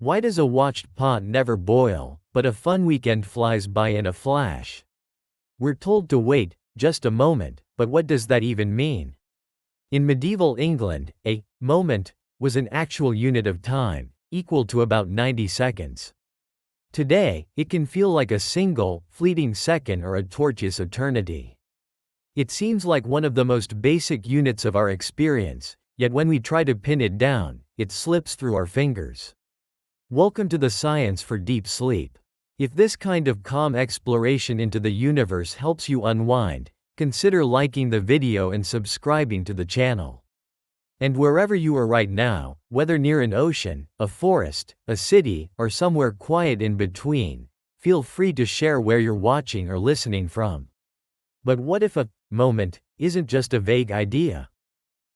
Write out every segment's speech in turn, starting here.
Why does a watched pot never boil, but a fun weekend flies by in a flash? We're told to wait, just a moment, but what does that even mean? In medieval England, a moment was an actual unit of time, equal to about 90 seconds. Today, it can feel like a single, fleeting second or a tortuous eternity. It seems like one of the most basic units of our experience, yet when we try to pin it down, it slips through our fingers. Welcome to the science for deep sleep. If this kind of calm exploration into the universe helps you unwind, consider liking the video and subscribing to the channel. And wherever you are right now, whether near an ocean, a forest, a city, or somewhere quiet in between, feel free to share where you're watching or listening from. But what if a moment isn't just a vague idea?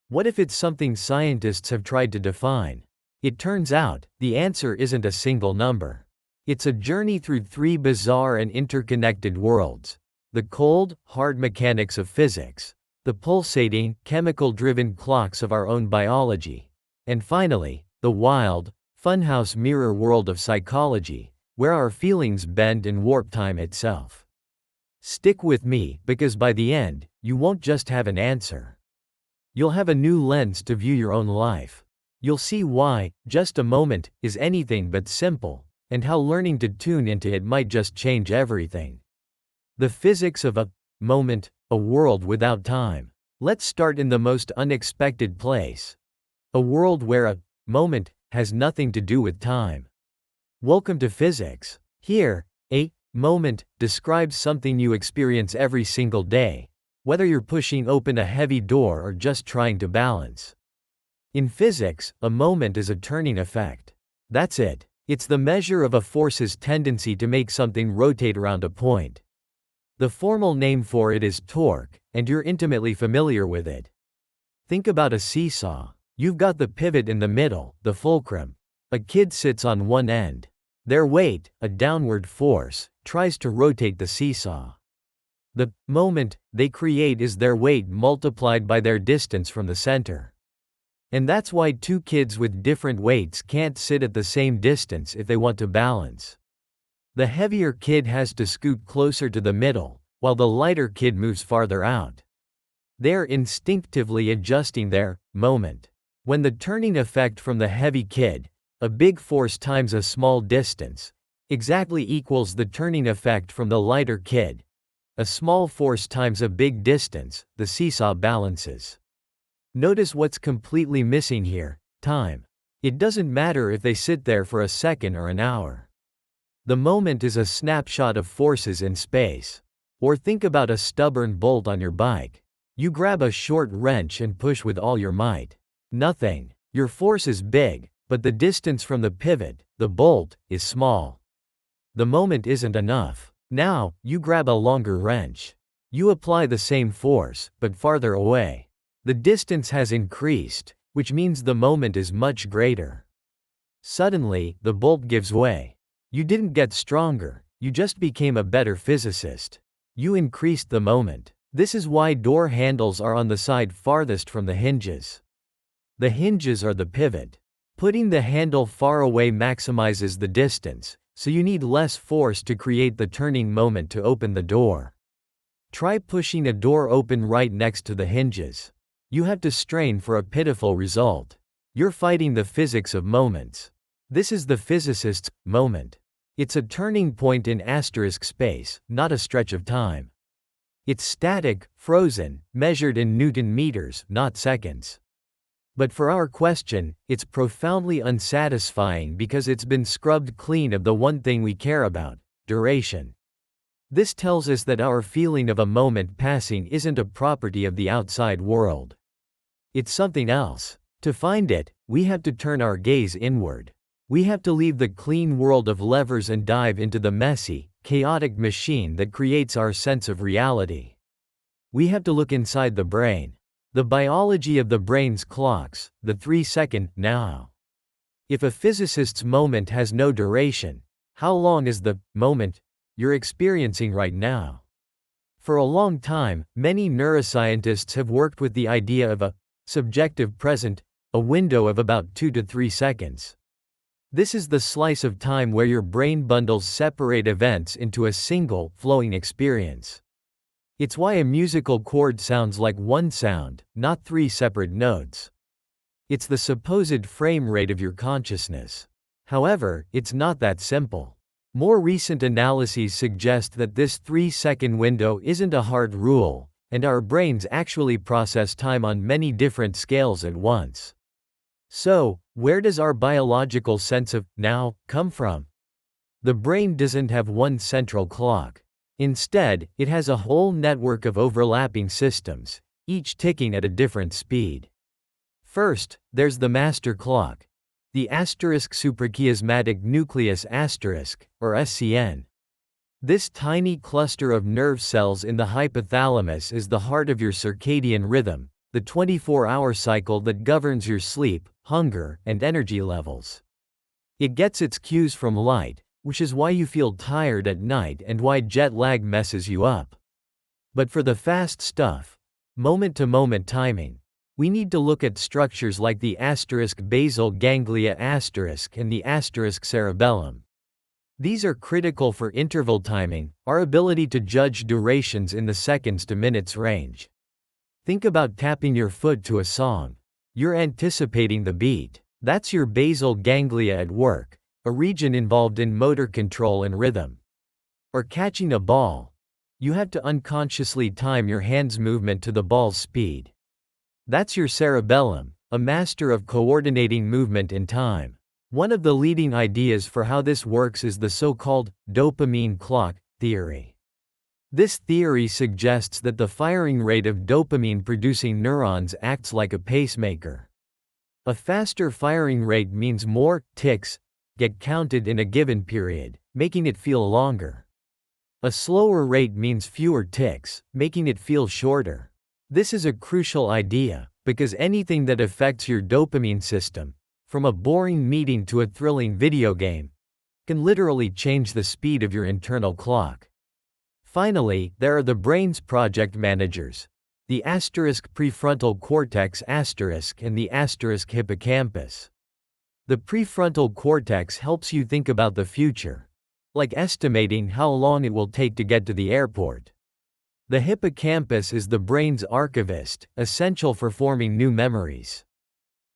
What if it's something scientists have tried to define? It turns out, the answer isn't a single number. It's a journey through three bizarre and interconnected worlds: the cold, hard mechanics of physics, the pulsating, chemical-driven clocks of our own biology, and finally, the wild, funhouse mirror world of psychology, where our feelings bend and warp time itself. Stick with me, because by the end, you won't just have an answer. You'll have a new lens to view your own life. You'll see why just a moment is anything but simple, and how learning to tune into it might just change everything. The physics of a moment, a world without time. Let's start in the most unexpected place. A world where a moment has nothing to do with time. Welcome to physics. Here, a moment describes something you experience every single day, whether you're pushing open a heavy door or just trying to balance. In physics, a moment is a turning effect. That's it. It's the measure of a force's tendency to make something rotate around a point. The formal name for it is torque, and you're intimately familiar with it. Think about a seesaw. You've got the pivot in the middle, the fulcrum. A kid sits on one end. Their weight, a downward force, tries to rotate the seesaw. The moment they create is their weight multiplied by their distance from the center. And that's why two kids with different weights can't sit at the same distance if they want to balance. The heavier kid has to scoot closer to the middle, while the lighter kid moves farther out. They're instinctively adjusting their moment. When the turning effect from the heavy kid, a big force times a small distance, exactly equals the turning effect from the lighter kid, a small force times a big distance, the seesaw balances. Notice what's completely missing here: time. It doesn't matter if they sit there for a second or an hour. The moment is a snapshot of forces in space. Or think about a stubborn bolt on your bike. You grab a short wrench and push with all your might. Nothing. Your force is big, but the distance from the pivot, the bolt, is small. The moment isn't enough. Now, you grab a longer wrench. You apply the same force, but farther away. The distance has increased, which means the moment is much greater. Suddenly, the bolt gives way. You didn't get stronger, you just became a better physicist. You increased the moment. This is why door handles are on the side farthest from the hinges. The hinges are the pivot. Putting the handle far away maximizes the distance, so you need less force to create the turning moment to open the door. Try pushing a door open right next to the hinges. You have to strain for a pitiful result. You're fighting the physics of moments. This is the physicist's moment. It's a turning point in asterisk space, not a stretch of time. It's static, frozen, measured in Newton meters, not seconds. But for our question, it's profoundly unsatisfying because it's been scrubbed clean of the one thing we care about: duration. This tells us that our feeling of a moment passing isn't a property of the outside world. It's something else. To find it, we have to turn our gaze inward. We have to leave the clean world of levers and dive into the messy, chaotic machine that creates our sense of reality. We have to look inside the brain. The biology of the brain's clocks, the 3-second now. If a physicist's moment has no duration, how long is the moment you're experiencing right now? For a long time, many neuroscientists have worked with the idea of a subjective present, a window of about 2 to 3 seconds. This is the slice of time where your brain bundles separate events into a single, flowing experience. It's why a musical chord sounds like one sound, not three separate notes. It's the supposed frame rate of your consciousness. However, it's not that simple. More recent analyses suggest that this 3-second window isn't a hard rule, and our brains actually process time on many different scales at once. So, where does our biological sense of now come from? The brain doesn't have one central clock. Instead, it has a whole network of overlapping systems, each ticking at a different speed. First, there's the master clock, the suprachiasmatic nucleus or SCN. This tiny cluster of nerve cells in the hypothalamus is the heart of your circadian rhythm, the 24-hour cycle that governs your sleep, hunger, and energy levels. It gets its cues from light, which is why you feel tired at night and why jet lag messes you up. But for the fast stuff, moment-to-moment timing, we need to look at structures like the basal ganglia and the cerebellum. These are critical for interval timing, our ability to judge durations in the seconds to minutes range. Think about tapping your foot to a song. You're anticipating the beat. That's your basal ganglia at work, a region involved in motor control and rhythm. Or catching a ball. You have to unconsciously time your hand's movement to the ball's speed. That's your cerebellum, a master of coordinating movement in time. One of the leading ideas for how this works is the so-called dopamine clock theory. This theory suggests that the firing rate of dopamine-producing neurons acts like a pacemaker. A faster firing rate means more ticks get counted in a given period, making it feel longer. A slower rate means fewer ticks, making it feel shorter. This is a crucial idea, because anything that affects your dopamine system, from a boring meeting to a thrilling video game, can literally change the speed of your internal clock. Finally, there are the brain's project managers, the prefrontal cortex and the hippocampus. The prefrontal cortex helps you think about the future, like estimating how long it will take to get to the airport. The hippocampus is the brain's archivist, essential for forming new memories.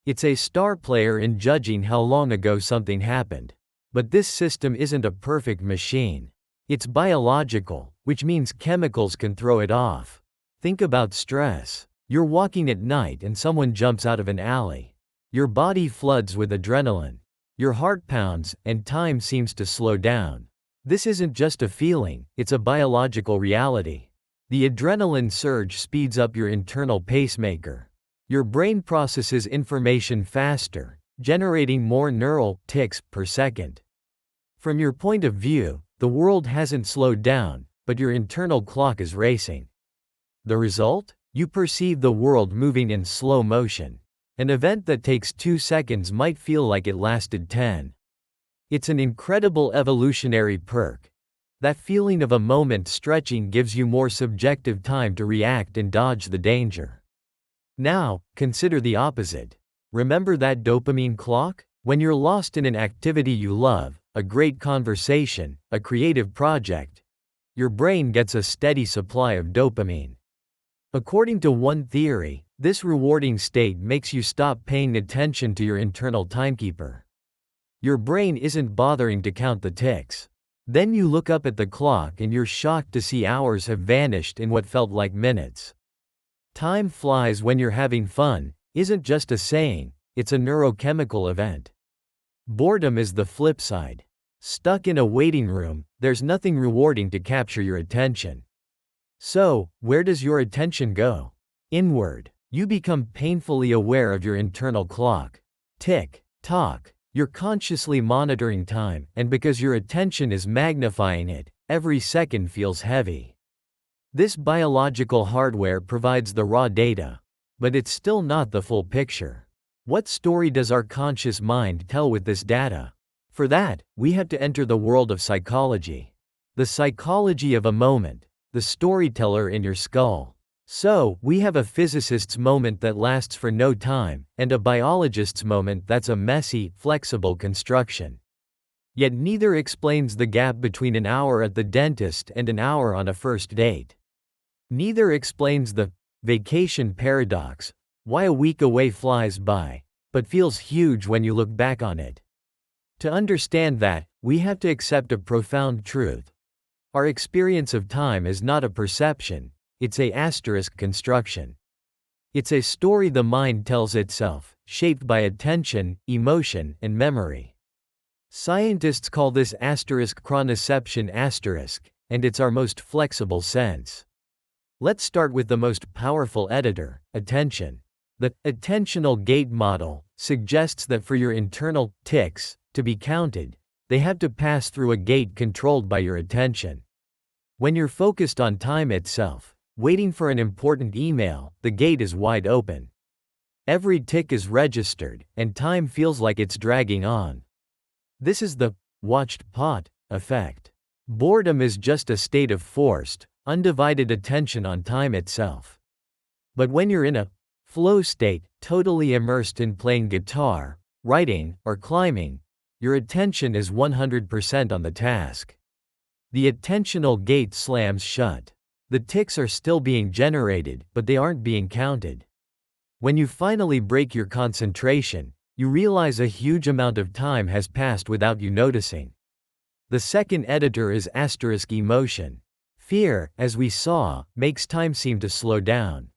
It's a star player in judging how long ago something happened. But this system isn't a perfect machine. It's biological, which means chemicals can throw it off. Think about stress. You're walking at night and someone jumps out of an alley. Your body floods with adrenaline. Your heart pounds, and time seems to slow down. This isn't just a feeling, it's a biological reality. The adrenaline surge speeds up your internal pacemaker. Your brain processes information faster, generating more neural ticks per second. From your point of view, the world hasn't slowed down, but your internal clock is racing. The result? You perceive the world moving in slow motion. An event that takes 2 seconds might feel like it lasted 10. It's an incredible evolutionary perk. That feeling of a moment stretching gives you more subjective time to react and dodge the danger. Now, consider the opposite. Remember that dopamine clock? When you're lost in an activity you love, a great conversation, a creative project, your brain gets a steady supply of dopamine. According to one theory, this rewarding state makes you stop paying attention to your internal timekeeper. Your brain isn't bothering to count the ticks. Then you look up at the clock and you're shocked to see hours have vanished in what felt like minutes. Time flies when you're having fun isn't just a saying, it's a neurochemical event. Boredom is the flip side. Stuck in a waiting room, there's nothing rewarding to capture your attention. So, where does your attention go? Inward. You become painfully aware of your internal clock. Tick, tock. You're consciously monitoring time, and because your attention is magnifying it, every second feels heavy. This biological hardware provides the raw data, but it's still not the full picture. What story does our conscious mind tell with this data? For that, we have to enter the world of psychology. The psychology of a moment, the storyteller in your skull. So, we have a physicist's moment that lasts for no time, and a biologist's moment that's a messy, flexible construction. Yet neither explains the gap between an hour at the dentist and an hour on a first date. Neither explains the vacation paradox, why a week away flies by, but feels huge when you look back on it. To understand that, we have to accept a profound truth. Our experience of time is not a perception, it's a asterisk construction. It's a story the mind tells itself, shaped by attention, emotion, and memory. Scientists call this asterisk chronoception asterisk, and it's our most flexible sense. Let's start with the most powerful editor, attention. The attentional gate model suggests that for your internal ticks to be counted, they have to pass through a gate controlled by your attention. When you're focused on time itself, waiting for an important email, the gate is wide open. Every tick is registered, and time feels like it's dragging on. This is the watched pot effect. Boredom is just a state of forced, undivided attention on time itself. But when you're in a flow state, totally immersed in playing guitar, writing, or climbing, your attention is 100% on the task. The attentional gate slams shut. The ticks are still being generated, but they aren't being counted. When you finally break your concentration, you realize a huge amount of time has passed without you noticing. The second editor is asterisk emotion. Fear, as we saw, makes time seem to slow down.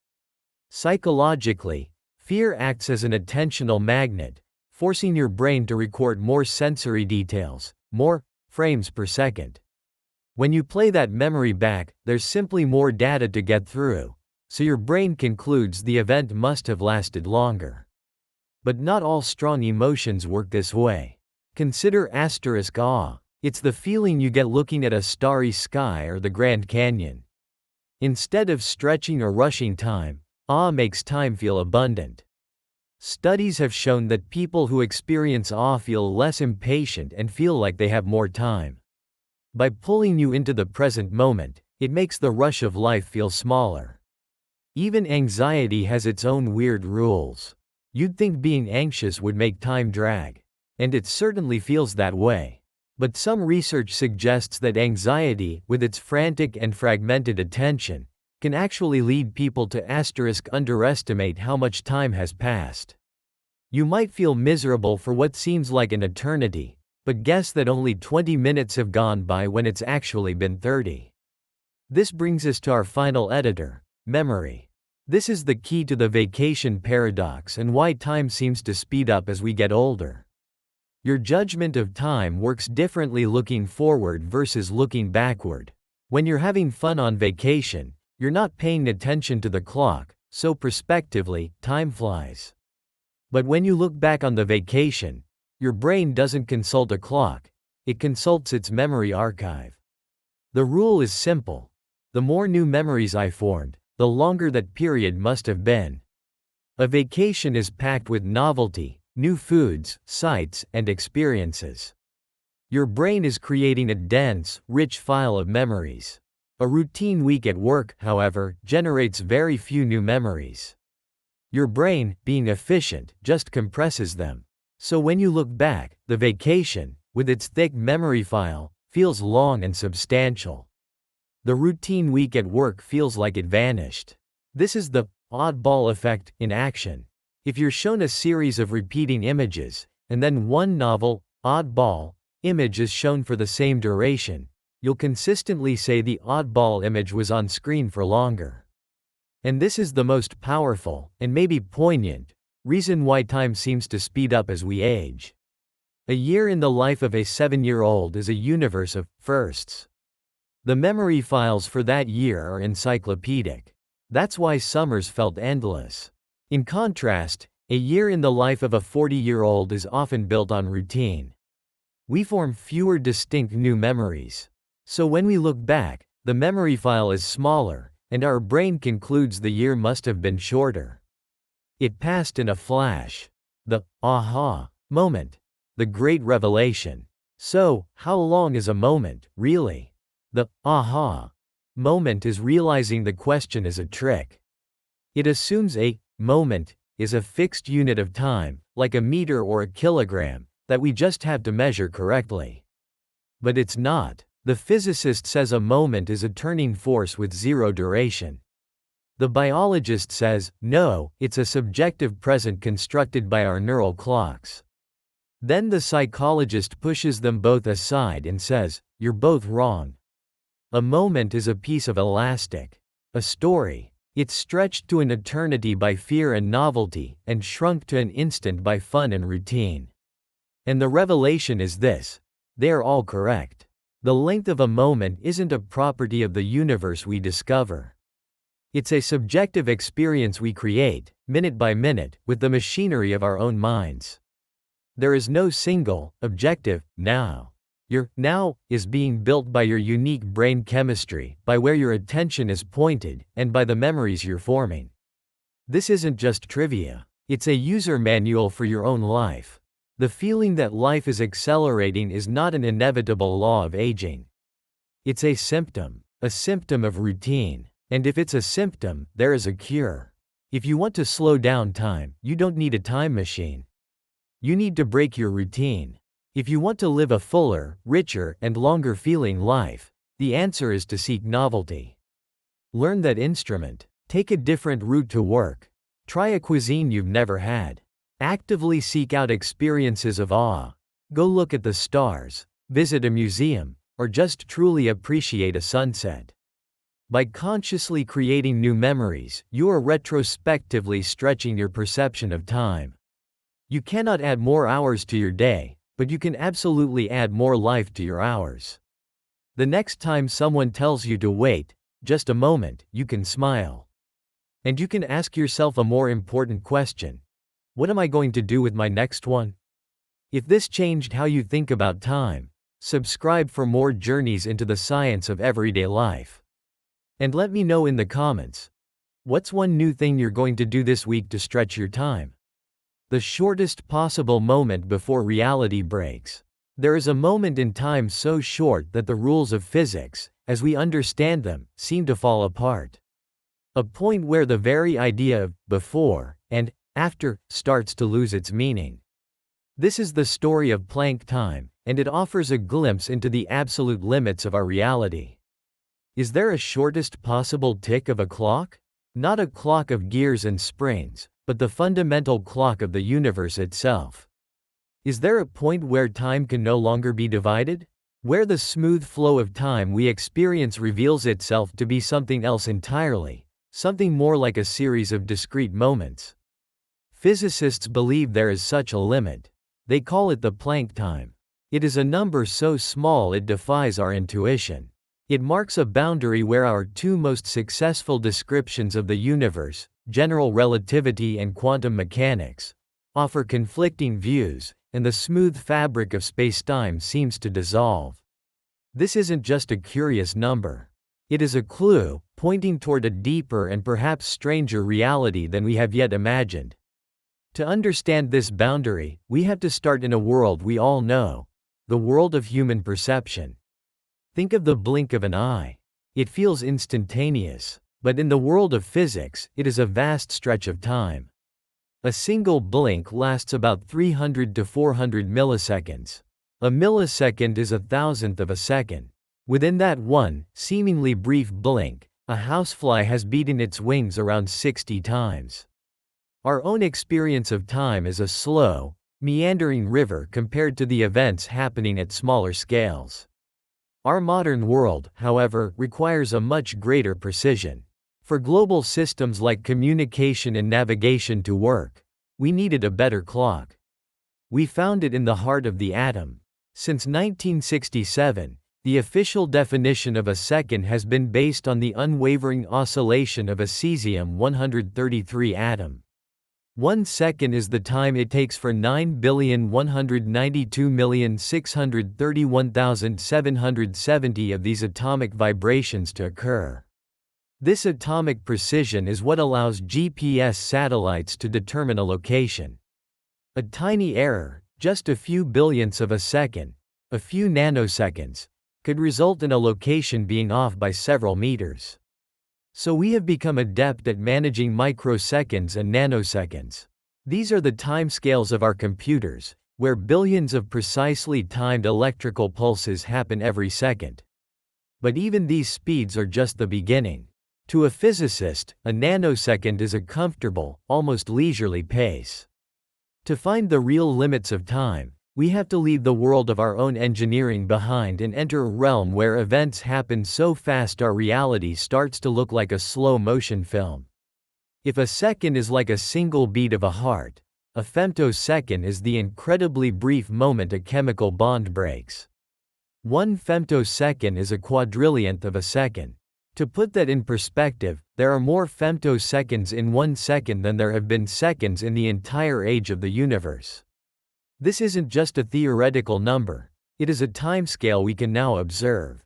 Psychologically, fear acts as an attentional magnet, forcing your brain to record more sensory details, more frames per second. When you play that memory back, there's simply more data to get through, so your brain concludes the event must have lasted longer. But not all strong emotions work this way. Consider asterisk awe. It's the feeling you get looking at a starry sky or the Grand Canyon. Instead of stretching or rushing time, awe makes time feel abundant. Studies have shown that people who experience awe feel less impatient and feel like they have more time. By pulling you into the present moment, it makes the rush of life feel smaller. Even anxiety has its own weird rules. You'd think being anxious would make time drag. And it certainly feels that way. But some research suggests that anxiety, with its frantic and fragmented attention, can actually lead people to underestimate how much time has passed. You might feel miserable for what seems like an eternity, but guess that only 20 minutes have gone by when it's actually been 30. This brings us to our final editor, memory. This is the key to the vacation paradox and why time seems to speed up as we get older. Your judgment of time works differently looking forward versus looking backward. When you're having fun on vacation, you're not paying attention to the clock, so prospectively, time flies. But when you look back on the vacation, your brain doesn't consult a clock, it consults its memory archive. The rule is simple. The more new memories I formed, the longer that period must have been. A vacation is packed with novelty, new foods, sights, and experiences. Your brain is creating a dense, rich file of memories. A routine week at work, however, generates very few new memories. Your brain, being efficient, just compresses them. So when you look back, the vacation, with its thick memory file, feels long and substantial. The routine week at work feels like it vanished. This is the oddball effect in action. If you're shown a series of repeating images, and then one novel, oddball, image is shown for the same duration, you'll consistently say the oddball image was on screen for longer. And this is the most powerful, and maybe poignant, reason why time seems to speed up as we age. A year in the life of a 7-year-old is a universe of firsts. The memory files for that year are encyclopedic. That's why summers felt endless. In contrast, a year in the life of a 40-year-old is often built on routine. We form fewer distinct new memories. So when we look back, the memory file is smaller, and our brain concludes the year must have been shorter. It passed in a flash. The aha moment. The great revelation. So, how long is a moment, really? The aha moment is realizing the question is a trick. It assumes a moment is a fixed unit of time, like a meter or a kilogram, that we just have to measure correctly. But it's not. The physicist says a moment is a turning force with zero duration. The biologist says, no, it's a subjective present constructed by our neural clocks. Then the psychologist pushes them both aside and says, you're both wrong. A moment is a piece of elastic. A story. It's stretched to an eternity by fear and novelty, and shrunk to an instant by fun and routine. And the revelation is this: they are all correct. The length of a moment isn't a property of the universe we discover. It's a subjective experience we create, minute by minute, with the machinery of our own minds. There is no single, objective, now. Your now is being built by your unique brain chemistry, by where your attention is pointed, and by the memories you're forming. This isn't just trivia. It's a user manual for your own life. The feeling that life is accelerating is not an inevitable law of aging. It's a symptom of routine. And if it's a symptom, there is a cure. If you want to slow down time, you don't need a time machine. You need to break your routine. If you want to live a fuller, richer, and longer feeling life, the answer is to seek novelty. Learn that instrument. Take a different route to work. Try a cuisine you've never had. Actively seek out experiences of awe. Go look at the stars, visit a museum, or just truly appreciate a sunset. By consciously creating new memories, you are retrospectively stretching your perception of time. You cannot add more hours to your day, but you can absolutely add more life to your hours. The next time someone tells you to wait, just a moment, you can smile. And you can ask yourself a more important question: what am I going to do with my next one? If this changed how you think about time, subscribe for more journeys into the science of everyday life. And let me know in the comments, what's one new thing you're going to do this week to stretch your time? The shortest possible moment before reality breaks. There is a moment in time so short that the rules of physics, as we understand them, seem to fall apart. A point where the very idea of before and after starts to lose its meaning. This is the story of Planck time, and it offers a glimpse into the absolute limits of our reality. Is there a shortest possible tick of a clock? Not a clock of gears and springs, but the fundamental clock of the universe itself. Is there a point where time can no longer be divided? Where the smooth flow of time we experience reveals itself to be something else entirely, something more like a series of discrete moments? Physicists believe there is such a limit. They call it the Planck time. It is a number so small it defies our intuition. It marks a boundary where our two most successful descriptions of the universe, general relativity and quantum mechanics, offer conflicting views, and the smooth fabric of spacetime seems to dissolve. This isn't just a curious number. It is a clue, pointing toward a deeper and perhaps stranger reality than we have yet imagined. To understand this boundary, we have to start in a world we all know, the world of human perception. Think of the blink of an eye. It feels instantaneous, but in the world of physics, it is a vast stretch of time. A single blink lasts about 300 to 400 milliseconds. A millisecond is a thousandth of a second. Within that one, seemingly brief blink, a housefly has beaten its wings around 60 times. Our own experience of time is a slow, meandering river compared to the events happening at smaller scales. Our modern world, however, requires a much greater precision. For global systems like communication and navigation to work, we needed a better clock. We found it in the heart of the atom. Since 1967, the official definition of a second has been based on the unwavering oscillation of a cesium-133 atom. 1 second is the time it takes for 9,192,631,770 of these atomic vibrations to occur. This atomic precision is what allows GPS satellites to determine a location. A tiny error, just a few billionths of a second, a few nanoseconds, could result in a location being off by several meters. So we have become adept at managing microseconds and nanoseconds. These are the timescales of our computers, where billions of precisely timed electrical pulses happen every second. But even these speeds are just the beginning. To a physicist, a nanosecond is a comfortable, almost leisurely pace. To find the real limits of time, we have to leave the world of our own engineering behind and enter a realm where events happen so fast our reality starts to look like a slow-motion film. If a second is like a single beat of a heart, a femtosecond is the incredibly brief moment a chemical bond breaks. 1 femtosecond is a quadrillionth of a second. To put that in perspective, there are more femtoseconds in 1 second than there have been seconds in the entire age of the universe. This isn't just a theoretical number, it is a timescale we can now observe.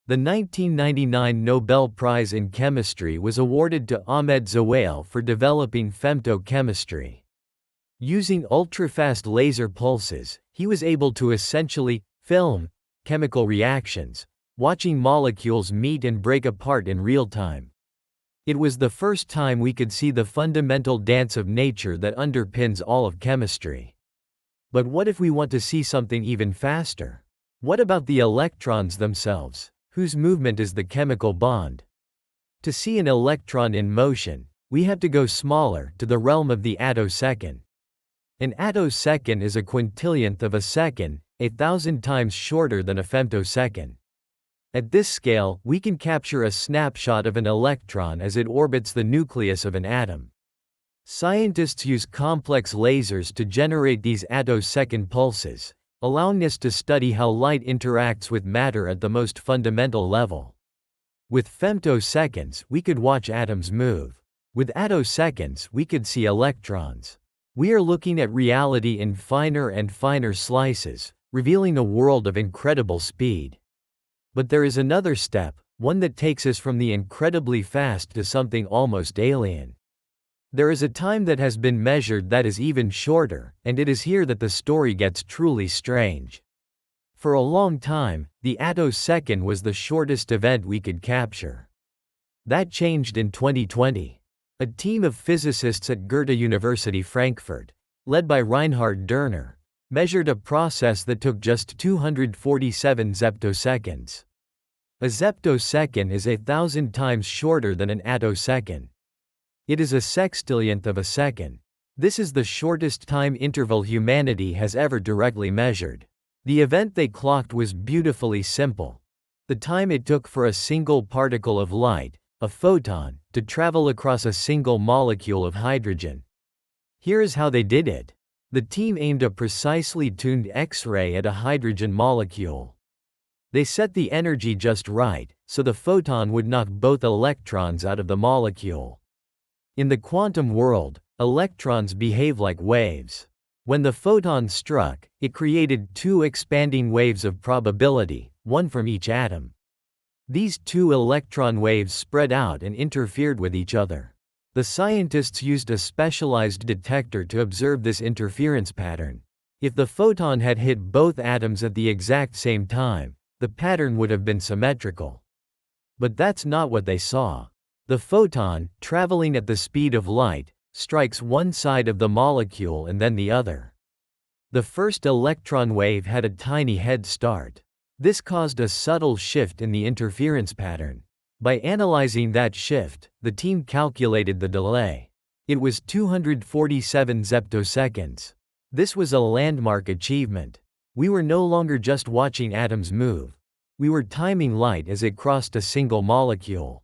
The 1999 Nobel Prize in Chemistry was awarded to Ahmed Zewail for developing femtochemistry. Using ultrafast laser pulses, he was able to essentially film chemical reactions, watching molecules meet and break apart in real time. It was the first time we could see the fundamental dance of nature that underpins all of chemistry. But what if we want to see something even faster? What about the electrons themselves, whose movement is the chemical bond? To see an electron in motion, we have to go smaller, to the realm of the attosecond. An attosecond is a quintillionth of a second, 1,000 times shorter than a femtosecond. At this scale, we can capture a snapshot of an electron as it orbits the nucleus of an atom. Scientists use complex lasers to generate these attosecond pulses, allowing us to study how light interacts with matter at the most fundamental level. With femtoseconds, we could watch atoms move. With attoseconds, we could see electrons. We are looking at reality in finer and finer slices, revealing a world of incredible speed. But there is another step, one that takes us from the incredibly fast to something almost alien. There is a time that has been measured that is even shorter, and it is here that the story gets truly strange. For a long time, the attosecond was the shortest event we could capture. That changed in 2020. A team of physicists at Goethe University Frankfurt, led by Reinhard Durner, measured a process that took just 247 zeptoseconds. A zeptosecond is 1,000 times shorter than an attosecond. It is a sextillionth of a second. This is the shortest time interval humanity has ever directly measured. The event they clocked was beautifully simple. The time it took for a single particle of light, a photon, to travel across a single molecule of hydrogen. Here is how they did it. The team aimed a precisely tuned X-ray at a hydrogen molecule. They set the energy just right, so the photon would knock both electrons out of the molecule. In the quantum world, electrons behave like waves. When the photon struck, it created 2 expanding waves of probability, one from each atom. These 2 electron waves spread out and interfered with each other. The scientists used a specialized detector to observe this interference pattern. If the photon had hit both atoms at the exact same time, the pattern would have been symmetrical. But that's not what they saw. The photon, traveling at the speed of light, strikes one side of the molecule and then the other. The first electron wave had a tiny head start. This caused a subtle shift in the interference pattern. By analyzing that shift, the team calculated the delay. It was 247 zeptoseconds. This was a landmark achievement. We were no longer just watching atoms move. We were timing light as it crossed a single molecule.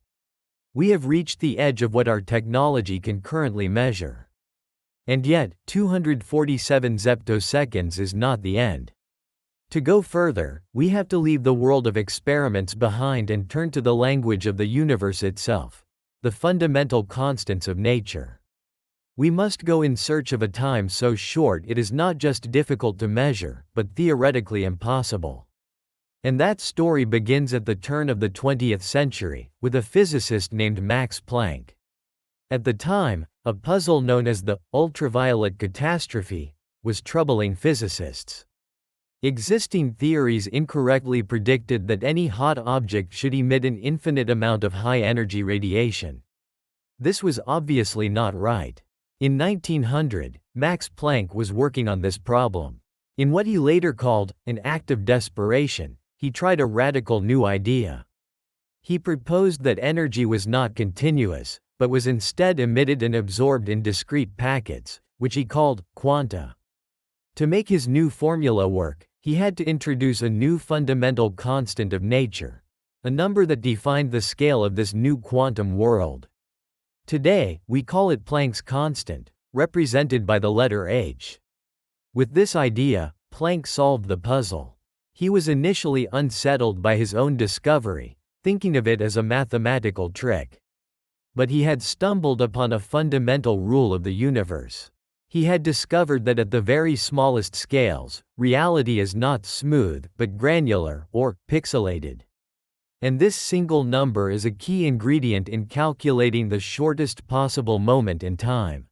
We have reached the edge of what our technology can currently measure. And yet, 247 zeptoseconds is not the end. To go further, we have to leave the world of experiments behind and turn to the language of the universe itself, the fundamental constants of nature. We must go in search of a time so short it is not just difficult to measure, but theoretically impossible. And that story begins at the turn of the 20th century, with a physicist named Max Planck. At the time, a puzzle known as the ultraviolet catastrophe was troubling physicists. Existing theories incorrectly predicted that any hot object should emit an infinite amount of high-energy radiation. This was obviously not right. In 1900, Max Planck was working on this problem. In what he later called an act of desperation, he tried a radical new idea. He proposed that energy was not continuous, but was instead emitted and absorbed in discrete packets, which he called quanta. To make his new formula work, he had to introduce a new fundamental constant of nature, a number that defined the scale of this new quantum world. Today, we call it Planck's constant, represented by the letter h. With this idea, Planck solved the puzzle. He was initially unsettled by his own discovery, thinking of it as a mathematical trick. But he had stumbled upon a fundamental rule of the universe. He had discovered that at the very smallest scales, reality is not smooth, but granular, or pixelated. And this single number is a key ingredient in calculating the shortest possible moment in time.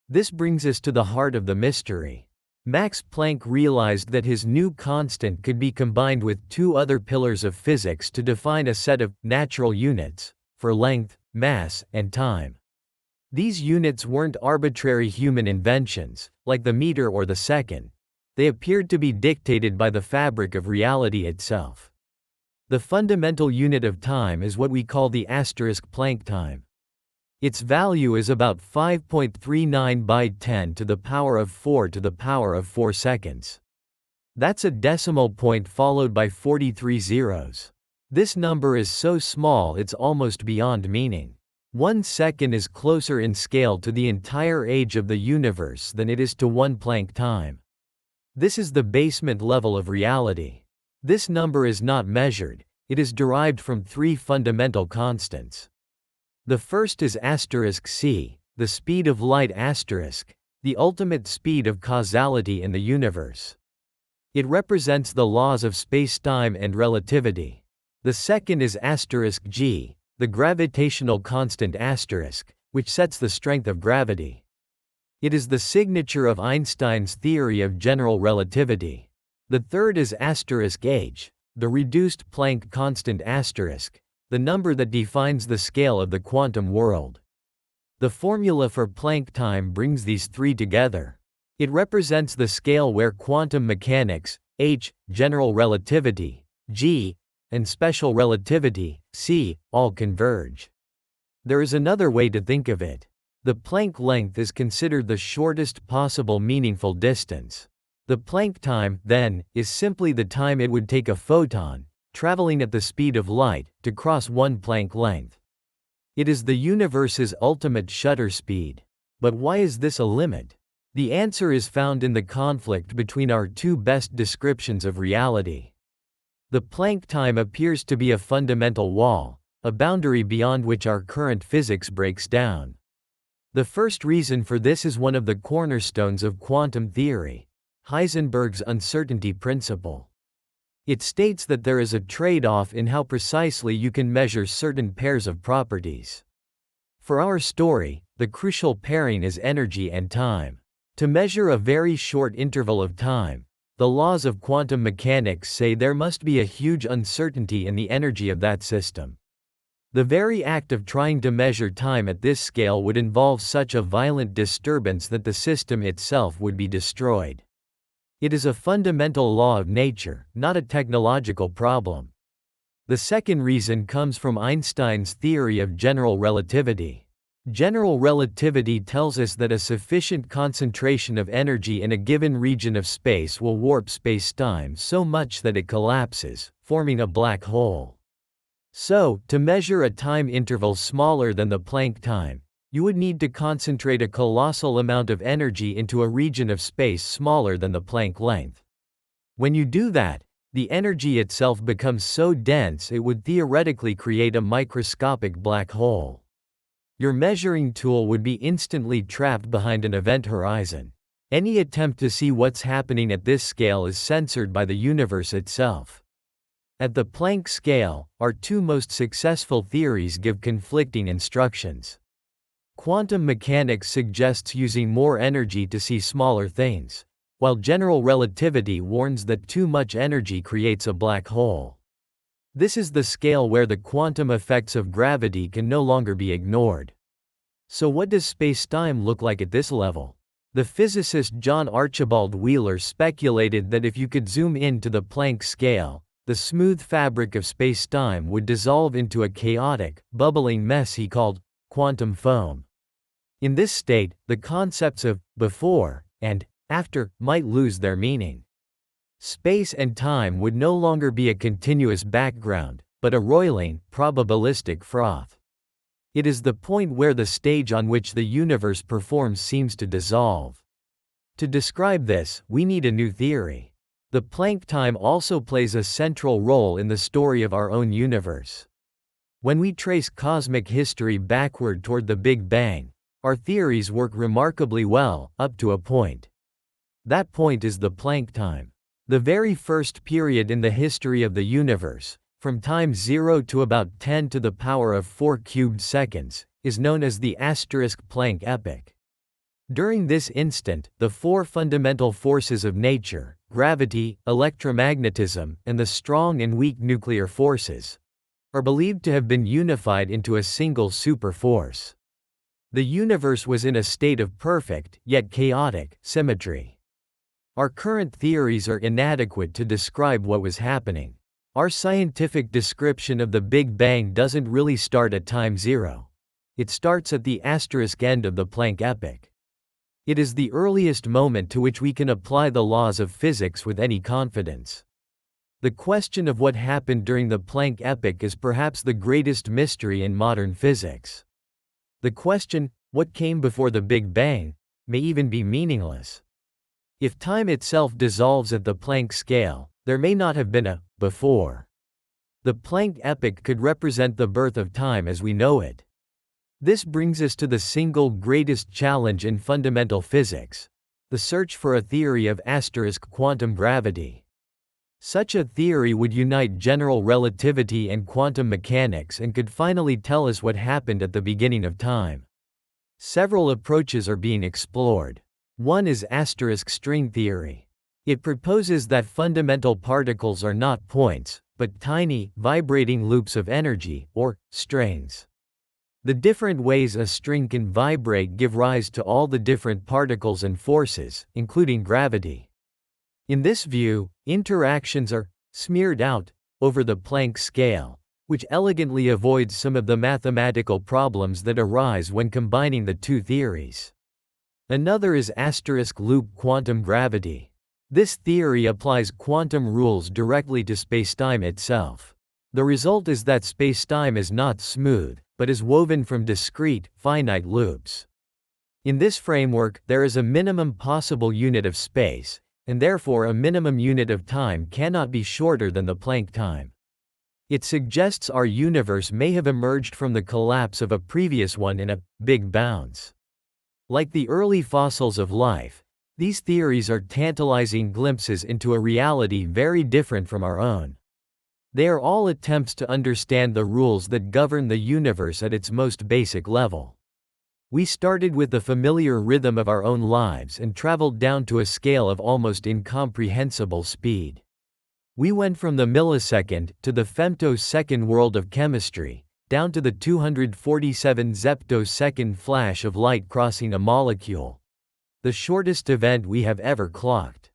This brings us to the heart of the mystery. Max Planck realized that his new constant could be combined with two other pillars of physics to define a set of natural units for length, mass, and time. These units weren't arbitrary human inventions, like the meter or the second. They appeared to be dictated by the fabric of reality itself. The fundamental unit of time is what we call the asterisk Planck time. Its value is about 5.39 by 10 to the power of 4 to the power of 4 seconds. That's a decimal point followed by 43 zeros. This number is so small it's almost beyond meaning. 1 second is closer in scale to the entire age of the universe than it is to 1 Planck time. This is the basement level of reality. This number is not measured, it is derived from three fundamental constants. The first is *c, the speed of light *, the ultimate speed of causality in the universe. It represents the laws of spacetime and relativity. The second is *g, the gravitational constant *, which sets the strength of gravity. It is the signature of Einstein's theory of general relativity. The third is *h, the reduced Planck constant *, the number that defines the scale of the quantum world. The formula for Planck time brings these three together. It represents the scale where quantum mechanics, h, general relativity, g, and special relativity, c, all converge. There is another way to think of it. The Planck length is considered the shortest possible meaningful distance. The Planck time, then, is simply the time it would take a photon, traveling at the speed of light, to cross 1 Planck length. It is the universe's ultimate shutter speed. But why is this a limit? The answer is found in the conflict between our two best descriptions of reality. The Planck time appears to be a fundamental wall, a boundary beyond which our current physics breaks down. The first reason for this is one of the cornerstones of quantum theory, Heisenberg's uncertainty principle. It states that there is a trade-off in how precisely you can measure certain pairs of properties. For our story, the crucial pairing is energy and time. To measure a very short interval of time, the laws of quantum mechanics say there must be a huge uncertainty in the energy of that system. The very act of trying to measure time at this scale would involve such a violent disturbance that the system itself would be destroyed. It is a fundamental law of nature, not a technological problem. The second reason comes from Einstein's theory of general relativity. General relativity tells us that a sufficient concentration of energy in a given region of space will warp spacetime so much that it collapses, forming a black hole. So, to measure a time interval smaller than the Planck time, you would need to concentrate a colossal amount of energy into a region of space smaller than the Planck length. When you do that, the energy itself becomes so dense it would theoretically create a microscopic black hole. Your measuring tool would be instantly trapped behind an event horizon. Any attempt to see what's happening at this scale is censored by the universe itself. At the Planck scale, our two most successful theories give conflicting instructions. Quantum mechanics suggests using more energy to see smaller things, while general relativity warns that too much energy creates a black hole. This is the scale where the quantum effects of gravity can no longer be ignored. So what does space-time look like at this level? The physicist John Archibald Wheeler speculated that if you could zoom in to the Planck scale, the smooth fabric of space-time would dissolve into a chaotic, bubbling mess he called quantum foam. In this state, the concepts of before and after might lose their meaning. Space and time would no longer be a continuous background, but a roiling, probabilistic froth. It is the point where the stage on which the universe performs seems to dissolve. To describe this, we need a new theory. The Planck time also plays a central role in the story of our own universe. When we trace cosmic history backward toward the Big Bang, our theories work remarkably well, up to a point. That point is the Planck time. The very first period in the history of the universe, from time 0 to about 10 to the power of 4 cubed seconds, is known as the Planck epoch. During this instant, the four fundamental forces of nature, gravity, electromagnetism, and the strong and weak nuclear forces, are believed to have been unified into a single superforce. The universe was in a state of perfect, yet chaotic, symmetry. Our current theories are inadequate to describe what was happening. Our scientific description of the Big Bang doesn't really start at time 0. It starts at the end of the Planck epoch. It is the earliest moment to which we can apply the laws of physics with any confidence. The question of what happened during the Planck epoch is perhaps the greatest mystery in modern physics. The question, what came before the Big Bang, may even be meaningless. If time itself dissolves at the Planck scale, there may not have been a before. The Planck epoch could represent the birth of time as we know it. This brings us to the single greatest challenge in fundamental physics: the search for a theory of quantum gravity. Such a theory would unite general relativity and quantum mechanics and could finally tell us what happened at the beginning of time. Several approaches are being explored. One is string theory. It proposes that fundamental particles are not points, but tiny, vibrating loops of energy, or strings. The different ways a string can vibrate give rise to all the different particles and forces, including gravity. In this view, interactions are smeared out over the Planck scale, which elegantly avoids some of the mathematical problems that arise when combining the two theories. Another is loop quantum gravity. This theory applies quantum rules directly to spacetime itself. The result is that spacetime is not smooth, but is woven from discrete, finite loops. In this framework, there is a minimum possible unit of space, and therefore a minimum unit of time cannot be shorter than the Planck time. It suggests our universe may have emerged from the collapse of a previous one in a big bounce. Like the early fossils of life, these theories are tantalizing glimpses into a reality very different from our own. They are all attempts to understand the rules that govern the universe at its most basic level. We started with the familiar rhythm of our own lives and traveled down to a scale of almost incomprehensible speed. We went from the millisecond to the femtosecond world of chemistry, down to the 247 zeptosecond flash of light crossing a molecule, the shortest event we have ever clocked.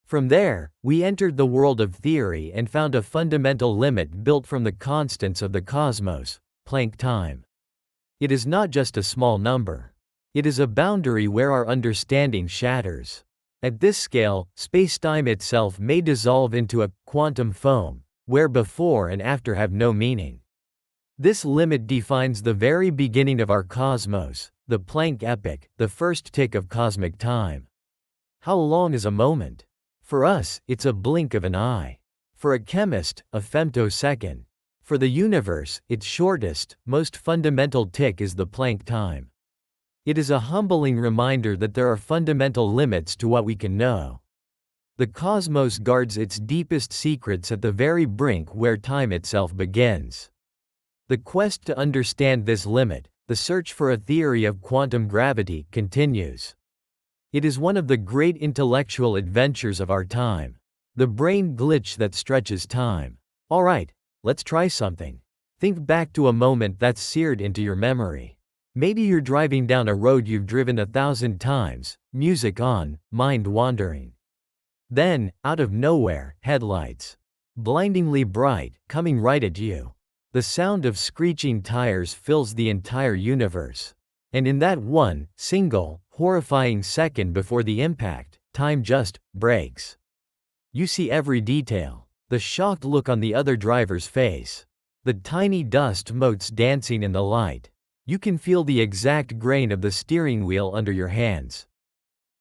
From there, we entered the world of theory and found a fundamental limit built from the constants of the cosmos, Planck time. It is not just a small number. It is a boundary where our understanding shatters. At this scale, spacetime itself may dissolve into a quantum foam, where before and after have no meaning. This limit defines the very beginning of our cosmos, the Planck epoch, the first tick of cosmic time. How long is a moment? For us, it's a blink of an eye. For a chemist, a femtosecond. For the universe, its shortest, most fundamental tick is the Planck time. It is a humbling reminder that there are fundamental limits to what we can know. The cosmos guards its deepest secrets at the very brink where time itself begins. The quest to understand this limit, the search for a theory of quantum gravity, continues. It is one of the great intellectual adventures of our time. The brain glitch that stretches time. Alright, let's try something. Think back to a moment that's seared into your memory. Maybe you're driving down a road you've driven 1,000 times, music on, mind wandering. Then, out of nowhere, headlights. Blindingly bright, coming right at you. The sound of screeching tires fills the entire universe. And in that one, single, horrifying second before the impact, time just breaks. You see every detail. The shocked look on the other driver's face. The tiny dust motes dancing in the light. You can feel the exact grain of the steering wheel under your hands.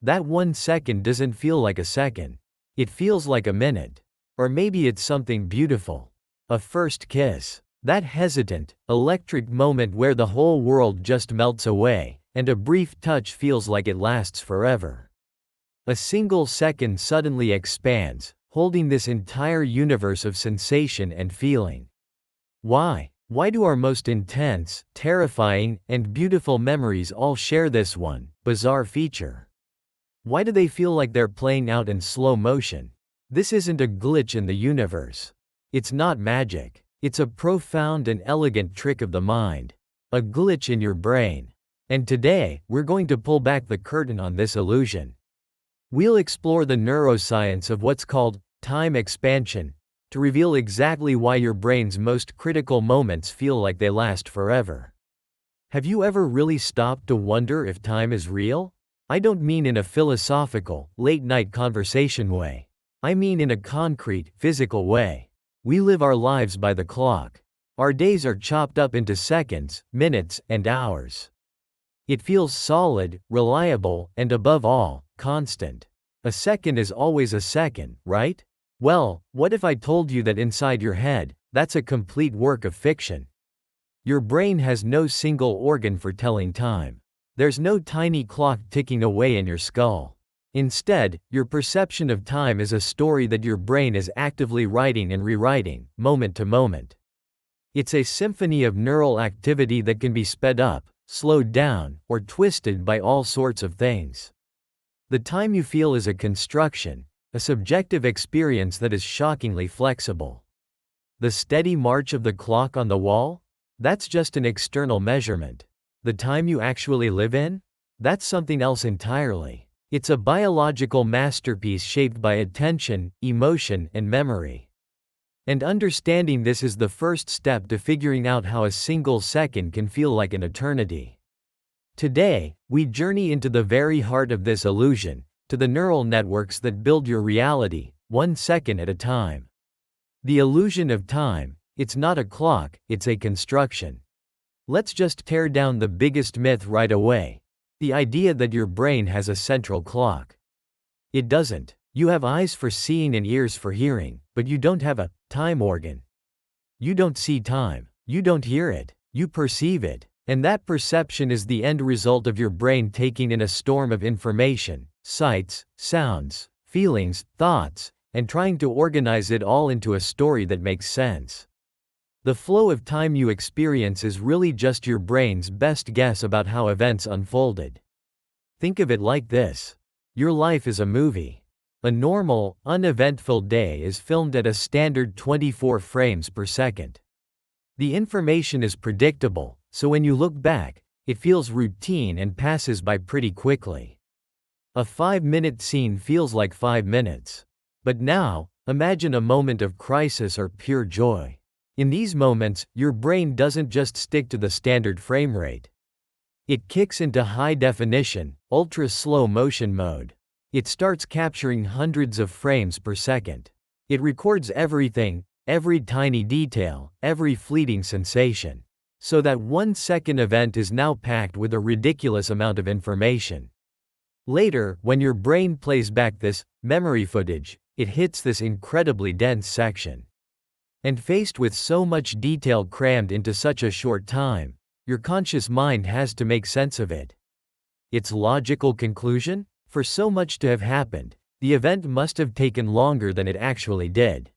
That 1 second doesn't feel like a second. It feels like a minute. Or maybe it's something beautiful. A first kiss. That hesitant, electric moment where the whole world just melts away, and a brief touch feels like it lasts forever. A single second suddenly expands, holding this entire universe of sensation and feeling. Why? Why do our most intense, terrifying, and beautiful memories all share this one bizarre feature? Why do they feel like they're playing out in slow motion? This isn't a glitch in the universe. It's not magic. It's a profound and elegant trick of the mind. A glitch in your brain. And today, we're going to pull back the curtain on this illusion. We'll explore the neuroscience of what's called time expansion, to reveal exactly why your brain's most critical moments feel like they last forever. Have you ever really stopped to wonder if time is real? I don't mean in a philosophical, late-night conversation way. I mean in a concrete, physical way. We live our lives by the clock. Our days are chopped up into seconds, minutes, and hours. It feels solid, reliable, and above all, constant. A second is always a second, right? Well, what if I told you that inside your head, that's a complete work of fiction? Your brain has no single organ for telling time. There's no tiny clock ticking away in your skull. Instead, your perception of time is a story that your brain is actively writing and rewriting, moment to moment. It's a symphony of neural activity that can be sped up, slowed down, or twisted by all sorts of things. The time you feel is a construction, a subjective experience that is shockingly flexible. The steady march of the clock on the wall? That's just an external measurement. The time you actually live in? That's something else entirely. It's a biological masterpiece shaped by attention, emotion, and memory. And understanding this is the first step to figuring out how a single second can feel like an eternity. Today, we journey into the very heart of this illusion, to the neural networks that build your reality, 1 second at a time. The illusion of time, it's not a clock, it's a construction. Let's just tear down the biggest myth right away. The idea that your brain has a central clock. It doesn't. You have eyes for seeing and ears for hearing, but you don't have a time organ. You don't see time. You don't hear it. You perceive it. And that perception is the end result of your brain taking in a storm of information, sights, sounds, feelings, thoughts, and trying to organize it all into a story that makes sense. The flow of time you experience is really just your brain's best guess about how events unfolded. Think of it like this. Your life is a movie. A normal, uneventful day is filmed at a standard 24 frames per second. The information is predictable, so when you look back, it feels routine and passes by pretty quickly. A 5-minute scene feels like 5 minutes. But now, imagine a moment of crisis or pure joy. In these moments, your brain doesn't just stick to the standard frame rate. It kicks into high definition, ultra slow motion mode. It starts capturing hundreds of frames per second. It records everything, every tiny detail, every fleeting sensation. So that 1 second event is now packed with a ridiculous amount of information. Later, when your brain plays back this memory footage, it hits this incredibly dense section. And faced with so much detail crammed into such a short time, your conscious mind has to make sense of it. Its logical conclusion? For so much to have happened, the event must have taken longer than it actually did.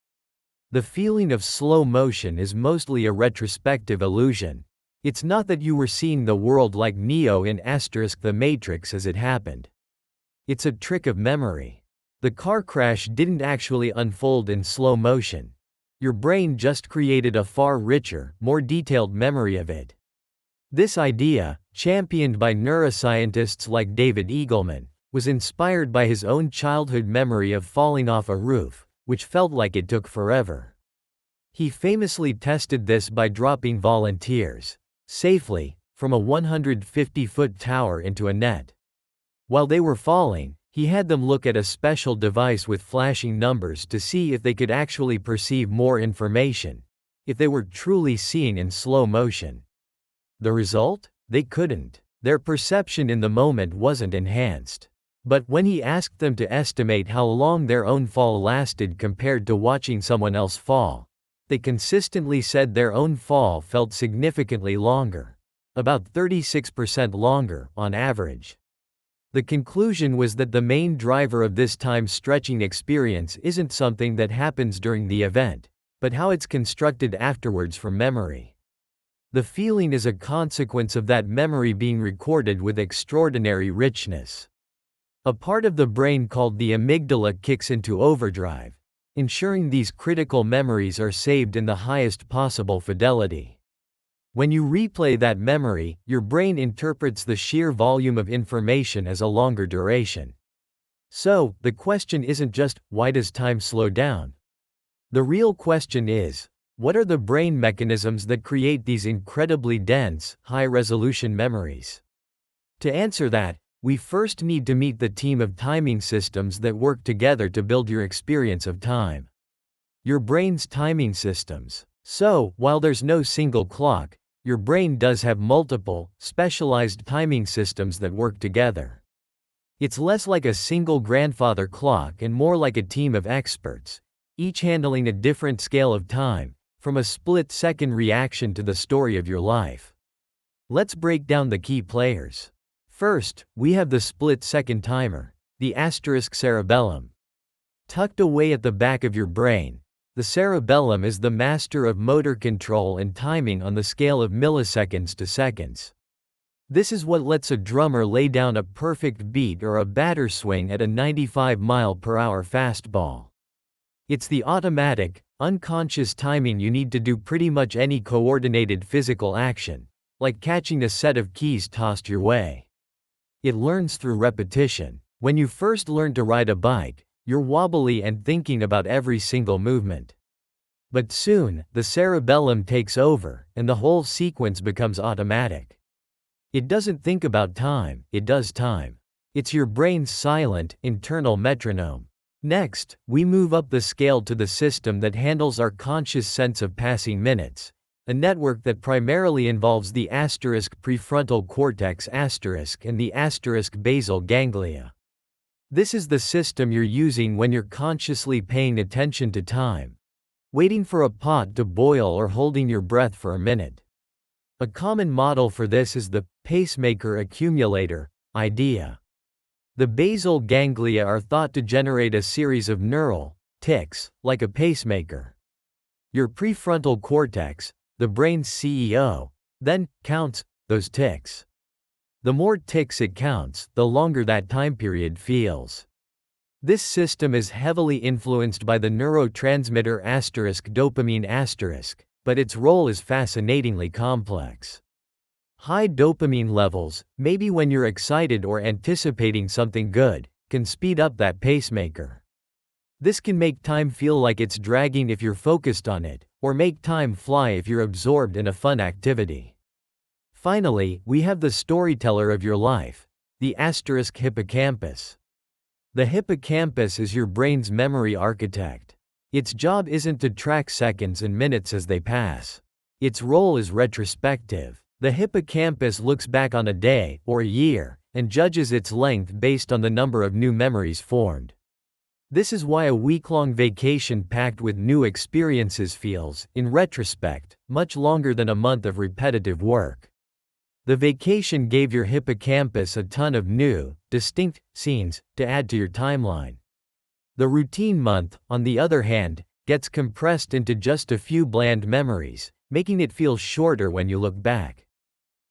The feeling of slow motion is mostly a retrospective illusion. It's not that you were seeing the world like Neo in *The Matrix as it happened. It's a trick of memory. The car crash didn't actually unfold in slow motion. Your brain just created a far richer, more detailed memory of it. This idea, championed by neuroscientists like David Eagleman, was inspired by his own childhood memory of falling off a roof, which felt like it took forever. He famously tested this by dropping volunteers safely from a 150-foot tower into a net. While they were falling, he had them look at a special device with flashing numbers to see if they could actually perceive more information, if they were truly seeing in slow motion. The result? They couldn't. Their perception in the moment wasn't enhanced. But when he asked them to estimate how long their own fall lasted compared to watching someone else fall, they consistently said their own fall felt significantly longer. About 36% longer, on average. The conclusion was that the main driver of this time-stretching experience isn't something that happens during the event, but how it's constructed afterwards from memory. The feeling is a consequence of that memory being recorded with extraordinary richness. A part of the brain called the amygdala kicks into overdrive, ensuring these critical memories are saved in the highest possible fidelity. When you replay that memory, your brain interprets the sheer volume of information as a longer duration. So, the question isn't just, why does time slow down? The real question is, what are the brain mechanisms that create these incredibly dense, high-resolution memories? To answer that, we first need to meet the team of timing systems that work together to build your experience of time. Your brain's timing systems. So, while there's no single clock, your brain does have multiple, specialized timing systems that work together. It's less like a single grandfather clock and more like a team of experts, each handling a different scale of time, from a split-second reaction to the story of your life. Let's break down the key players. First, we have the split-second timer, the asterisk cerebellum. Tucked away at the back of your brain, the cerebellum is the master of motor control and timing on the scale of milliseconds to seconds. This is what lets a drummer lay down a perfect beat or a batter swing at a 95-mile-per-hour fastball. It's the automatic, unconscious timing you need to do pretty much any coordinated physical action, like catching a set of keys tossed your way. It learns through repetition. When you first learn to ride a bike, you're wobbly and thinking about every single movement. But soon, the cerebellum takes over, and the whole sequence becomes automatic. It doesn't think about time, it does time. It's your brain's silent, internal metronome. Next, we move up the scale to the system that handles our conscious sense of passing minutes, a network that primarily involves the asterisk prefrontal cortex asterisk and the asterisk basal ganglia. This is the system you're using when you're consciously paying attention to time, waiting for a pot to boil or holding your breath for a minute. A common model for this is the pacemaker accumulator idea. The basal ganglia are thought to generate a series of neural ticks, like a pacemaker. Your prefrontal cortex, the brain's CEO, then counts those ticks. The more ticks it counts, the longer that time period feels. This system is heavily influenced by the neurotransmitter asterisk dopamine asterisk, but its role is fascinatingly complex. High dopamine levels, maybe when you're excited or anticipating something good, can speed up that pacemaker. This can make time feel like it's dragging if you're focused on it, or make time fly if you're absorbed in a fun activity. Finally, we have the storyteller of your life, the asterisk hippocampus. The hippocampus is your brain's memory architect. Its job isn't to track seconds and minutes as they pass. Its role is retrospective. The hippocampus looks back on a day, or a year, and judges its length based on the number of new memories formed. This is why a week-long vacation packed with new experiences feels, in retrospect, much longer than a month of repetitive work. The vacation gave your hippocampus a ton of new, distinct scenes to add to your timeline. The routine month, on the other hand, gets compressed into just a few bland memories, making it feel shorter when you look back.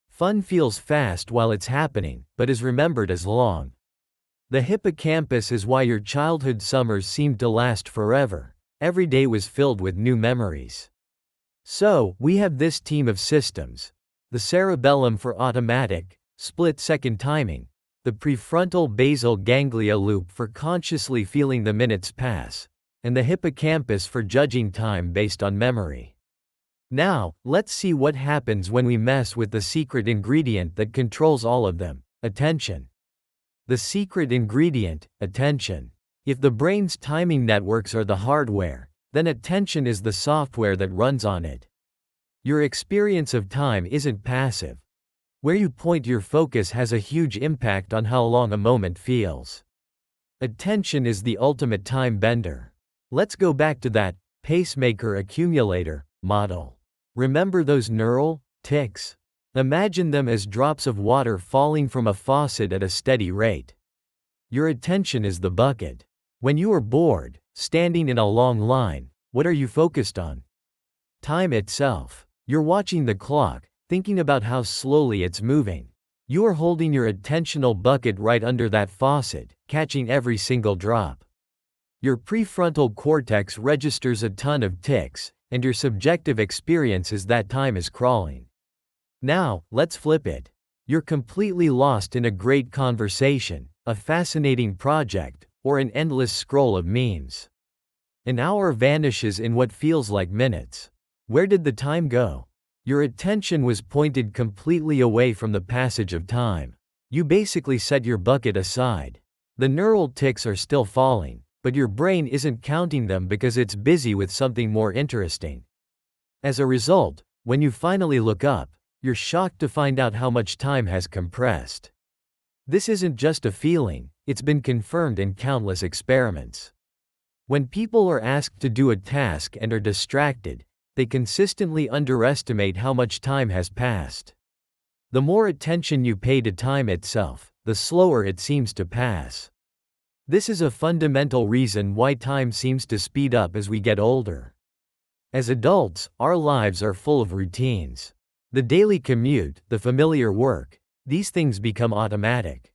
Fun feels fast while it's happening, but is remembered as long. The hippocampus is why your childhood summers seemed to last forever. Every day was filled with new memories. So, we have this team of systems: the cerebellum for automatic, split-second timing, the prefrontal basal ganglia loop for consciously feeling the minutes pass, and the hippocampus for judging time based on memory. Now, let's see what happens when we mess with the secret ingredient that controls all of them: attention. The secret ingredient, attention. If the brain's timing networks are the hardware, then attention is the software that runs on it. Your experience of time isn't passive. Where you point your focus has a huge impact on how long a moment feels. Attention is the ultimate time bender. Let's go back to that pacemaker accumulator model. Remember those neural ticks? Imagine them as drops of water falling from a faucet at a steady rate. Your attention is the bucket. When you are bored, standing in a long line, what are you focused on? Time itself. You're watching the clock, thinking about how slowly it's moving. You are holding your attentional bucket right under that faucet, catching every single drop. Your prefrontal cortex registers a ton of ticks, and your subjective experience is that time is crawling. Now, let's flip it. You're completely lost in a great conversation, a fascinating project, or an endless scroll of memes. An hour vanishes in what feels like minutes. Where did the time go? Your attention was pointed completely away from the passage of time. You basically set your bucket aside. The neural ticks are still falling, but your brain isn't counting them because it's busy with something more interesting. As a result, when you finally look up, you're shocked to find out how much time has compressed. This isn't just a feeling, it's been confirmed in countless experiments. When people are asked to do a task and are distracted, they consistently underestimate how much time has passed. The more attention you pay to time itself, the slower it seems to pass. This is a fundamental reason why time seems to speed up as we get older. As adults, our lives are full of routines. The daily commute, the familiar work, these things become automatic.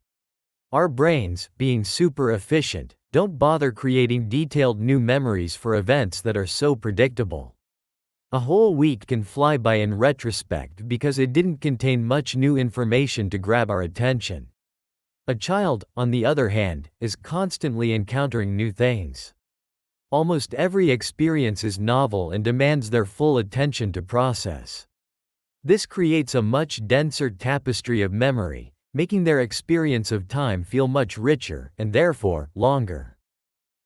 Our brains, being super efficient, don't bother creating detailed new memories for events that are so predictable. A whole week can fly by in retrospect because it didn't contain much new information to grab our attention. A child, on the other hand, is constantly encountering new things. Almost every experience is novel and demands their full attention to process. This creates a much denser tapestry of memory, making their experience of time feel much richer and therefore longer.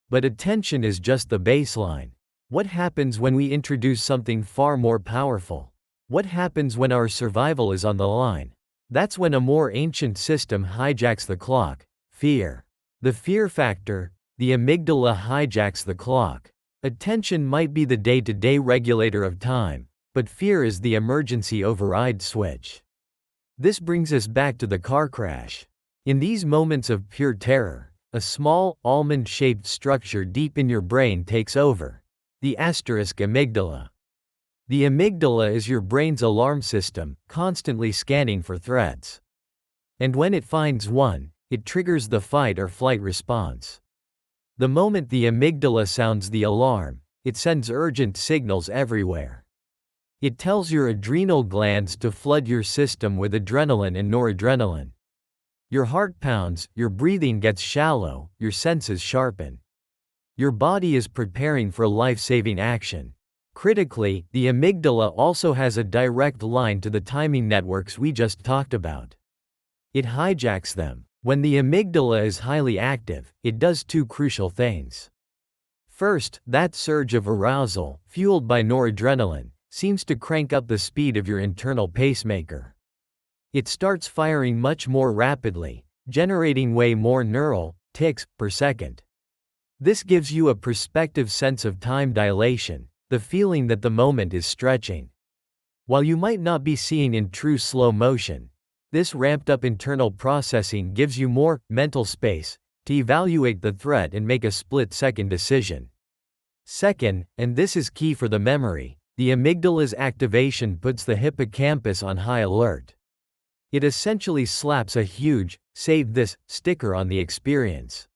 But attention is just the baseline. What happens when we introduce something far more powerful? What happens when our survival is on the line? That's when a more ancient system hijacks the clock: fear. The fear factor, the amygdala, hijacks the clock. Attention might be the day-to-day regulator of time, but fear is the emergency override switch. This brings us back to the car crash. In these moments of pure terror, a small, almond-shaped structure deep in your brain takes over: the asterisk amygdala. The amygdala is your brain's alarm system, constantly scanning for threats. And when it finds one, it triggers the fight or flight response. The moment the amygdala sounds the alarm, it sends urgent signals everywhere. It tells your adrenal glands to flood your system with adrenaline and noradrenaline. Your heart pounds, your breathing gets shallow, your senses sharpen. Your body is preparing for life-saving action. Critically, the amygdala also has a direct line to the timing networks we just talked about. It hijacks them. When the amygdala is highly active, it does two crucial things. First, that surge of arousal, fueled by noradrenaline, seems to crank up the speed of your internal pacemaker. It starts firing much more rapidly, generating way more neural ticks per second. This gives you a perspective sense of time dilation, the feeling that the moment is stretching. While you might not be seeing in true slow motion, this ramped-up internal processing gives you more mental space to evaluate the threat and make a split-second decision. Second, and this is key for the memory, the amygdala's activation puts the hippocampus on high alert. It essentially slaps a huge, save this sticker on the experience.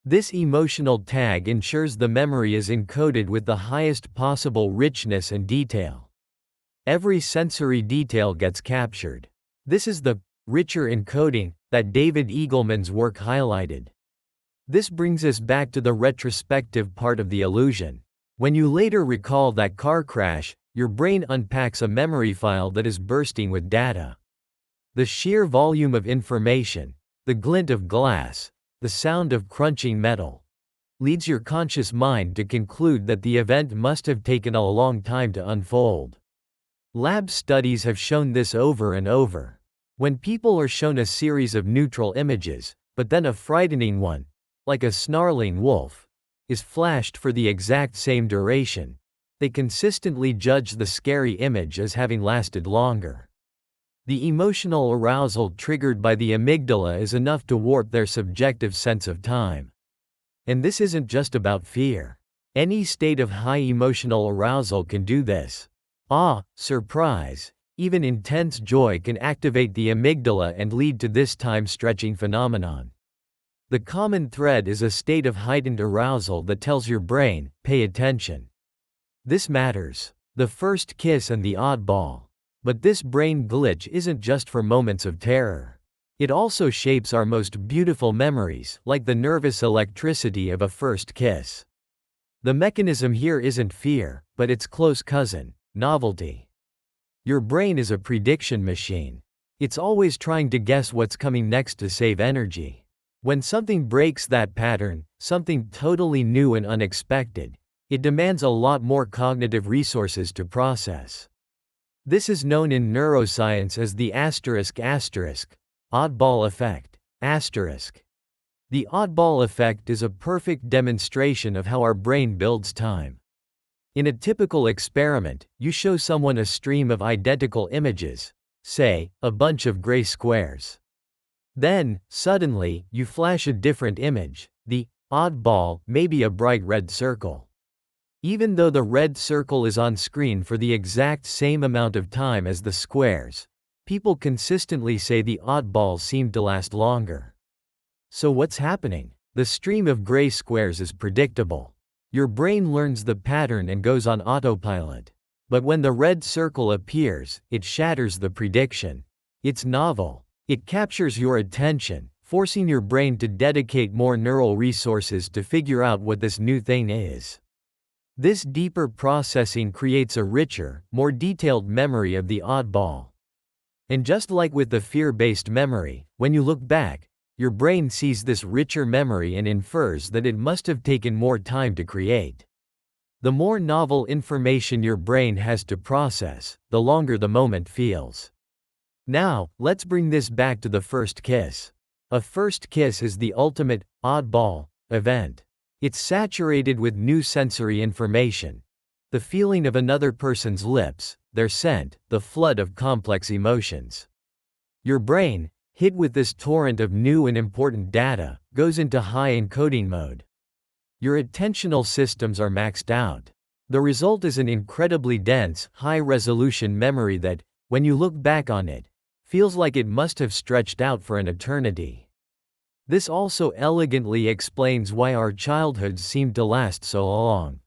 This emotional tag ensures the memory is encoded with the highest possible richness and detail. Every sensory detail gets captured. This is the richer encoding that David Eagleman's work highlighted. This brings us back to the retrospective part of the illusion. When you later recall that car crash, your brain unpacks a memory file that is bursting with data. The sheer volume of information, the glint of glass, the sound of crunching metal, leads your conscious mind to conclude that the event must have taken a long time to unfold. Lab studies have shown this over and over. When people are shown a series of neutral images, but then a frightening one, like a snarling wolf, is flashed for the exact same duration, they consistently judge the scary image as having lasted longer. The emotional arousal triggered by the amygdala is enough to warp their subjective sense of time. And this isn't just about fear. Any state of high emotional arousal can do this. Awe, surprise, even intense joy can activate the amygdala and lead to this time-stretching phenomenon. The common thread is a state of heightened arousal that tells your brain, pay attention. This matters. The first kiss and the oddball. But this brain glitch isn't just for moments of terror. It also shapes our most beautiful memories, like the nervous electricity of a first kiss. The mechanism here isn't fear, but its close cousin, novelty. Your brain is a prediction machine. It's always trying to guess what's coming next to save energy. When something breaks that pattern, something totally new and unexpected, it demands a lot more cognitive resources to process. This is known in neuroscience as the oddball effect. The oddball effect is a perfect demonstration of how our brain builds time. In a typical experiment, you show someone a stream of identical images, say, a bunch of gray squares. Then, suddenly, you flash a different image, the oddball, maybe a bright red circle. Even though the red circle is on screen for the exact same amount of time as the squares, people consistently say the oddballs seem to last longer. So what's happening? The stream of gray squares is predictable. Your brain learns the pattern and goes on autopilot. But when the red circle appears, it shatters the prediction. It's novel. It captures your attention, forcing your brain to dedicate more neural resources to figure out what this new thing is. This deeper processing creates a richer, more detailed memory of the oddball. And just like with the fear-based memory, when you look back, your brain sees this richer memory and infers that it must have taken more time to create. The more novel information your brain has to process, the longer the moment feels. Now, let's bring this back to the first kiss. A first kiss is the ultimate oddball event. It's saturated with new sensory information. The feeling of another person's lips, their scent, the flood of complex emotions. Your brain, hit with this torrent of new and important data, goes into high encoding mode. Your attentional systems are maxed out. The result is an incredibly dense, high-resolution memory that, when you look back on it, feels like it must have stretched out for an eternity. This also elegantly explains why our childhoods seem to last so long.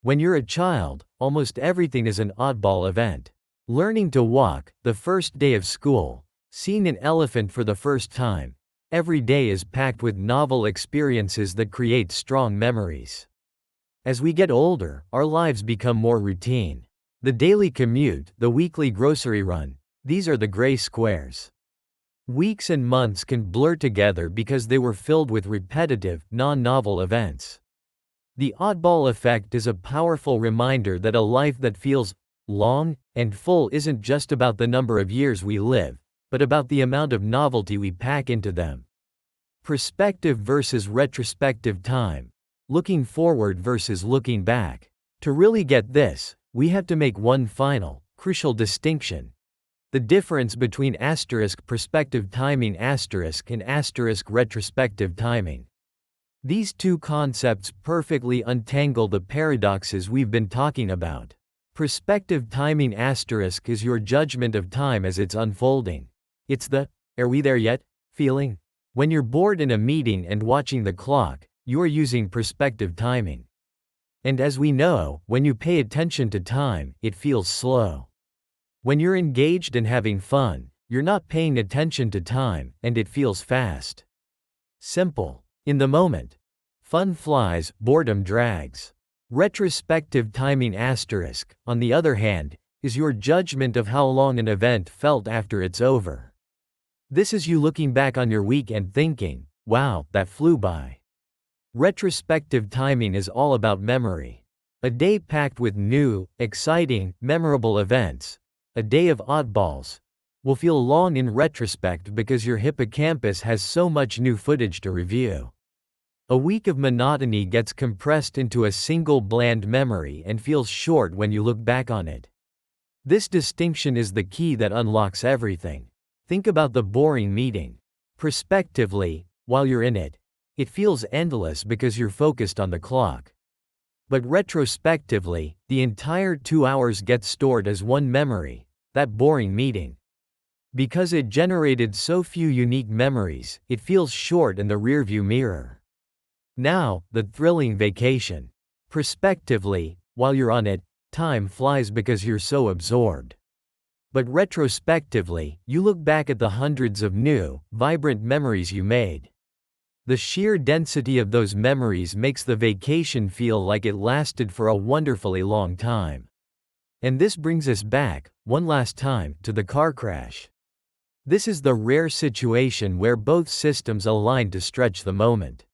When you're a child, almost everything is an oddball event. Learning to walk, the first day of school, seeing an elephant for the first time. Every day is packed with novel experiences that create strong memories. As we get older, our lives become more routine. The daily commute, the weekly grocery run, these are the gray squares. Weeks and months can blur together because they were filled with repetitive, non-novel events. The oddball effect is a powerful reminder that a life that feels long and full isn't just about the number of years we live, but about the amount of novelty we pack into them. Perspective versus retrospective time. Looking forward versus looking back. To really get this, we have to make one final, crucial distinction. The difference between perspective timing and retrospective timing. These two concepts perfectly untangle the paradoxes we've been talking about. Perspective timing is your judgment of time as it's unfolding. It's the, are we there yet? feeling? When you're bored in a meeting and watching the clock, you're using perspective timing. And as we know, when you pay attention to time, it feels slow. When you're engaged and having fun, you're not paying attention to time, and it feels fast. Simple. In the moment. Fun flies, boredom drags. Retrospective timing asterisk, on the other hand, is your judgment of how long an event felt after it's over. This is you looking back on your week and thinking, wow, that flew by. Retrospective timing is all about memory. A day packed with new, exciting, memorable events, a day of oddballs, will feel long in retrospect because your hippocampus has so much new footage to review. A week of monotony gets compressed into a single bland memory and feels short when you look back on it. This distinction is the key that unlocks everything. Think about the boring meeting. Prospectively, while you're in it, it feels endless because you're focused on the clock. But retrospectively, the entire 2 hours gets stored as one memory, that boring meeting. Because it generated so few unique memories, it feels short in the rearview mirror. Now, the thrilling vacation. Prospectively, while you're on it, time flies because you're so absorbed. But retrospectively, you look back at the hundreds of new, vibrant memories you made. The sheer density of those memories makes the vacation feel like it lasted for a wonderfully long time. And this brings us back, one last time, to the car crash. This is the rare situation where both systems align to stretch the moment.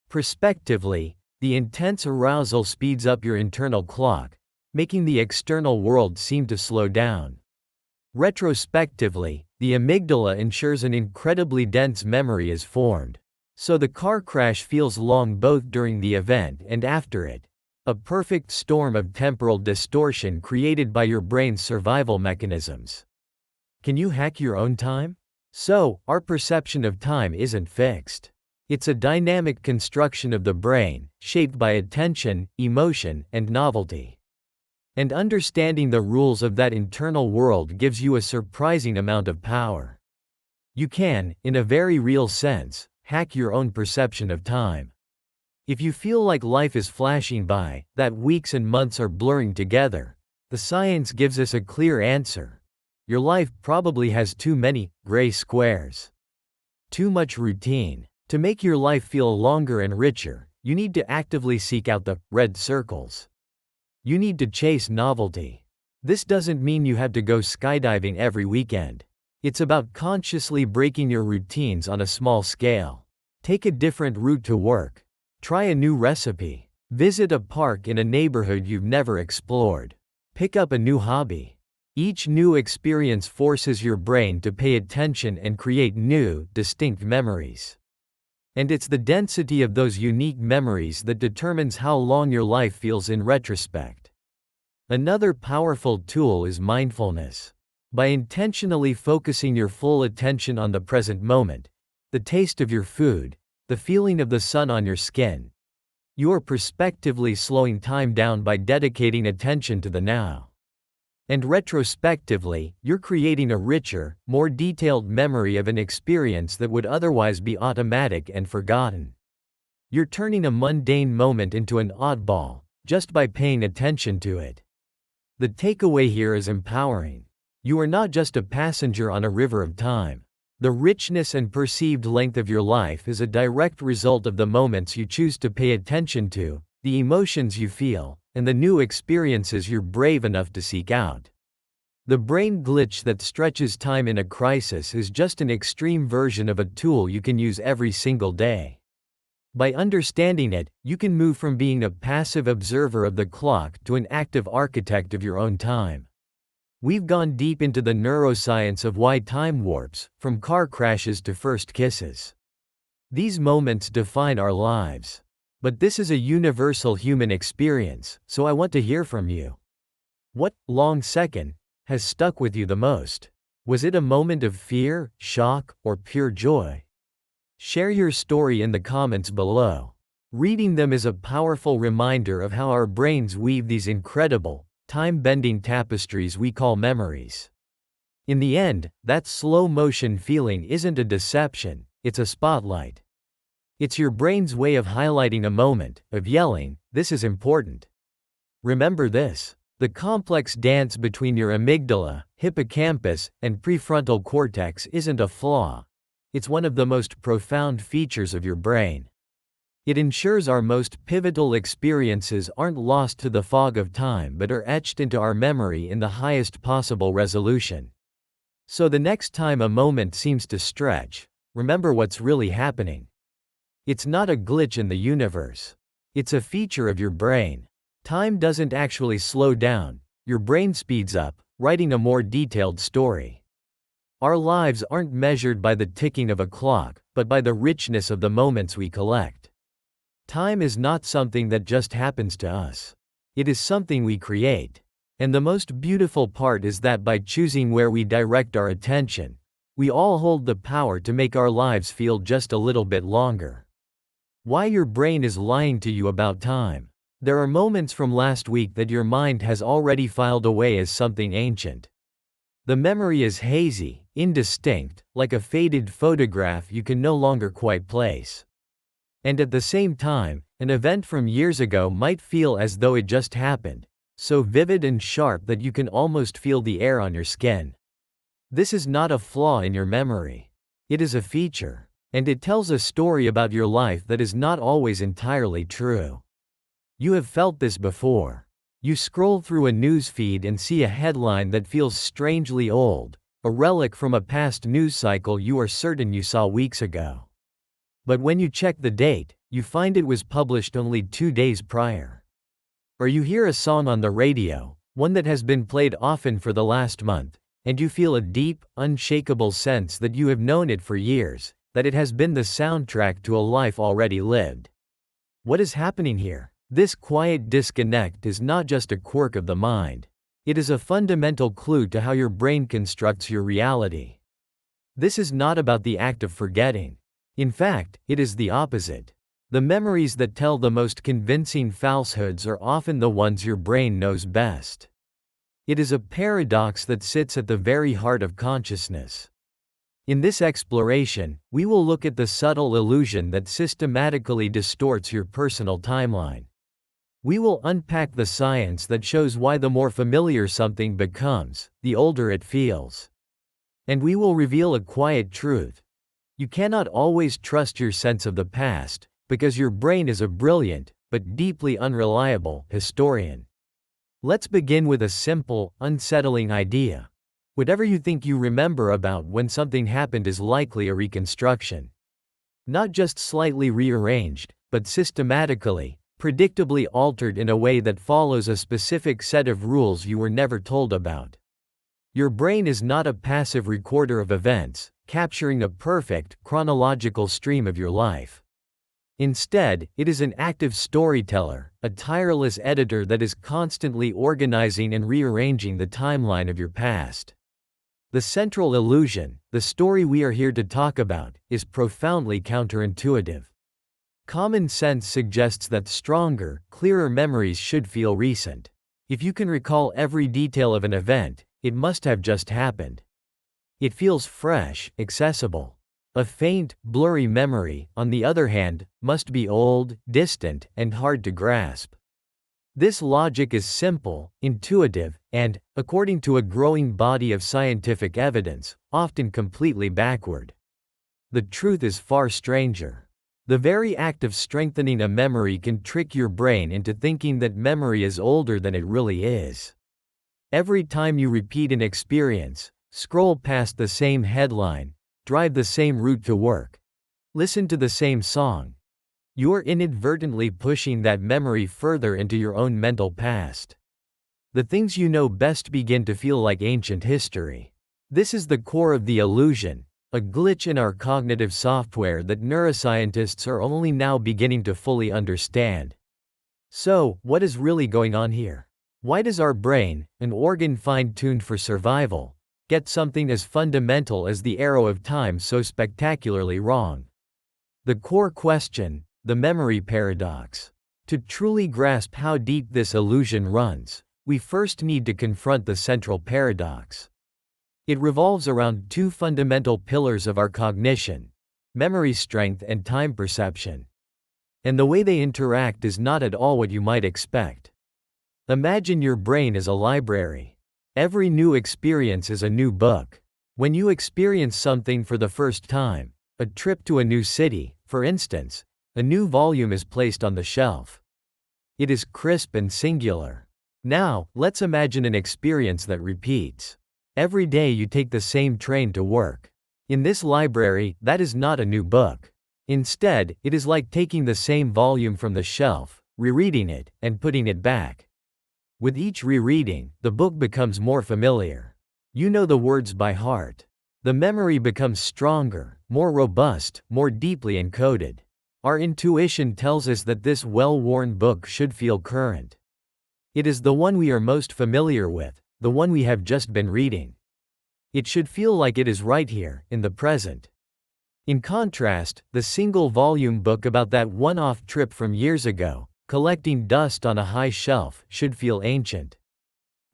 Prospectively, the intense arousal speeds up your internal clock, making the external world seem to slow down. Retrospectively, the amygdala ensures an incredibly dense memory is formed. So the car crash feels long both during the event and after it. A perfect storm of temporal distortion created by your brain's survival mechanisms. Can you hack your own time? So, our perception of time isn't fixed. It's a dynamic construction of the brain, shaped by attention, emotion, and novelty. And understanding the rules of that internal world gives you a surprising amount of power. You can, in a very real sense, hack your own perception of time. If you feel like life is flashing by, that weeks and months are blurring together, the science gives us a clear answer. Your life probably has too many gray squares. Too much routine. To make your life feel longer and richer, you need to actively seek out the red circles. You need to chase novelty. This doesn't mean you have to go skydiving every weekend. It's about consciously breaking your routines on a small scale. Take a different route to work. Try a new recipe. Visit a park in a neighborhood you've never explored. Pick up a new hobby. Each new experience forces your brain to pay attention and create new, distinct memories. And it's the density of those unique memories that determines how long your life feels in retrospect. Another powerful tool is mindfulness. By intentionally focusing your full attention on the present moment, the taste of your food, the feeling of the sun on your skin, you are prospectively slowing time down by dedicating attention to the now. And retrospectively, you're creating a richer, more detailed memory of an experience that would otherwise be automatic and forgotten. You're turning a mundane moment into an oddball, just by paying attention to it. The takeaway here is empowering. You are not just a passenger on a river of time. The richness and perceived length of your life is a direct result of the moments you choose to pay attention to, the emotions you feel, and the new experiences you're brave enough to seek out. The brain glitch that stretches time in a crisis is just an extreme version of a tool you can use every single day. By understanding it, you can move from being a passive observer of the clock to an active architect of your own time. We've gone deep into the neuroscience of why time warps, from car crashes to first kisses. These moments define our lives. But this is a universal human experience, so I want to hear from you. What long second has stuck with you the most? Was it a moment of fear, shock, or pure joy? Share your story in the comments below. Reading them is a powerful reminder of how our brains weave these incredible, time-bending tapestries we call memories. In the end, that slow motion feeling isn't a deception, it's a spotlight. It's your brain's way of highlighting a moment, of yelling, "This is important. Remember this." The complex dance between your amygdala, hippocampus, and prefrontal cortex isn't a flaw. It's one of the most profound features of your brain. It ensures our most pivotal experiences aren't lost to the fog of time but are etched into our memory in the highest possible resolution. So the next time a moment seems to stretch, remember what's really happening. It's not a glitch in the universe. It's a feature of your brain. Time doesn't actually slow down, your brain speeds up, writing a more detailed story. Our lives aren't measured by the ticking of a clock, but by the richness of the moments we collect. Time is not something that just happens to us. It is something we create. And the most beautiful part is that by choosing where we direct our attention, we all hold the power to make our lives feel just a little bit longer. Why your brain is lying to you about time. There are moments from last week that your mind has already filed away as something ancient. The memory is hazy, indistinct, like a faded photograph you can no longer quite place. And at the same time, an event from years ago might feel as though it just happened, so vivid and sharp that you can almost feel the air on your skin. This is not a flaw in your memory. It is a feature. And it tells a story about your life that is not always entirely true. You have felt this before. You scroll through a news feed and see a headline that feels strangely old, a relic from a past news cycle you are certain you saw weeks ago. But when you check the date, you find it was published only 2 days prior. Or you hear a song on the radio, one that has been played often for the last month, and you feel a deep, unshakable sense that you have known it for years, that it has been the soundtrack to a life already lived. What is happening here? This quiet disconnect is not just a quirk of the mind. It is a fundamental clue to how your brain constructs your reality. This is not about the act of forgetting. In fact, it is the opposite. The memories that tell the most convincing falsehoods are often the ones your brain knows best. It is a paradox that sits at the very heart of consciousness. In this exploration, we will look at the subtle illusion that systematically distorts your personal timeline. We will unpack the science that shows why the more familiar something becomes, the older it feels. And we will reveal a quiet truth. You cannot always trust your sense of the past, because your brain is a brilliant, but deeply unreliable, historian. Let's begin with a simple, unsettling idea. Whatever you think you remember about when something happened is likely a reconstruction. Not just slightly rearranged, but systematically, predictably altered in a way that follows a specific set of rules you were never told about. Your brain is not a passive recorder of events, capturing a perfect, chronological stream of your life. Instead, it is an active storyteller, a tireless editor that is constantly organizing and rearranging the timeline of your past. The central illusion, the story we are here to talk about, is profoundly counterintuitive. Common sense suggests that stronger, clearer memories should feel recent. If you can recall every detail of an event, it must have just happened. It feels fresh, accessible. A faint, blurry memory, on the other hand, must be old, distant, and hard to grasp. This logic is simple, intuitive, and, according to a growing body of scientific evidence, often completely backward. The truth is far stranger. The very act of strengthening a memory can trick your brain into thinking that memory is older than it really is. Every time you repeat an experience, scroll past the same headline, drive the same route to work, listen to the same song, you're inadvertently pushing that memory further into your own mental past. The things you know best begin to feel like ancient history. This is the core of the illusion, a glitch in our cognitive software that neuroscientists are only now beginning to fully understand. So, what is really going on here? Why does our brain, an organ fine-tuned for survival, get something as fundamental as the arrow of time so spectacularly wrong? The core question, the memory paradox. To truly grasp how deep this illusion runs, we first need to confront the central paradox. It revolves around two fundamental pillars of our cognition: memory strength and time perception. And the way they interact is not at all what you might expect. Imagine your brain as a library. Every new experience is a new book. When you experience something for the first time, a trip to a new city, for instance, a new volume is placed on the shelf. It is crisp and singular. Now, let's imagine an experience that repeats. Every day you take the same train to work. In this library, that is not a new book. Instead, it is like taking the same volume from the shelf, rereading it, and putting it back. With each rereading, the book becomes more familiar. You know the words by heart. The memory becomes stronger, more robust, more deeply encoded. Our intuition tells us that this well-worn book should feel current. It is the one we are most familiar with, the one we have just been reading. It should feel like it is right here, in the present. In contrast, the single-volume book about that one-off trip from years ago, collecting dust on a high shelf, should feel ancient.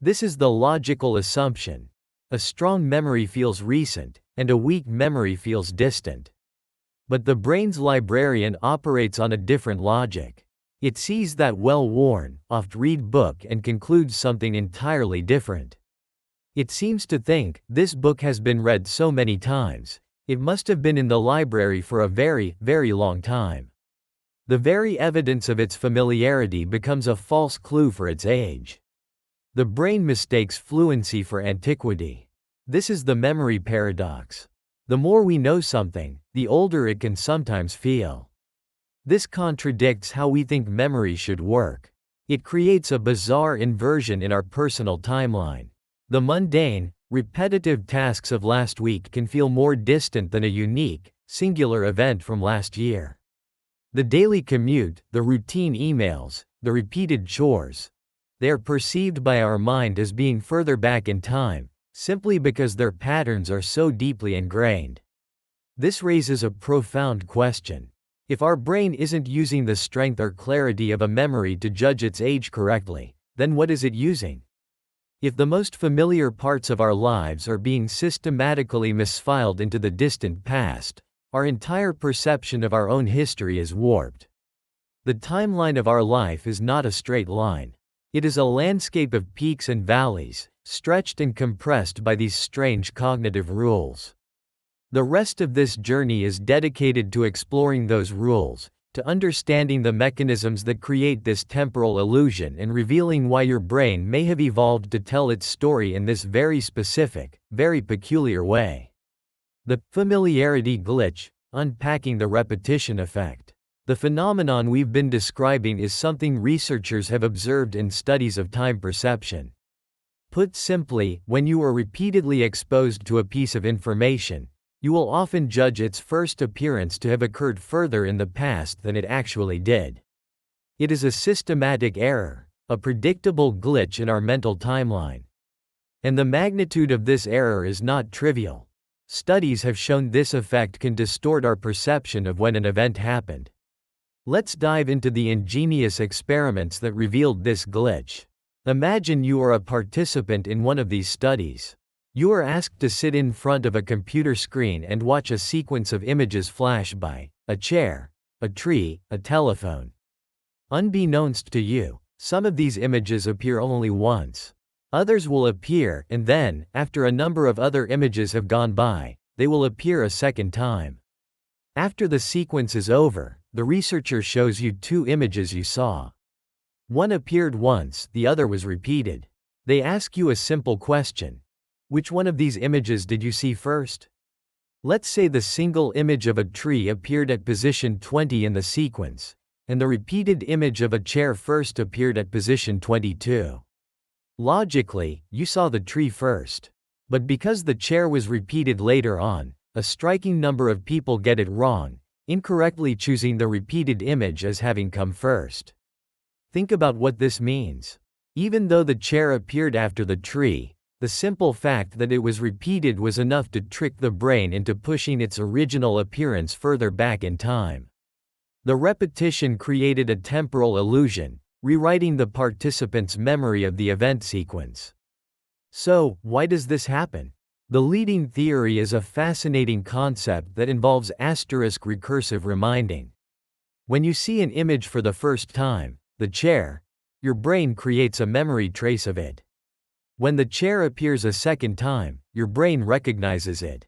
This is the logical assumption. A strong memory feels recent, and a weak memory feels distant. But the brain's librarian operates on a different logic. It sees that well-worn, oft-read book and concludes something entirely different. It seems to think, this book has been read so many times. It must have been in the library for a very, very long time. The very evidence of its familiarity becomes a false clue for its age. The brain mistakes fluency for antiquity. This is the memory paradox. The more we know something, the older it can sometimes feel. This contradicts how we think memory should work. It creates a bizarre inversion in our personal timeline. The mundane, repetitive tasks of last week can feel more distant than a unique, singular event from last year. The daily commute, the routine emails, the repeated chores. They are perceived by our mind as being further back in time, simply because their patterns are so deeply ingrained. This raises a profound question. If our brain isn't using the strength or clarity of a memory to judge its age correctly, then what is it using? If the most familiar parts of our lives are being systematically misfiled into the distant past, our entire perception of our own history is warped. The timeline of our life is not a straight line. It is a landscape of peaks and valleys, stretched and compressed by these strange cognitive rules. The rest of this journey is dedicated to exploring those rules, to understanding the mechanisms that create this temporal illusion and revealing why your brain may have evolved to tell its story in this very specific, very peculiar way. The familiarity glitch, unpacking the repetition effect. The phenomenon we've been describing is something researchers have observed in studies of time perception. Put simply, when you are repeatedly exposed to a piece of information, you will often judge its first appearance to have occurred further in the past than it actually did. It is a systematic error, a predictable glitch in our mental timeline. And the magnitude of this error is not trivial. Studies have shown this effect can distort our perception of when an event happened. Let's dive into the ingenious experiments that revealed this glitch. Imagine you are a participant in one of these studies. You are asked to sit in front of a computer screen and watch a sequence of images flash by: a chair, a tree, a telephone. Unbeknownst to you, some of these images appear only once. Others will appear, and then, after a number of other images have gone by, they will appear a second time. After the sequence is over, the researcher shows you two images you saw. One appeared once, the other was repeated. They ask you a simple question. Which one of these images did you see first? Let's say the single image of a tree appeared at position 20 in the sequence, and the repeated image of a chair first appeared at position 22. Logically, you saw the tree first. But because the chair was repeated later on, a striking number of people get it wrong, incorrectly choosing the repeated image as having come first. Think about what this means. Even though the chair appeared after the tree, the simple fact that it was repeated was enough to trick the brain into pushing its original appearance further back in time. The repetition created a temporal illusion, rewriting the participant's memory of the event sequence. So, why does this happen? The leading theory is a fascinating concept that involves asterisk recursive reminding. When you see an image for the first time, the chair, your brain creates a memory trace of it. When the chair appears a second time, your brain recognizes it.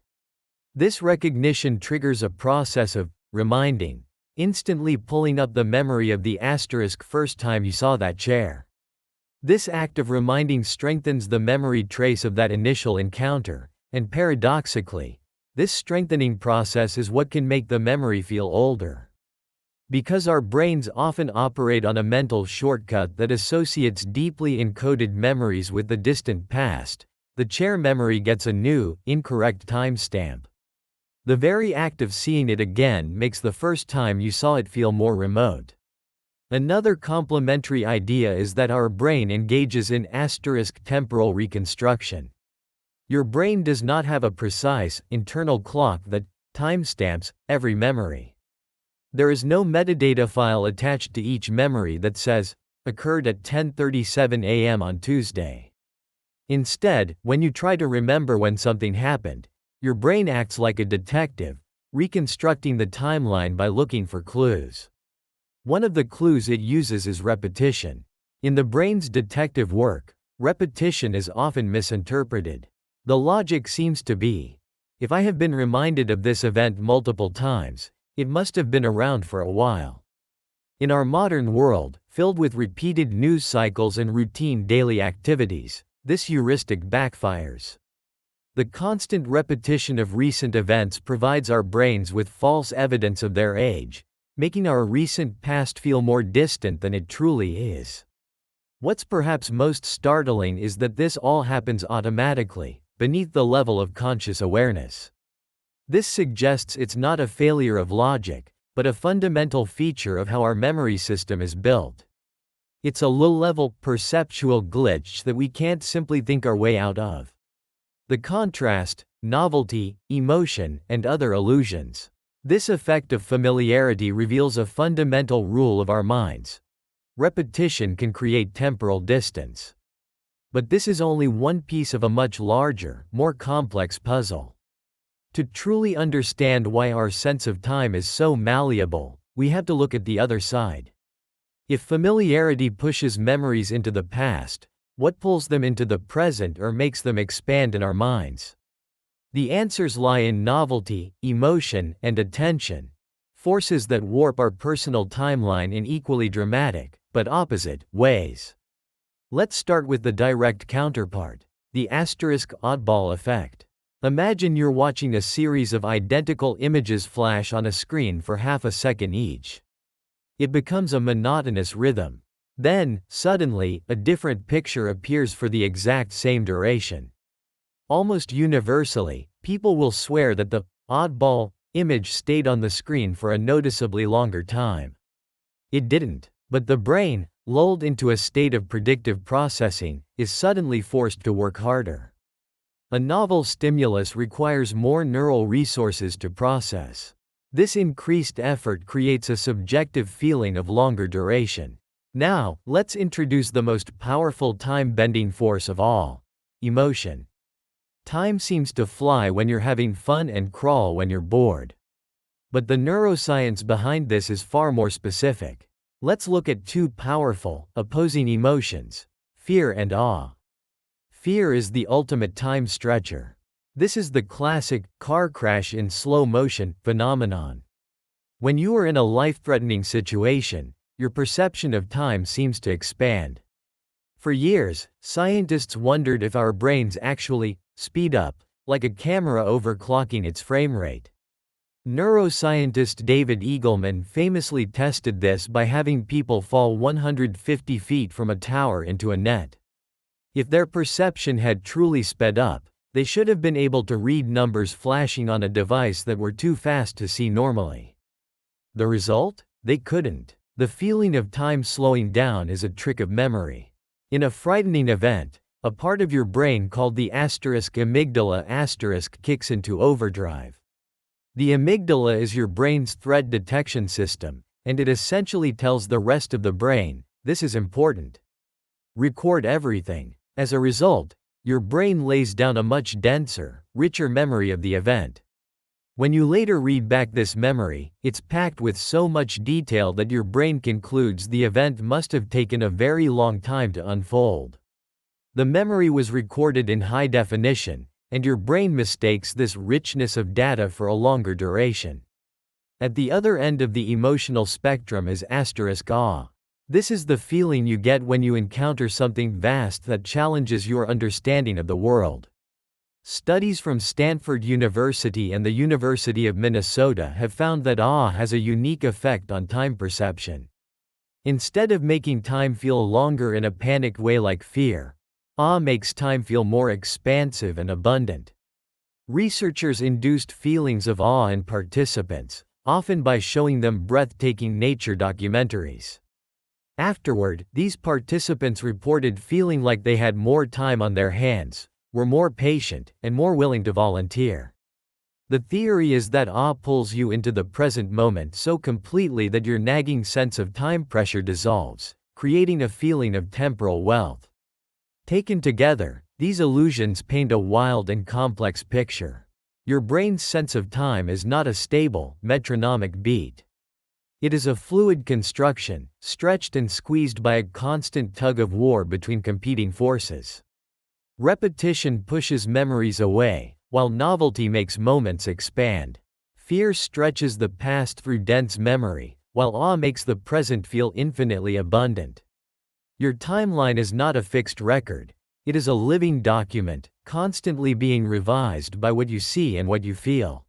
This recognition triggers a process of reminding, instantly pulling up the memory of the asterisk first time you saw that chair. This act of reminding strengthens the memory trace of that initial encounter, and paradoxically, this strengthening process is what can make the memory feel older. Because our brains often operate on a mental shortcut that associates deeply encoded memories with the distant past, the chair memory gets a new, incorrect timestamp. The very act of seeing it again makes the first time you saw it feel more remote. Another complementary idea is that our brain engages in asterisk temporal reconstruction. Your brain does not have a precise, internal clock that timestamps every memory. There is no metadata file attached to each memory that says, occurred at 10:37 a.m. on Tuesday. Instead, when you try to remember when something happened, your brain acts like a detective, reconstructing the timeline by looking for clues. One of the clues it uses is repetition. In the brain's detective work, repetition is often misinterpreted. The logic seems to be, if I have been reminded of this event multiple times, it must have been around for a while. In our modern world, filled with repeated news cycles and routine daily activities, this heuristic backfires. The constant repetition of recent events provides our brains with false evidence of their age, making our recent past feel more distant than it truly is. What's perhaps most startling is that this all happens automatically, beneath the level of conscious awareness. This suggests it's not a failure of logic, but a fundamental feature of how our memory system is built. It's a low-level, perceptual glitch that we can't simply think our way out of. The contrast, novelty, emotion, and other illusions. This effect of familiarity reveals a fundamental rule of our minds. Repetition can create temporal distance. But this is only one piece of a much larger, more complex puzzle. To truly understand why our sense of time is so malleable, we have to look at the other side. If familiarity pushes memories into the past, what pulls them into the present or makes them expand in our minds? The answers lie in novelty, emotion, and attention, forces that warp our personal timeline in equally dramatic, but opposite, ways. Let's start with the direct counterpart, the asterisk oddball effect. Imagine you're watching a series of identical images flash on a screen for half a second each. It becomes a monotonous rhythm. Then, suddenly, a different picture appears for the exact same duration. Almost universally, people will swear that the oddball image stayed on the screen for a noticeably longer time. It didn't, but the brain, lulled into a state of predictive processing, is suddenly forced to work harder. A novel stimulus requires more neural resources to process. This increased effort creates a subjective feeling of longer duration. Now, let's introduce the most powerful time-bending force of all: emotion. Time seems to fly when you're having fun and crawl when you're bored. But the neuroscience behind this is far more specific. Let's look at two powerful, opposing emotions: fear and awe. Fear is the ultimate time stretcher. This is the classic car crash in slow motion phenomenon. When you are in a life-threatening situation, your perception of time seems to expand. For years, scientists wondered if our brains actually speed up, like a camera overclocking its frame rate. Neuroscientist David Eagleman famously tested this by having people fall 150 feet from a tower into a net. If their perception had truly sped up, they should have been able to read numbers flashing on a device that were too fast to see normally. The result? They couldn't. The feeling of time slowing down is a trick of memory. In a frightening event, a part of your brain called the amygdala kicks into overdrive. The amygdala is your brain's threat detection system, and it essentially tells the rest of the brain, this is important. Record everything. As a result, your brain lays down a much denser, richer memory of the event. When you later read back this memory, it's packed with so much detail that your brain concludes the event must have taken a very long time to unfold. The memory was recorded in high definition, and your brain mistakes this richness of data for a longer duration. At the other end of the emotional spectrum is awe. This is the feeling you get when you encounter something vast that challenges your understanding of the world. Studies from Stanford University and the University of Minnesota have found that awe has a unique effect on time perception. Instead of making time feel longer in a panicked way like fear, awe makes time feel more expansive and abundant. Researchers induced feelings of awe in participants, often by showing them breathtaking nature documentaries. Afterward, these participants reported feeling like they had more time on their hands, were more patient, and more willing to volunteer. The theory is that awe pulls you into the present moment so completely that your nagging sense of time pressure dissolves, creating a feeling of temporal wealth. Taken together, these illusions paint a wild and complex picture. Your brain's sense of time is not a stable, metronomic beat. It is a fluid construction, stretched and squeezed by a constant tug-of-war between competing forces. Repetition pushes memories away, while novelty makes moments expand. Fear stretches the past through dense memory, while awe makes the present feel infinitely abundant. Your timeline is not a fixed record, it is a living document, constantly being revised by what you see and what you feel.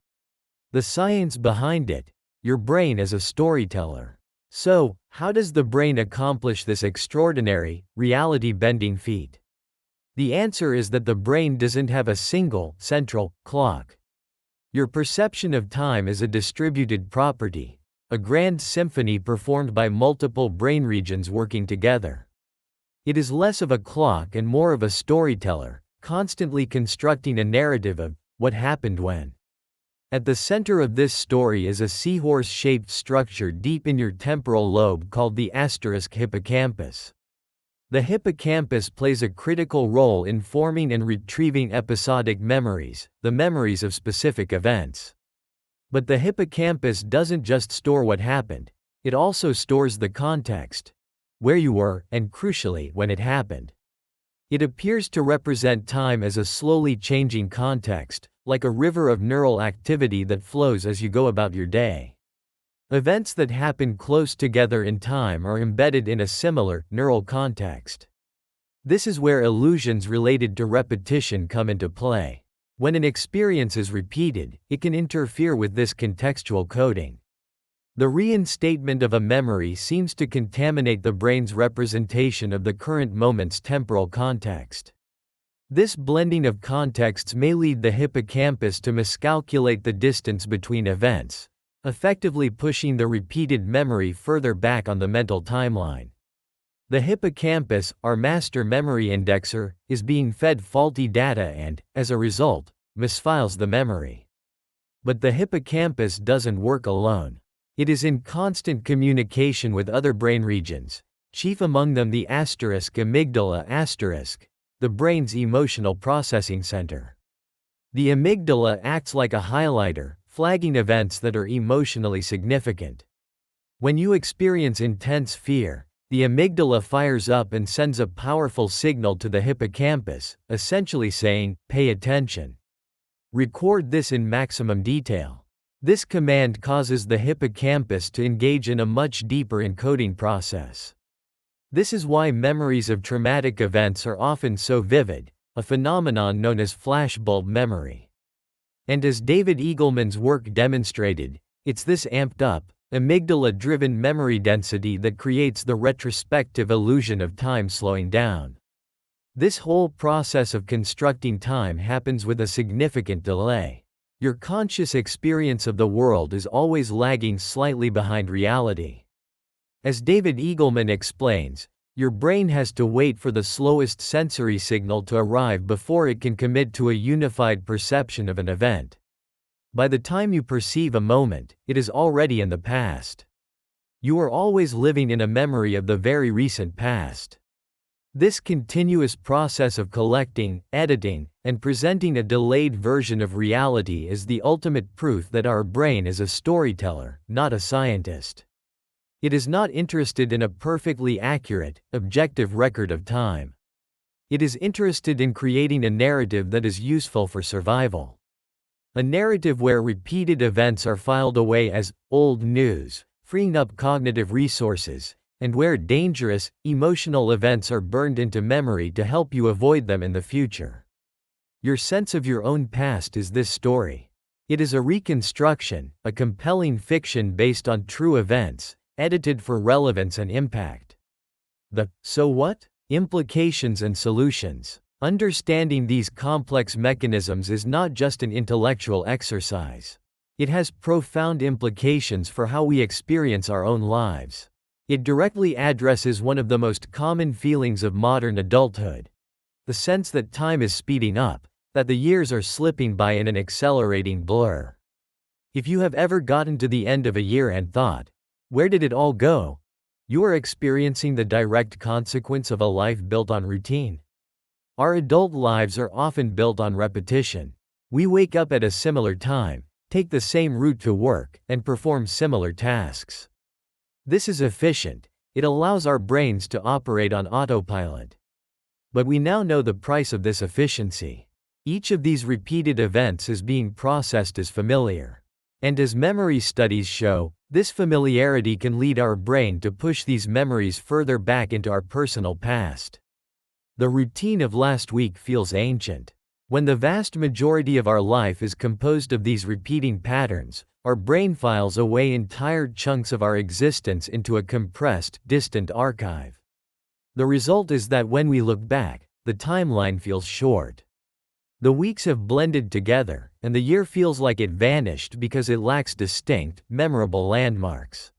The science behind it: your brain as a storyteller. So, how does the brain accomplish this extraordinary, reality-bending feat? The answer is that the brain doesn't have a single, central, clock. Your perception of time is a distributed property, a grand symphony performed by multiple brain regions working together. It is less of a clock and more of a storyteller, constantly constructing a narrative of what happened when. At the center of this story is a seahorse-shaped structure deep in your temporal lobe called the hippocampus. The hippocampus plays a critical role in forming and retrieving episodic memories, the memories of specific events. But the hippocampus doesn't just store what happened, it also stores the context, where you were, and crucially, when it happened. It appears to represent time as a slowly changing context, like a river of neural activity that flows as you go about your day. Events that happen close together in time are embedded in a similar, neural context. This is where illusions related to repetition come into play. When an experience is repeated, it can interfere with this contextual coding. The reinstatement of a memory seems to contaminate the brain's representation of the current moment's temporal context. This blending of contexts may lead the hippocampus to miscalculate the distance between events, effectively pushing the repeated memory further back on the mental timeline. The hippocampus, our master memory indexer, is being fed faulty data and, as a result, misfiles the memory. But the hippocampus doesn't work alone. It is in constant communication with other brain regions, chief among them the amygdala, the brain's emotional processing center. The amygdala acts like a highlighter, flagging events that are emotionally significant. When you experience intense fear, the amygdala fires up and sends a powerful signal to the hippocampus, essentially saying, "Pay attention. Record this in maximum detail." This command causes the hippocampus to engage in a much deeper encoding process. This is why memories of traumatic events are often so vivid, a phenomenon known as flashbulb memory. And as David Eagleman's work demonstrated, it's this amped-up, amygdala-driven memory density that creates the retrospective illusion of time slowing down. This whole process of constructing time happens with a significant delay. Your conscious experience of the world is always lagging slightly behind reality. As David Eagleman explains, your brain has to wait for the slowest sensory signal to arrive before it can commit to a unified perception of an event. By the time you perceive a moment, it is already in the past. You are always living in a memory of the very recent past. This continuous process of collecting, editing, and presenting a delayed version of reality is the ultimate proof that our brain is a storyteller, not a scientist. It is not interested in a perfectly accurate, objective record of time. It is interested in creating a narrative that is useful for survival. A narrative where repeated events are filed away as old news, freeing up cognitive resources, and where dangerous, emotional events are burned into memory to help you avoid them in the future. Your sense of your own past is this story. It is a reconstruction, a compelling fiction based on true events, edited for relevance and impact. The so what? Implications and solutions. Understanding these complex mechanisms is not just an intellectual exercise. It has profound implications for how we experience our own lives. It directly addresses one of the most common feelings of modern adulthood: the sense that time is speeding up, that the years are slipping by in an accelerating blur. If you have ever gotten to the end of a year and thought, "Where did it all go?" you are experiencing the direct consequence of a life built on routine. Our adult lives are often built on repetition. We wake up at a similar time, take the same route to work, and perform similar tasks. This is efficient. It allows our brains to operate on autopilot. But we now know the price of this efficiency. Each of these repeated events is being processed as familiar. And as memory studies show, this familiarity can lead our brain to push these memories further back into our personal past. The routine of last week feels ancient. When the vast majority of our life is composed of these repeating patterns, our brain files away entire chunks of our existence into a compressed, distant archive. The result is that when we look back, the timeline feels short. The weeks have blended together, and the year feels like it vanished because it lacks distinct, memorable landmarks.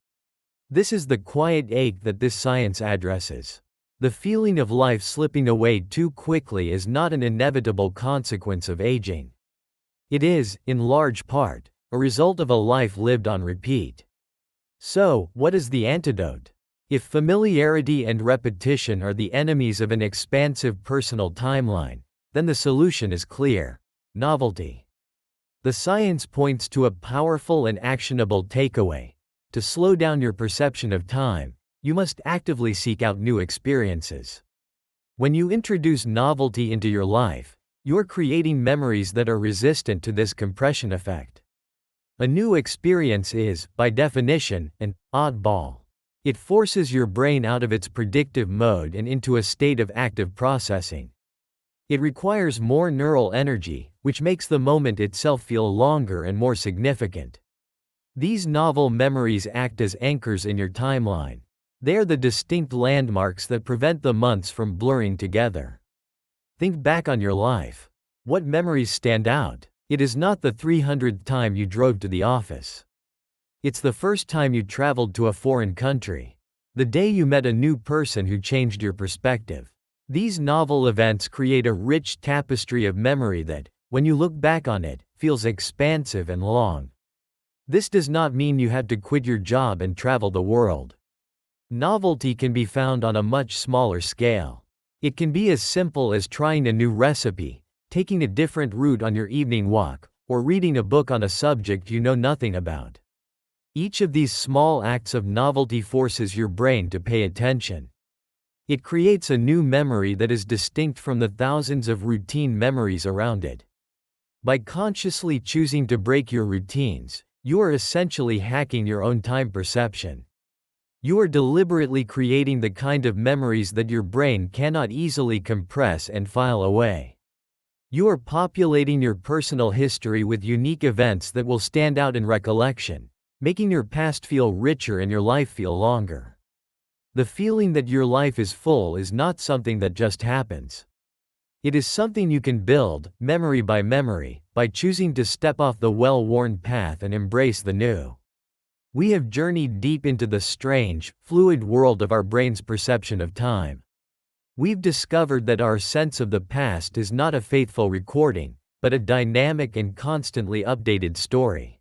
This is the quiet ache that this science addresses. The feeling of life slipping away too quickly is not an inevitable consequence of aging. It is, in large part, a result of a life lived on repeat. So, what is the antidote? If familiarity and repetition are the enemies of an expansive personal timeline, then the solution is clear: novelty. The science points to a powerful and actionable takeaway. To slow down your perception of time, you must actively seek out new experiences. When you introduce novelty into your life, you're creating memories that are resistant to this compression effect. A new experience is, by definition, an oddball. It forces your brain out of its predictive mode and into a state of active processing. It requires more neural energy, which makes the moment itself feel longer and more significant. These novel memories act as anchors in your timeline. They are the distinct landmarks that prevent the months from blurring together. Think back on your life. What memories stand out? It is not the 300th time you drove to the office. It's the first time you traveled to a foreign country. The day you met a new person who changed your perspective. These novel events create a rich tapestry of memory that, when you look back on it, feels expansive and long. This does not mean you have to quit your job and travel the world. Novelty can be found on a much smaller scale. It can be as simple as trying a new recipe, taking a different route on your evening walk, or reading a book on a subject you know nothing about. Each of these small acts of novelty forces your brain to pay attention. It creates a new memory that is distinct from the thousands of routine memories around it. By consciously choosing to break your routines, you are essentially hacking your own time perception. You are deliberately creating the kind of memories that your brain cannot easily compress and file away. You are populating your personal history with unique events that will stand out in recollection, making your past feel richer and your life feel longer. The feeling that your life is full is not something that just happens. It is something you can build, memory by memory, by choosing to step off the well-worn path and embrace the new. We have journeyed deep into the strange, fluid world of our brain's perception of time. We've discovered that our sense of the past is not a faithful recording, but a dynamic and constantly updated story.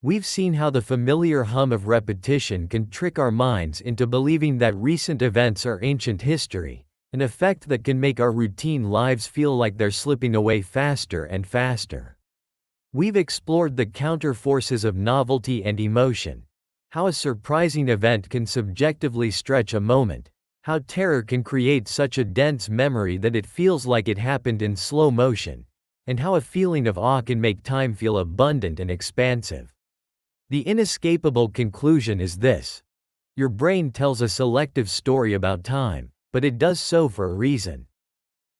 We've seen how the familiar hum of repetition can trick our minds into believing that recent events are ancient history, an effect that can make our routine lives feel like they're slipping away faster and faster. We've explored the counter-forces of novelty and emotion, how a surprising event can subjectively stretch a moment, how terror can create such a dense memory that it feels like it happened in slow motion, and how a feeling of awe can make time feel abundant and expansive. The inescapable conclusion is this: your brain tells a selective story about time, but it does so for a reason.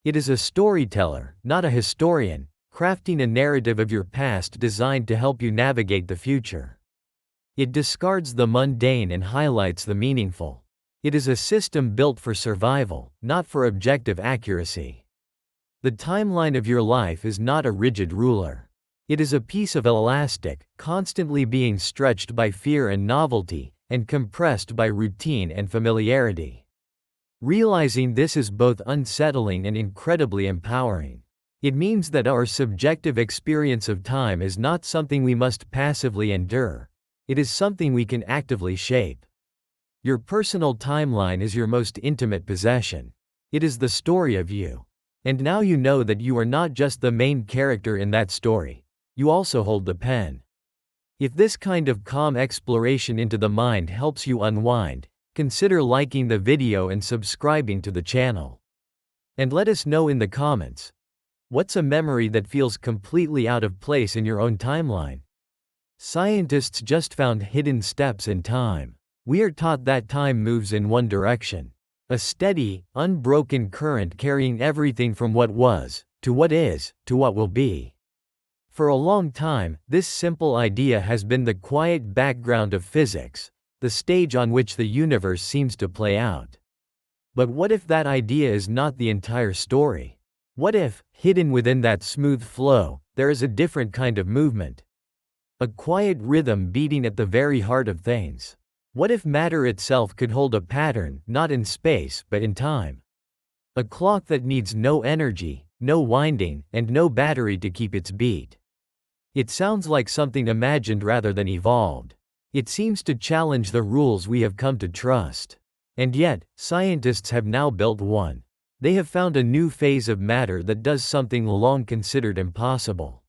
It is a storyteller, not a historian, crafting a narrative of your past designed to help you navigate the future. It discards the mundane and highlights the meaningful. It is a system built for survival, not for objective accuracy. The timeline of your life is not a rigid ruler. It is a piece of elastic, constantly being stretched by fear and novelty, and compressed by routine and familiarity. Realizing this is both unsettling and incredibly empowering. It means that our subjective experience of time is not something we must passively endure. It is something we can actively shape. Your personal timeline is your most intimate possession. It is the story of you. And now you know that you are not just the main character in that story. You also hold the pen. If this kind of calm exploration into the mind helps you unwind, consider liking the video and subscribing to the channel. And let us know in the comments, what's a memory that feels completely out of place in your own timeline? Scientists just found hidden steps in time. We are taught that time moves in one direction. A steady, unbroken current carrying everything from what was, to what is, to what will be. For a long time, this simple idea has been the quiet background of physics, the stage on which the universe seems to play out. But what if that idea is not the entire story? What if, hidden within that smooth flow, there is a different kind of movement? A quiet rhythm beating at the very heart of things. What if matter itself could hold a pattern, not in space, but in time? A clock that needs no energy, no winding, and no battery to keep its beat. It sounds like something imagined rather than evolved. It seems to challenge the rules we have come to trust. And yet, scientists have now built one. They have found a new phase of matter that does something long considered impossible.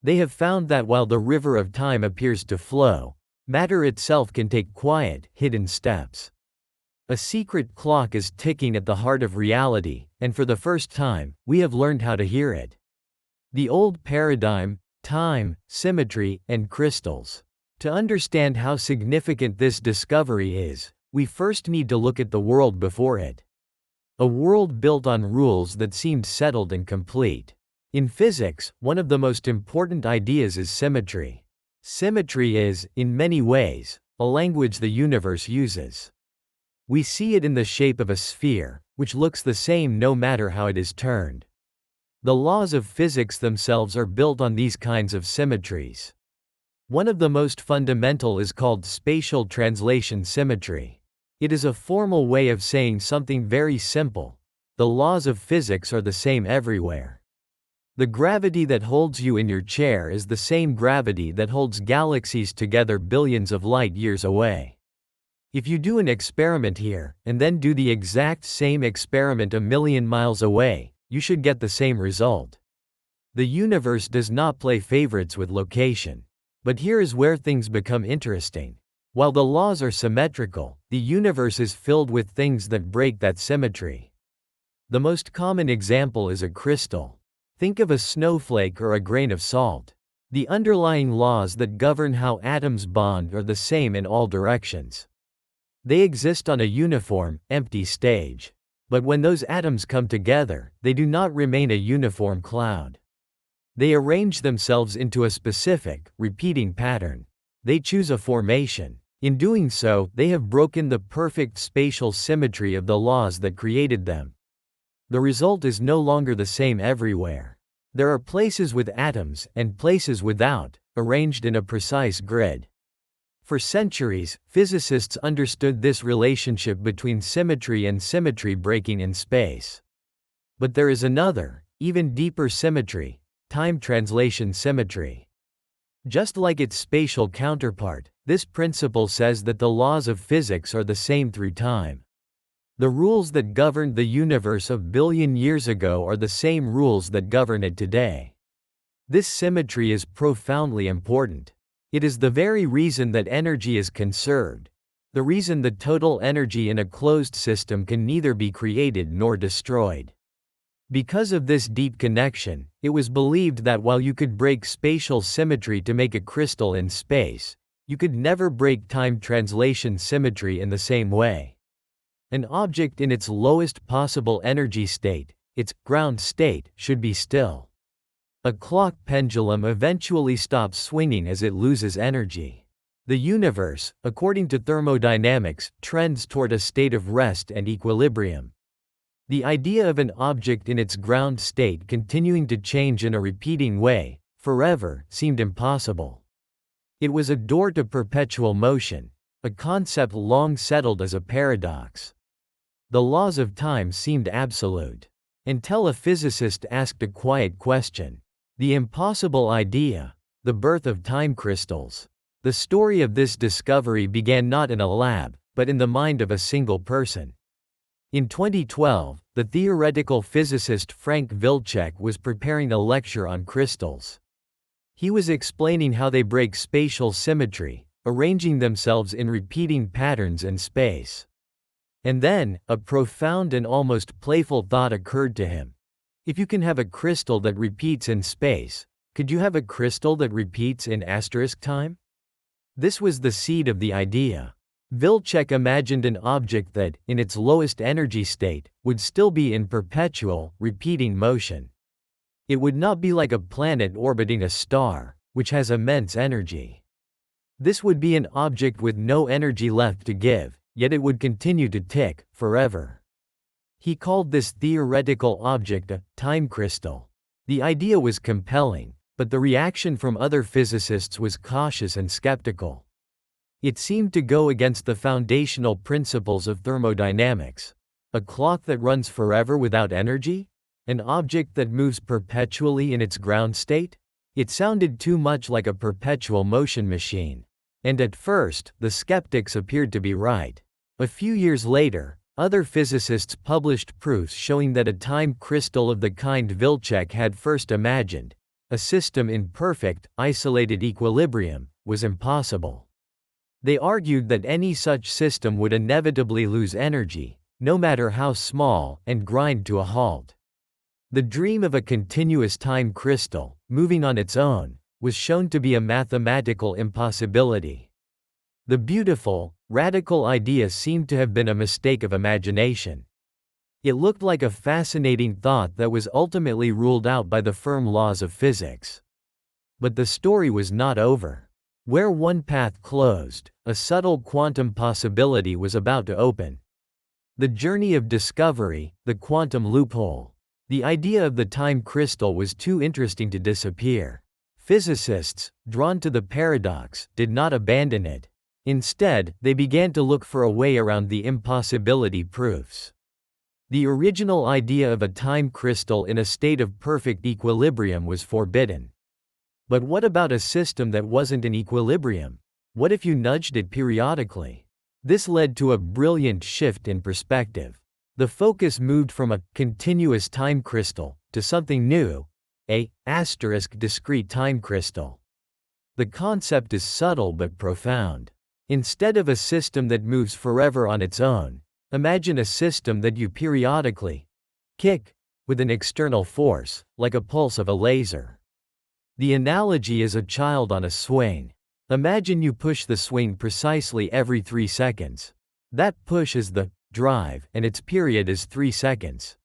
They have found that while the river of time appears to flow, matter itself can take quiet, hidden steps. A secret clock is ticking at the heart of reality, and for the first time, we have learned how to hear it. The old paradigm, time, symmetry, and crystals. To understand how significant this discovery is, we first need to look at the world before it. A world built on rules that seemed settled and complete. In physics, one of the most important ideas is symmetry. Symmetry is, in many ways, a language the universe uses. We see it in the shape of a sphere, which looks the same no matter how it is turned. The laws of physics themselves are built on these kinds of symmetries. One of the most fundamental is called spatial translation symmetry. It is a formal way of saying something very simple. The laws of physics are the same everywhere. The gravity that holds you in your chair is the same gravity that holds galaxies together billions of light years away. If you do an experiment here, and then do the exact same experiment a million miles away, you should get the same result. The universe does not play favorites with location. But here is where things become interesting. While the laws are symmetrical, the universe is filled with things that break that symmetry. The most common example is a crystal. Think of a snowflake or a grain of salt. The underlying laws that govern how atoms bond are the same in all directions. They exist on a uniform, empty stage. But when those atoms come together, they do not remain a uniform cloud. They arrange themselves into a specific, repeating pattern. They choose a formation. In doing so, they have broken the perfect spatial symmetry of the laws that created them. The result is no longer the same everywhere. There are places with atoms, and places without, arranged in a precise grid. For centuries, physicists understood this relationship between symmetry and symmetry breaking in space. But there is another, even deeper symmetry: time translation symmetry. Just like its spatial counterpart, this principle says that the laws of physics are the same through time. The rules that governed the universe a billion years ago are the same rules that govern it today. This symmetry is profoundly important. It is the very reason that energy is conserved, the reason the total energy in a closed system can neither be created nor destroyed. Because of this deep connection, it was believed that while you could break spatial symmetry to make a crystal in space, you could never break time translation symmetry in the same way. An object in its lowest possible energy state, its ground state, should be still. A clock pendulum eventually stops swinging as it loses energy. The universe, according to thermodynamics, trends toward a state of rest and equilibrium. The idea of an object in its ground state continuing to change in a repeating way, forever, seemed impossible. It was a door to perpetual motion, a concept long settled as a paradox. The laws of time seemed absolute. Until a physicist asked a quiet question. The impossible idea, the birth of time crystals. The story of this discovery began not in a lab, but in the mind of a single person. In 2012, the theoretical physicist Frank Wilczek was preparing a lecture on crystals. He was explaining how they break spatial symmetry, arranging themselves in repeating patterns in space. And then, a profound and almost playful thought occurred to him. If you can have a crystal that repeats in space, could you have a crystal that repeats in asterisk time? This was the seed of the idea. Wilczek imagined an object that, in its lowest energy state, would still be in perpetual, repeating motion. It would not be like a planet orbiting a star, which has immense energy. This would be an object with no energy left to give, yet it would continue to tick, forever. He called this theoretical object a time crystal. The idea was compelling, but the reaction from other physicists was cautious and skeptical. It seemed to go against the foundational principles of thermodynamics. A clock that runs forever without energy? An object that moves perpetually in its ground state? It sounded too much like a perpetual motion machine. And at first, the skeptics appeared to be right. A few years later, other physicists published proofs showing that a time crystal of the kind Wilczek had first imagined, a system in perfect, isolated equilibrium, was impossible. They argued that any such system would inevitably lose energy, no matter how small, and grind to a halt. The dream of a continuous time crystal, moving on its own, was shown to be a mathematical impossibility. The beautiful, radical idea seemed to have been a mistake of imagination. It looked like a fascinating thought that was ultimately ruled out by the firm laws of physics. But the story was not over. Where one path closed, a subtle quantum possibility was about to open. The journey of discovery, the quantum loophole. The idea of the time crystal was too interesting to disappear. Physicists, drawn to the paradox, did not abandon it. Instead, they began to look for a way around the impossibility proofs. The original idea of a time crystal in a state of perfect equilibrium was forbidden. But what about a system that wasn't in equilibrium? What if you nudged it periodically? This led to a brilliant shift in perspective. The focus moved from a continuous time crystal to something new, a discrete time crystal. The concept is subtle but profound. Instead of a system that moves forever on its own, imagine a system that you periodically kick with an external force, like a pulse of a laser. The analogy is a child on a swing. Imagine you push the swing precisely every 3 seconds. That push is the drive, and its period is 3 seconds.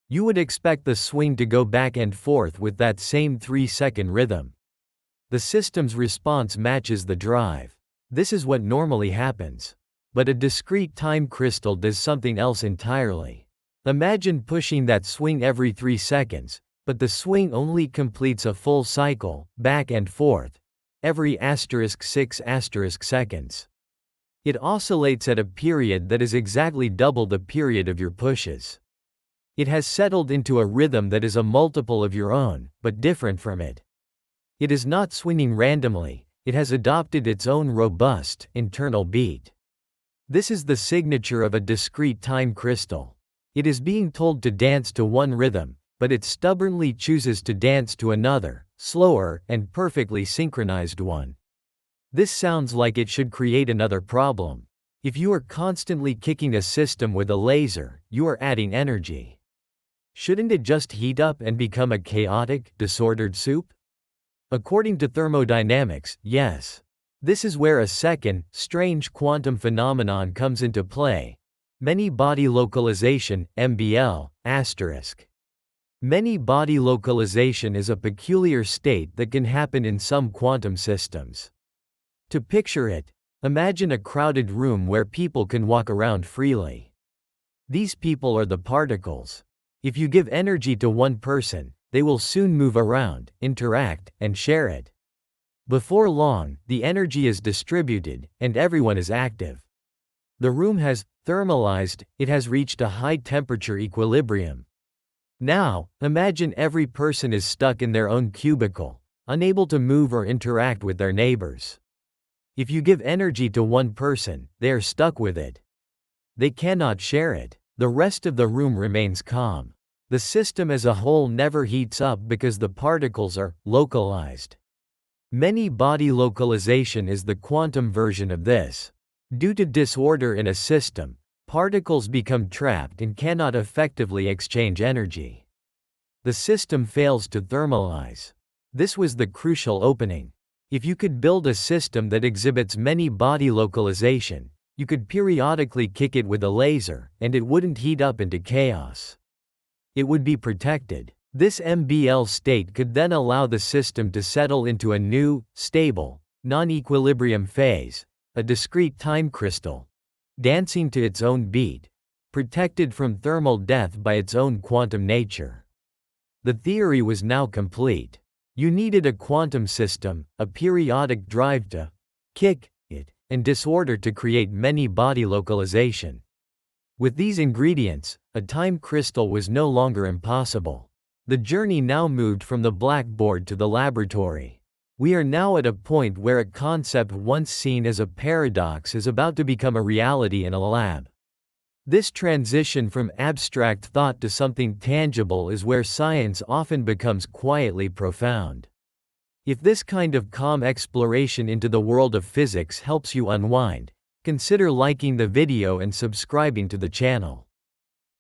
You would expect the swing to go back and forth with that same 3-second rhythm. The system's response matches the drive. This is what normally happens. But a discrete time crystal does something else entirely. Imagine pushing that swing every 3 seconds, but the swing only completes a full cycle, back and forth, every *6 seconds. It oscillates at a period that is exactly double the period of your pushes. It has settled into a rhythm that is a multiple of your own, but different from it. It is not swinging randomly, it has adopted its own robust, internal beat. This is the signature of a discrete time crystal. It is being told to dance to one rhythm, but it stubbornly chooses to dance to another, slower and perfectly synchronized one. This sounds like it should create another problem. If you are constantly kicking a system with a laser, you are adding energy. Shouldn't it just heat up and become a chaotic, disordered soup? According to thermodynamics, yes. This is where a second, strange quantum phenomenon comes into play. Many body localization, MBL, asterisk. Many body localization is a peculiar state that can happen in some quantum systems. To picture it, imagine a crowded room where people can walk around freely. These people are the particles. If you give energy to one person, they will soon move around, interact, and share it. Before long, the energy is distributed, and everyone is active. The room has thermalized, it has reached a high temperature equilibrium. Now, imagine every person is stuck in their own cubicle, unable to move or interact with their neighbors. If you give energy to one person, they are stuck with it. They cannot share it. The rest of the room remains calm. The system as a whole never heats up because the particles are localized. Many body localization is the quantum version of this. Due to disorder in a system, particles become trapped and cannot effectively exchange energy. The system fails to thermalize. This was the crucial opening. If you could build a system that exhibits many body localization, you could periodically kick it with a laser, and it wouldn't heat up into chaos. It would be protected. This MBL state could then allow the system to settle into a new, stable, non-equilibrium phase, a discrete time crystal, dancing to its own beat, protected from thermal death by its own quantum nature. The theory was now complete. You needed a quantum system, a periodic drive to kick it, and disorder to create many body localization. With these ingredients, a time crystal was no longer impossible. The journey now moved from the blackboard to the laboratory. We are now at a point where a concept once seen as a paradox is about to become a reality in a lab. This transition from abstract thought to something tangible is where science often becomes quietly profound. If this kind of calm exploration into the world of physics helps you unwind, consider liking the video and subscribing to the channel.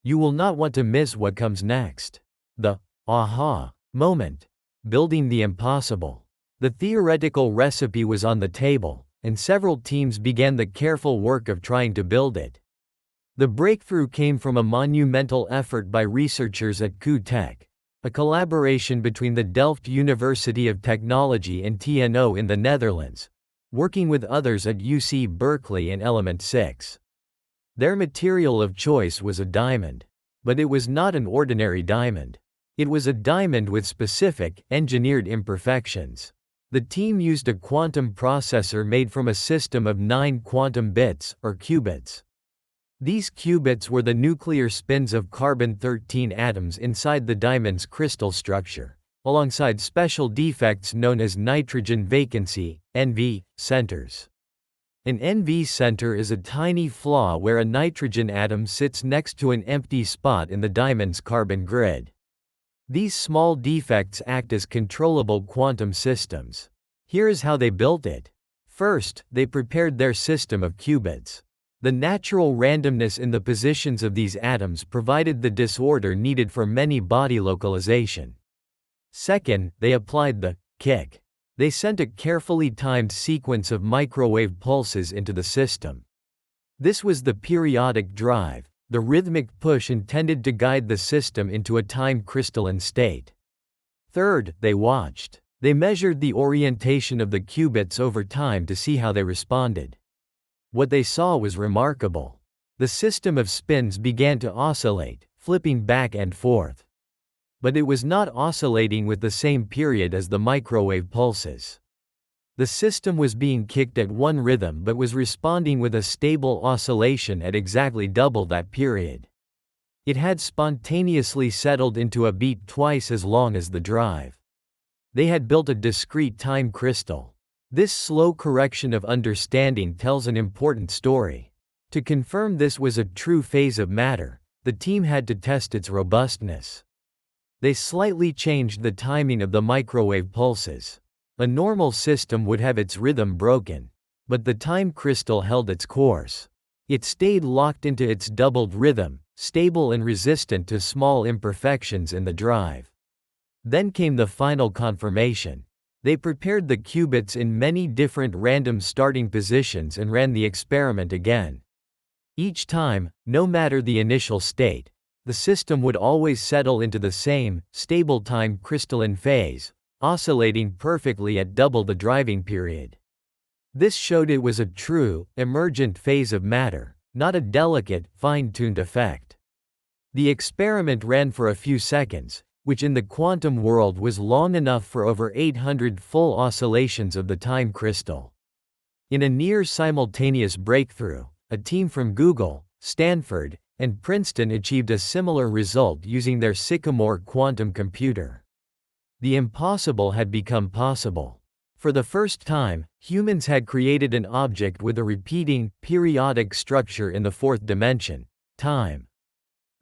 You will not want to miss what comes next. The aha moment. Building the impossible. The theoretical recipe was on the table, and several teams began the careful work of trying to build it. The breakthrough came from a monumental effort by researchers at Q-Tech, a collaboration between the Delft University of Technology and TNO in the Netherlands, working with others at UC Berkeley and Element 6. Their material of choice was a diamond. But it was not an ordinary diamond. It was a diamond with specific, engineered imperfections. The team used a quantum processor made from a system of 9 quantum bits, or qubits. These qubits were the nuclear spins of carbon-13 atoms inside the diamond's crystal structure, alongside special defects known as nitrogen vacancy, NV, centers. An NV center is a tiny flaw where a nitrogen atom sits next to an empty spot in the diamond's carbon grid. These small defects act as controllable quantum systems. Here is how they built it. First, they prepared their system of qubits. The natural randomness in the positions of these atoms provided the disorder needed for many body localization. Second, they applied the kick. They sent a carefully timed sequence of microwave pulses into the system. This was the periodic drive, the rhythmic push intended to guide the system into a time crystalline state. Third, they watched. They measured the orientation of the qubits over time to see how they responded. What they saw was remarkable. The system of spins began to oscillate, flipping back and forth. But it was not oscillating with the same period as the microwave pulses. The system was being kicked at one rhythm but was responding with a stable oscillation at exactly double that period. It had spontaneously settled into a beat twice as long as the drive. They had built a discrete time crystal. This slow correction of understanding tells an important story. To confirm this was a true phase of matter, the team had to test its robustness. They slightly changed the timing of the microwave pulses. A normal system would have its rhythm broken. But the time crystal held its course. It stayed locked into its doubled rhythm, stable and resistant to small imperfections in the drive. Then came the final confirmation. They prepared the qubits in many different random starting positions and ran the experiment again. Each time, no matter the initial state, the system would always settle into the same, stable time crystalline phase, oscillating perfectly at double the driving period. This showed it was a true, emergent phase of matter, not a delicate, fine-tuned effect. The experiment ran for a few seconds, which in the quantum world was long enough for over 800 full oscillations of the time crystal. In a near-simultaneous breakthrough, a team from Google, Stanford, and Princeton achieved a similar result using their Sycamore quantum computer. The impossible had become possible. For the first time, humans had created an object with a repeating, periodic structure in the fourth dimension, time.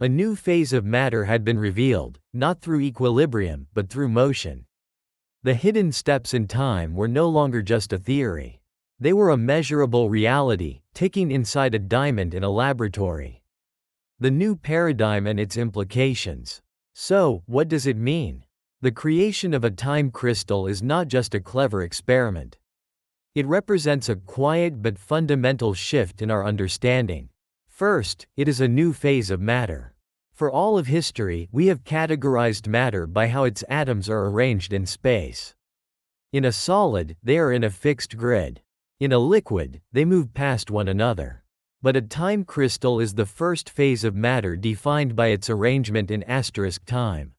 A new phase of matter had been revealed, not through equilibrium, but through motion. The hidden steps in time were no longer just a theory. They were a measurable reality, ticking inside a diamond in a laboratory. The new paradigm and its implications. So, what does it mean? The creation of a time crystal is not just a clever experiment. It represents a quiet but fundamental shift in our understanding. First, it is a new phase of matter. For all of history, we have categorized matter by how its atoms are arranged in space. In a solid, they are in a fixed grid. In a liquid, they move past one another. But a time crystal is the first phase of matter defined by its arrangement in asterisk time.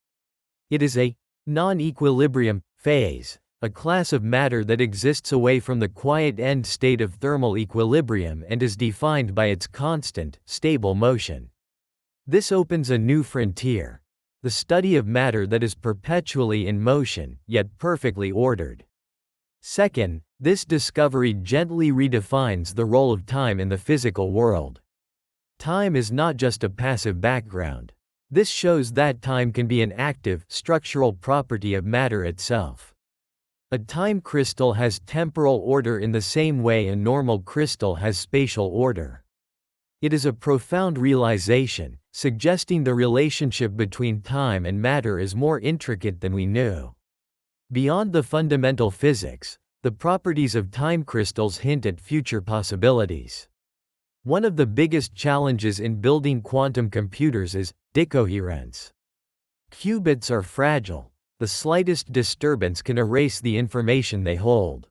It is a non-equilibrium phase, a class of matter that exists away from the quiet end state of thermal equilibrium and is defined by its constant, stable motion. This opens a new frontier, the study of matter that is perpetually in motion, yet perfectly ordered. Second, this discovery gently redefines the role of time in the physical world. Time is not just a passive background. This shows that time can be an active, structural property of matter itself. A time crystal has temporal order in the same way a normal crystal has spatial order. It is a profound realization, suggesting the relationship between time and matter is more intricate than we knew. Beyond the fundamental physics, the properties of time crystals hint at future possibilities. One of the biggest challenges in building quantum computers is decoherence. Qubits are fragile. The slightest disturbance can erase the information they hold.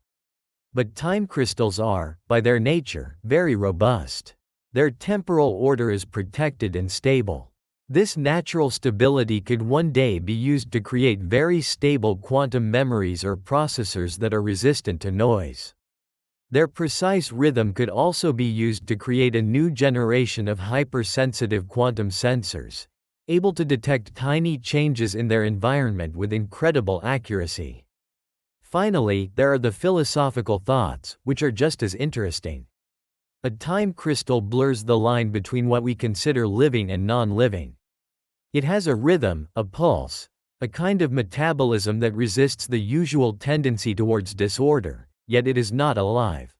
But time crystals are, by their nature, very robust. Their temporal order is protected and stable. This natural stability could one day be used to create very stable quantum memories or processors that are resistant to noise. Their precise rhythm could also be used to create a new generation of hypersensitive quantum sensors, able to detect tiny changes in their environment with incredible accuracy. Finally, there are the philosophical thoughts, which are just as interesting. A time crystal blurs the line between what we consider living and non-living. It has a rhythm, a pulse, a kind of metabolism that resists the usual tendency towards disorder, yet it is not alive.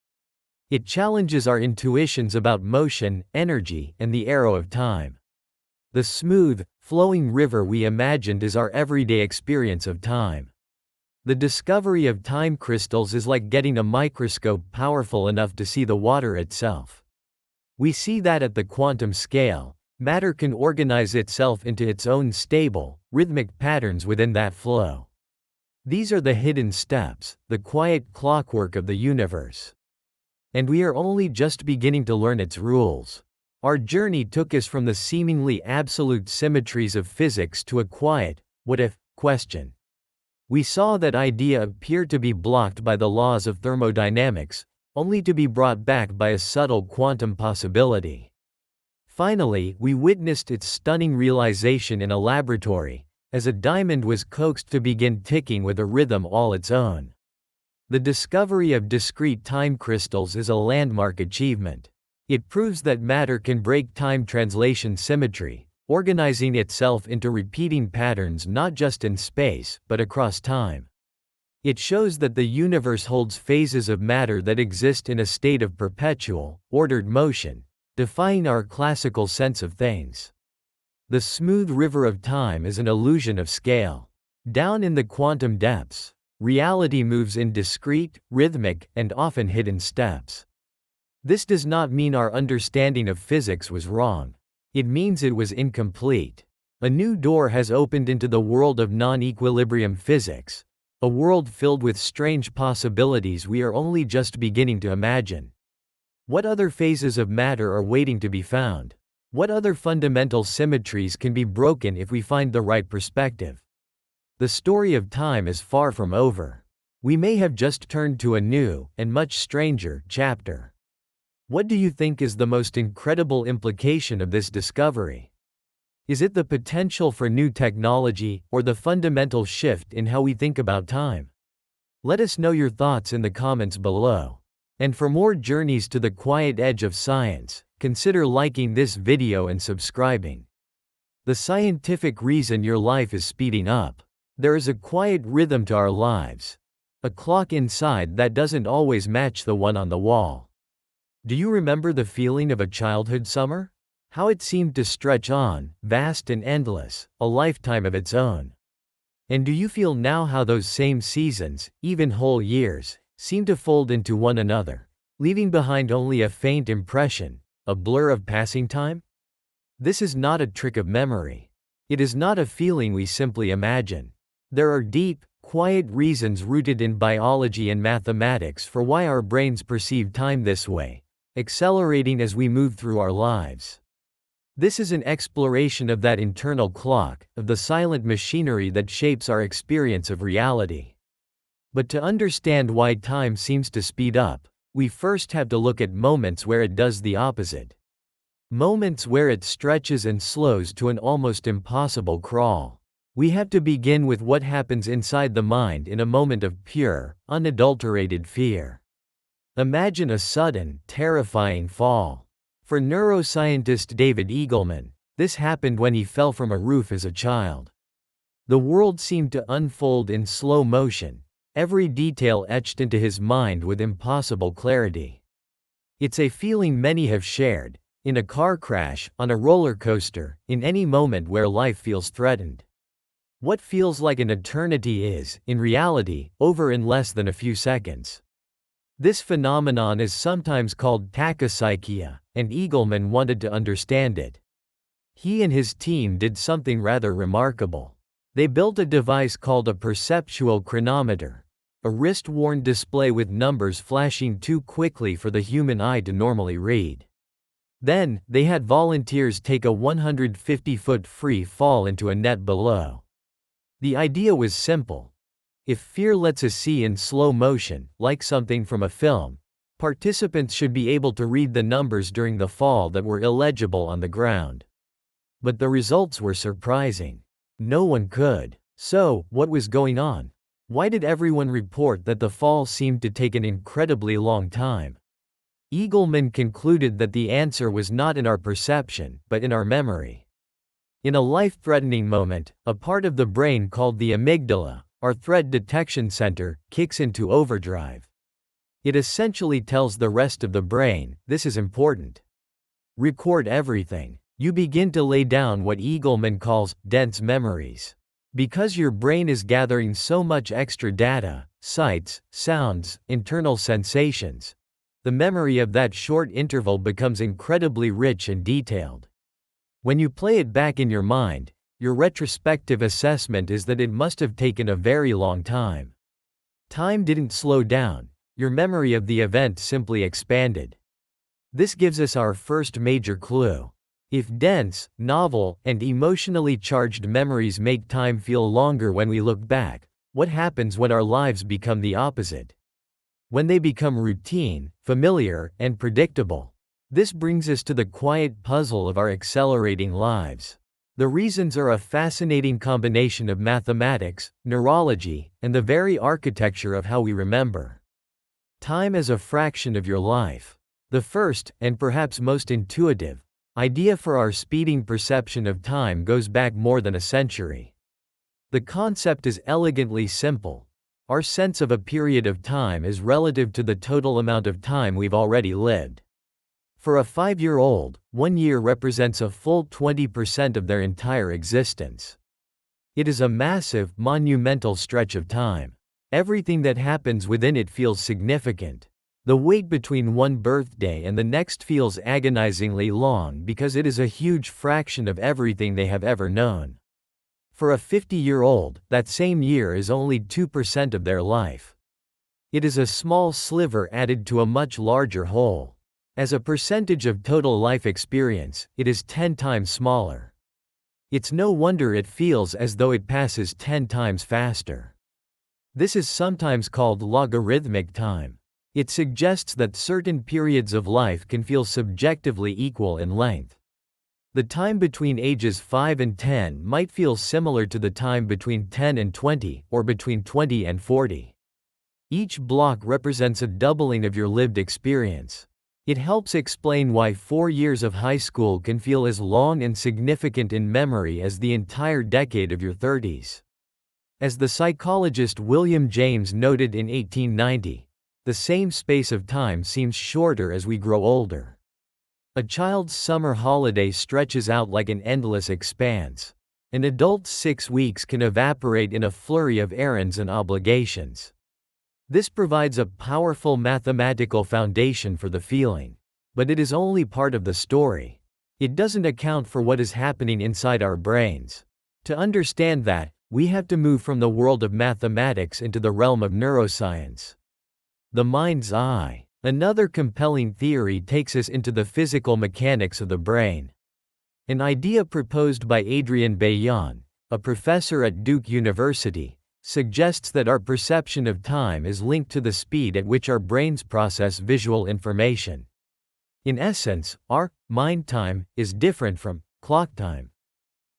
It challenges our intuitions about motion, energy, and the arrow of time. The smooth, flowing river we imagined is our everyday experience of time. The discovery of time crystals is like getting a microscope powerful enough to see the water itself. We see that at the quantum scale, matter can organize itself into its own stable, rhythmic patterns within that flow. These are the hidden steps, the quiet clockwork of the universe. And we are only just beginning to learn its rules. Our journey took us from the seemingly absolute symmetries of physics to a quiet, what-if, question. We saw that idea appear to be blocked by the laws of thermodynamics, only to be brought back by a subtle quantum possibility. Finally, we witnessed its stunning realization in a laboratory, as a diamond was coaxed to begin ticking with a rhythm all its own. The discovery of discrete time crystals is a landmark achievement. It proves that matter can break time translation symmetry, organizing itself into repeating patterns not just in space, but across time. It shows that the universe holds phases of matter that exist in a state of perpetual, ordered motion, defying our classical sense of things. The smooth river of time is an illusion of scale. Down in the quantum depths, reality moves in discrete, rhythmic, and often hidden steps. This does not mean our understanding of physics was wrong. It means it was incomplete. A new door has opened into the world of non-equilibrium physics, a world filled with strange possibilities we are only just beginning to imagine. What other phases of matter are waiting to be found? What other fundamental symmetries can be broken if we find the right perspective? The story of time is far from over. We may have just turned to a new, and much stranger, chapter. What do you think is the most incredible implication of this discovery? Is it the potential for new technology, or the fundamental shift in how we think about time? Let us know your thoughts in the comments below. And for more journeys to the quiet edge of science, consider liking this video and subscribing. The scientific reason your life is speeding up. There is a quiet rhythm to our lives. A clock inside that doesn't always match the one on the wall. Do you remember the feeling of a childhood summer? How it seemed to stretch on, vast and endless, a lifetime of its own. And do you feel now how those same seasons, even whole years, seem to fold into one another, leaving behind only a faint impression, a blur of passing time? This is not a trick of memory. It is not a feeling we simply imagine. There are deep, quiet reasons rooted in biology and mathematics for why our brains perceive time this way, accelerating as we move through our lives. This is an exploration of that internal clock, of the silent machinery that shapes our experience of reality. But to understand why time seems to speed up, we first have to look at moments where it does the opposite. Moments where it stretches and slows to an almost impossible crawl. We have to begin with what happens inside the mind in a moment of pure, unadulterated fear. Imagine a sudden, terrifying fall. For neuroscientist David Eagleman, this happened when he fell from a roof as a child. The world seemed to unfold in slow motion, every detail etched into his mind with impossible clarity. It's a feeling many have shared, in a car crash, on a roller coaster, in any moment where life feels threatened. What feels like an eternity is, in reality, over in less than a few seconds. This phenomenon is sometimes called tachypsychia, and Eagleman wanted to understand it. He and his team did something rather remarkable. They built a device called a perceptual chronometer, a wrist-worn display with numbers flashing too quickly for the human eye to normally read. Then, they had volunteers take a 150-foot free fall into a net below. The idea was simple. If fear lets us see in slow motion, like something from a film, participants should be able to read the numbers during the fall that were illegible on the ground. But the results were surprising. No one could. So, what was going on? Why did everyone report that the fall seemed to take an incredibly long time? Eagleman concluded that the answer was not in our perception, but in our memory. In a life-threatening moment, a part of the brain called the amygdala, our threat detection center, kicks into overdrive. It essentially tells the rest of the brain, this is important. Record everything. You begin to lay down what Eagleman calls dense memories. Because your brain is gathering so much extra data, sights, sounds, internal sensations, the memory of that short interval becomes incredibly rich and detailed. When you play it back in your mind, your retrospective assessment is that it must have taken a very long time. Time didn't slow down, your memory of the event simply expanded. This gives us our first major clue. If dense, novel, and emotionally charged memories make time feel longer when we look back, what happens when our lives become the opposite? When they become routine, familiar, and predictable. This brings us to the quiet puzzle of our accelerating lives. The reasons are a fascinating combination of mathematics, neurology, and the very architecture of how we remember. Time as a fraction of your life. The first, and perhaps most intuitive, idea for our speeding perception of time goes back more than a century. The concept is elegantly simple. Our sense of a period of time is relative to the total amount of time we've already lived. For a 5-year-old, 1 year represents a full 20% of their entire existence. It is a massive, monumental stretch of time. Everything that happens within it feels significant. The wait between one birthday and the next feels agonizingly long because it is a huge fraction of everything they have ever known. For a 50-year-old, that same year is only 2% of their life. It is a small sliver added to a much larger whole. As a percentage of total life experience, it is 10 times smaller. It's no wonder it feels as though it passes 10 times faster. This is sometimes called logarithmic time. It suggests that certain periods of life can feel subjectively equal in length. The time between ages 5 and 10 might feel similar to the time between 10 and 20, or between 20 and 40. Each block represents a doubling of your lived experience. It helps explain why 4 years of high school can feel as long and significant in memory as the entire decade of your 30s. As the psychologist William James noted in 1890, the same space of time seems shorter as we grow older. A child's summer holiday stretches out like an endless expanse. An adult's 6 weeks can evaporate in a flurry of errands and obligations. This provides a powerful mathematical foundation for the feeling. But it is only part of the story. It doesn't account for what is happening inside our brains. To understand that, we have to move from the world of mathematics into the realm of neuroscience. The mind's eye. Another compelling theory takes us into the physical mechanics of the brain. An idea proposed by Adrian Bayan, a professor at Duke University, suggests that our perception of time is linked to the speed at which our brains process visual information. In essence, our mind time is different from clock time.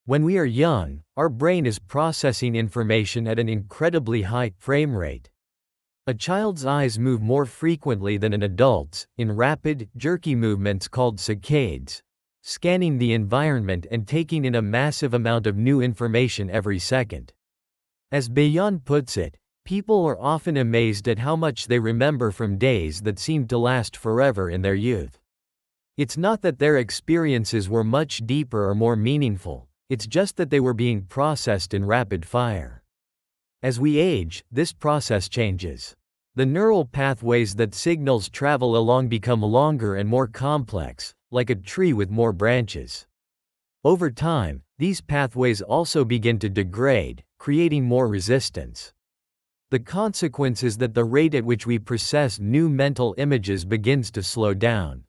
When we are young, our brain is processing information at an incredibly high frame rate. A child's eyes move more frequently than an adult's, in rapid, jerky movements called saccades, scanning the environment and taking in a massive amount of new information every second. As Bayan puts it, people are often amazed at how much they remember from days that seemed to last forever in their youth. It's not that their experiences were much deeper or more meaningful, it's just that they were being processed in rapid fire. As we age, this process changes. The neural pathways that signals travel along become longer and more complex, like a tree with more branches. Over time, these pathways also begin to degrade, creating more resistance. The consequence is that the rate at which we process new mental images begins to slow down.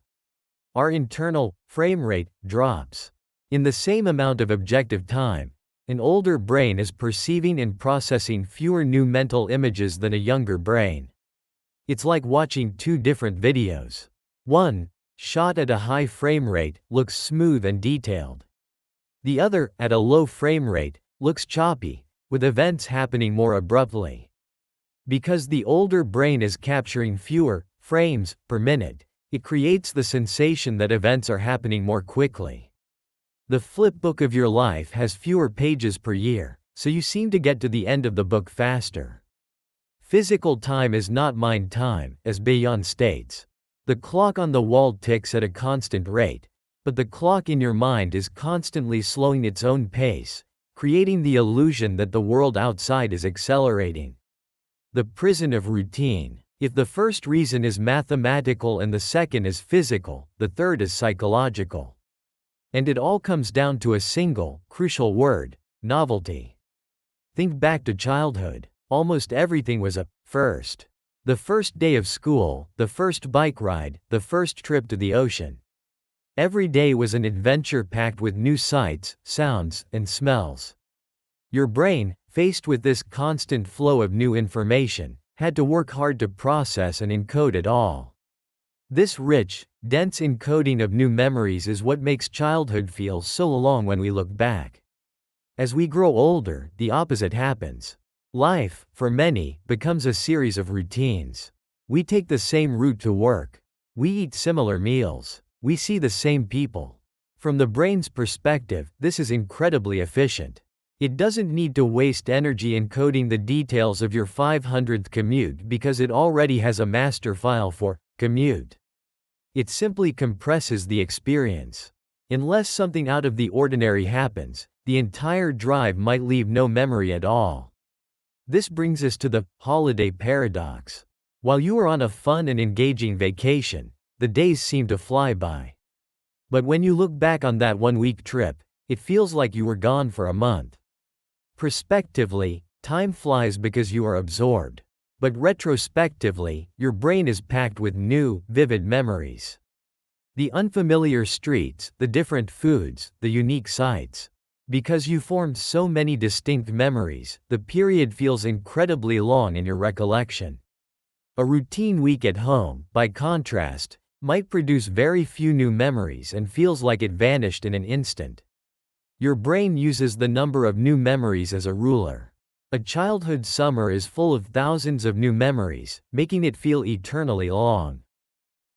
Our internal frame rate drops. In the same amount of objective time, an older brain is perceiving and processing fewer new mental images than a younger brain. It's like watching two different videos. One, shot at a high frame rate, looks smooth and detailed. The other, at a low frame rate, looks choppy, with events happening more abruptly. Because the older brain is capturing fewer frames per minute, it creates the sensation that events are happening more quickly. The flip book of your life has fewer pages per year, so you seem to get to the end of the book faster. Physical time is not mind time, as Bayan states. The clock on the wall ticks at a constant rate, but the clock in your mind is constantly slowing its own pace, creating the illusion that the world outside is accelerating. The prison of routine. If the first reason is mathematical and the second is physical, the third is psychological. And it all comes down to a single, crucial word: novelty. Think back to childhood. Almost everything was a first. The first day of school, the first bike ride, the first trip to the ocean. Every day was an adventure packed with new sights, sounds, and smells. Your brain, faced with this constant flow of new information, had to work hard to process and encode it all. This rich, dense encoding of new memories is what makes childhood feel so long when we look back. As we grow older, the opposite happens. Life, for many, becomes a series of routines. We take the same route to work. We eat similar meals. We see the same people. From the brain's perspective, this is incredibly efficient. It doesn't need to waste energy encoding the details of your 500th commute because it already has a master file for commute. It simply compresses the experience. Unless something out of the ordinary happens, the entire drive might leave no memory at all. This brings us to the holiday paradox. While you are on a fun and engaging vacation, the days seem to fly by. But when you look back on that one-week trip, it feels like you were gone for a month. Prospectively, time flies because you are absorbed. But retrospectively, your brain is packed with new, vivid memories. The unfamiliar streets, the different foods, the unique sights. Because you formed so many distinct memories, the period feels incredibly long in your recollection. A routine week at home, by contrast, might produce very few new memories and feels like it vanished in an instant. Your brain uses the number of new memories as a ruler. A childhood summer is full of thousands of new memories, making it feel eternally long.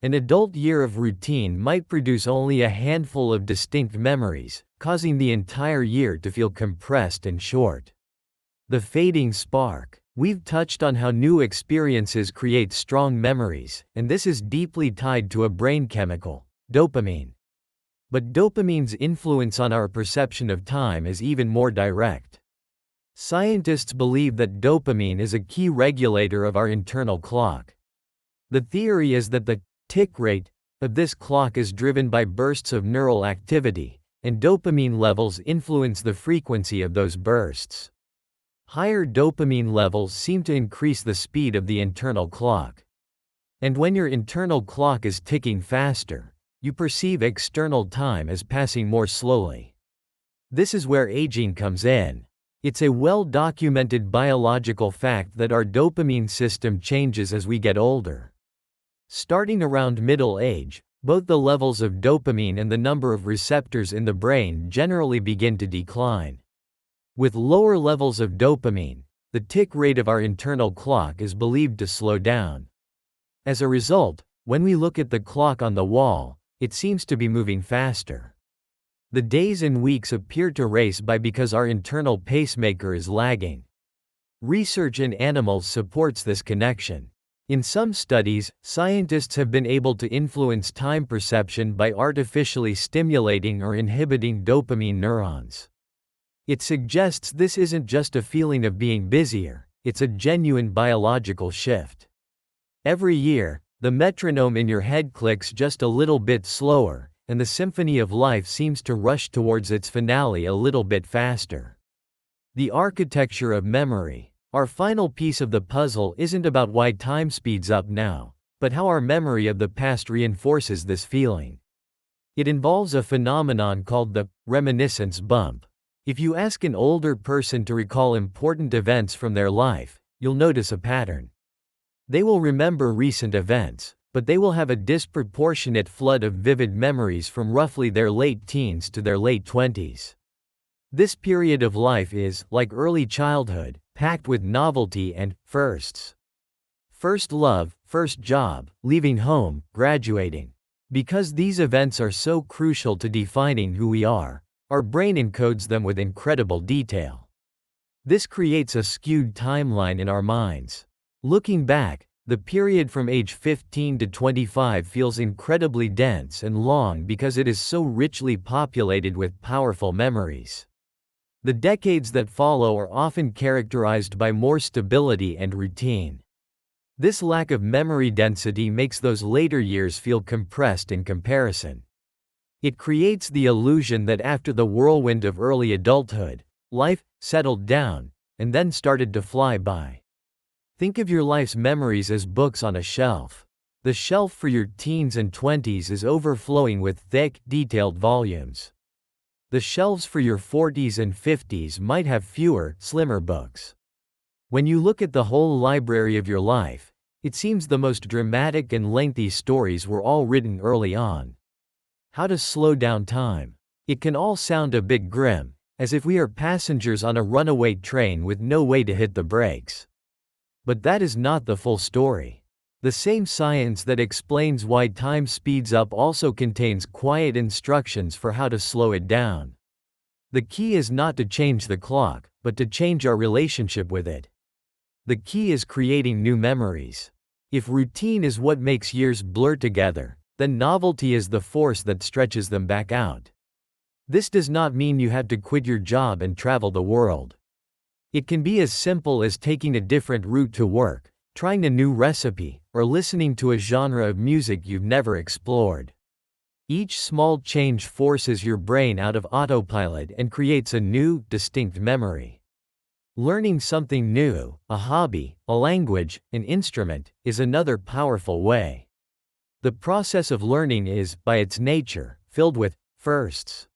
An adult year of routine might produce only a handful of distinct memories, causing the entire year to feel compressed and short. The fading spark. We've touched on how new experiences create strong memories, and this is deeply tied to a brain chemical, dopamine. But dopamine's influence on our perception of time is even more direct. Scientists believe that dopamine is a key regulator of our internal clock. The theory is that the tick rate of this clock is driven by bursts of neural activity, and dopamine levels influence the frequency of those bursts. Higher dopamine levels seem to increase the speed of the internal clock. And when your internal clock is ticking faster, you perceive external time as passing more slowly. This is where aging comes in. It's a well-documented biological fact that our dopamine system changes as we get older. Starting around middle age, both the levels of dopamine and the number of receptors in the brain generally begin to decline. With lower levels of dopamine, the tick rate of our internal clock is believed to slow down. As a result, when we look at the clock on the wall, it seems to be moving faster. The days and weeks appear to race by because our internal pacemaker is lagging. Research in animals supports this connection. In some studies, scientists have been able to influence time perception by artificially stimulating or inhibiting dopamine neurons. It suggests this isn't just a feeling of being busier, it's a genuine biological shift. Every year, the metronome in your head clicks just a little bit slower, and the symphony of life seems to rush towards its finale a little bit faster. The architecture of memory. Our final piece of the puzzle isn't about why time speeds up now, but how our memory of the past reinforces this feeling. It involves a phenomenon called the reminiscence bump. If you ask an older person to recall important events from their life, you'll notice a pattern. They will remember recent events, but they will have a disproportionate flood of vivid memories from roughly their late teens to their late 20s. This period of life is, like early childhood, packed with novelty and firsts. First love, first job, leaving home, graduating. Because these events are so crucial to defining who we are, our brain encodes them with incredible detail. This creates a skewed timeline in our minds. Looking back, the period from age 15 to 25 feels incredibly dense and long because it is so richly populated with powerful memories. The decades that follow are often characterized by more stability and routine. This lack of memory density makes those later years feel compressed in comparison. It creates the illusion that after the whirlwind of early adulthood, life settled down and then started to fly by. Think of your life's memories as books on a shelf. The shelf for your teens and 20s is overflowing with thick, detailed volumes. The shelves for your 40s and 50s might have fewer, slimmer books. When you look at the whole library of your life, it seems the most dramatic and lengthy stories were all written early on. How to slow down time. It can all sound a bit grim, as if we are passengers on a runaway train with no way to hit the brakes. But that is not the full story. The same science that explains why time speeds up also contains quiet instructions for how to slow it down. The key is not to change the clock, but to change our relationship with it. The key is creating new memories. If routine is what makes years blur together, then novelty is the force that stretches them back out. This does not mean you have to quit your job and travel the world. It can be as simple as taking a different route to work, trying a new recipe, or listening to a genre of music you've never explored. Each small change forces your brain out of autopilot and creates a new, distinct memory. Learning something new, a hobby, a language, an instrument, is another powerful way. The process of learning is, by its nature, filled with firsts.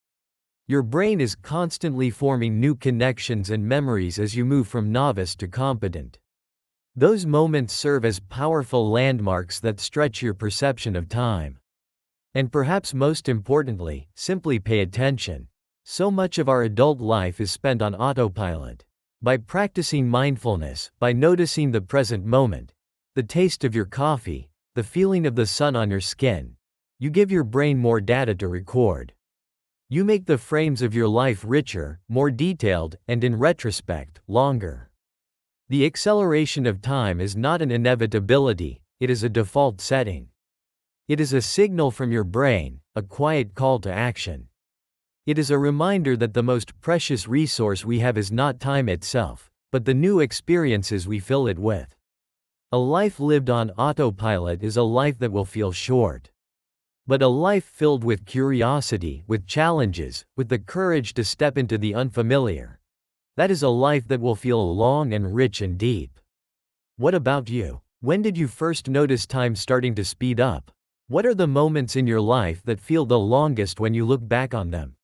Your brain is constantly forming new connections and memories as you move from novice to competent. Those moments serve as powerful landmarks that stretch your perception of time. And perhaps most importantly, simply pay attention. So much of our adult life is spent on autopilot. By practicing mindfulness, by noticing the present moment, the taste of your coffee, the feeling of the sun on your skin, you give your brain more data to record. You make the frames of your life richer, more detailed, and in retrospect, longer. The acceleration of time is not an inevitability, it is a default setting. It is a signal from your brain, a quiet call to action. It is a reminder that the most precious resource we have is not time itself, but the new experiences we fill it with. A life lived on autopilot is a life that will feel short. But a life filled with curiosity, with challenges, with the courage to step into the unfamiliar, that is a life that will feel long and rich and deep. What about you? When did you first notice time starting to speed up? What are the moments in your life that feel the longest when you look back on them?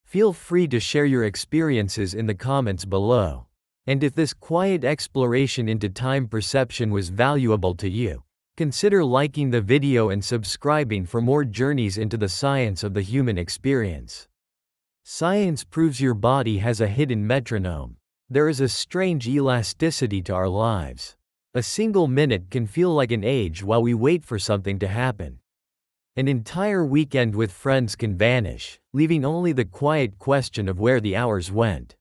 Feel free to share your experiences in the comments below. And if this quiet exploration into time perception was valuable to you, consider liking the video and subscribing for more journeys into the science of the human experience. Science proves your body has a hidden metronome. There is a strange elasticity to our lives. A single minute can feel like an age while we wait for something to happen. An entire weekend with friends can vanish, leaving only the quiet question of where the hours went.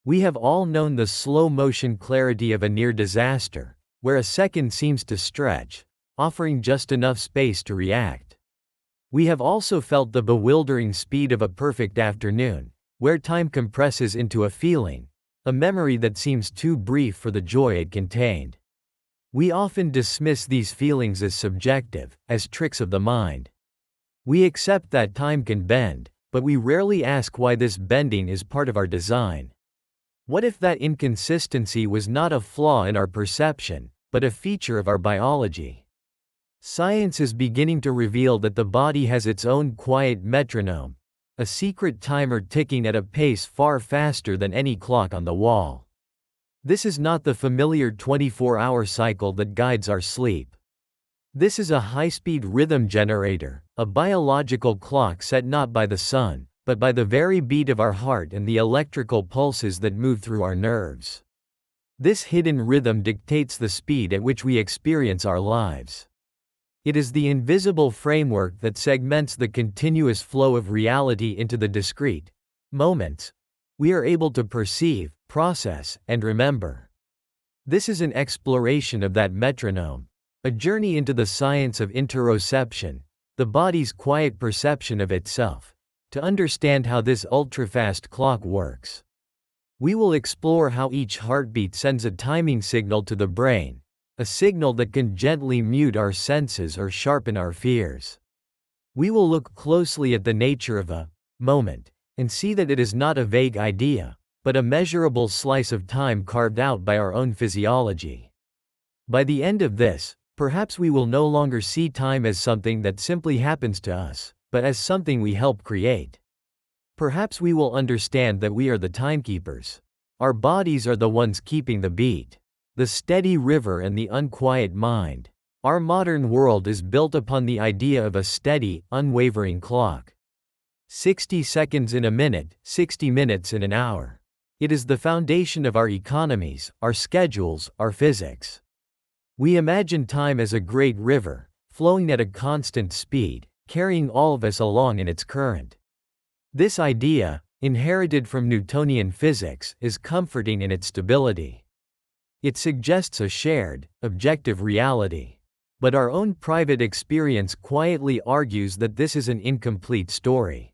We have all known the slow-motion clarity of a near disaster, where a second seems to stretch, offering just enough space to react. We have also felt the bewildering speed of a perfect afternoon, where time compresses into a feeling, a memory that seems too brief for the joy it contained. We often dismiss these feelings as subjective, as tricks of the mind. We accept that time can bend, but we rarely ask why this bending is part of our design. What if that inconsistency was not a flaw in our perception, but a feature of our biology? Science is beginning to reveal that the body has its own quiet metronome, a secret timer ticking at a pace far faster than any clock on the wall. This is not the familiar 24-hour cycle that guides our sleep. This is a high-speed rhythm generator, a biological clock set not by the sun, but by the very beat of our heart and the electrical pulses that move through our nerves. This hidden rhythm dictates the speed at which we experience our lives. It is the invisible framework that segments the continuous flow of reality into the discrete moments we are able to perceive, process, and remember. This is an exploration of that metronome, a journey into the science of interoception, the body's quiet perception of itself, to understand how this ultra-fast clock works. We will explore how each heartbeat sends a timing signal to the brain, a signal that can gently mute our senses or sharpen our fears. We will look closely at the nature of a moment, and see that it is not a vague idea, but a measurable slice of time carved out by our own physiology. By the end of this, perhaps we will no longer see time as something that simply happens to us, but as something we help create. Perhaps we will understand that we are the timekeepers. Our bodies are the ones keeping the beat, the steady river and the unquiet mind. Our modern world is built upon the idea of a steady, unwavering clock. 60 seconds in a minute, 60 minutes in an hour. It is the foundation of our economies, our schedules, our physics. We imagine time as a great river, flowing at a constant speed, carrying all of us along in its current. This idea, inherited from Newtonian physics, is comforting in its stability. It suggests a shared, objective reality. But our own private experience quietly argues that this is an incomplete story.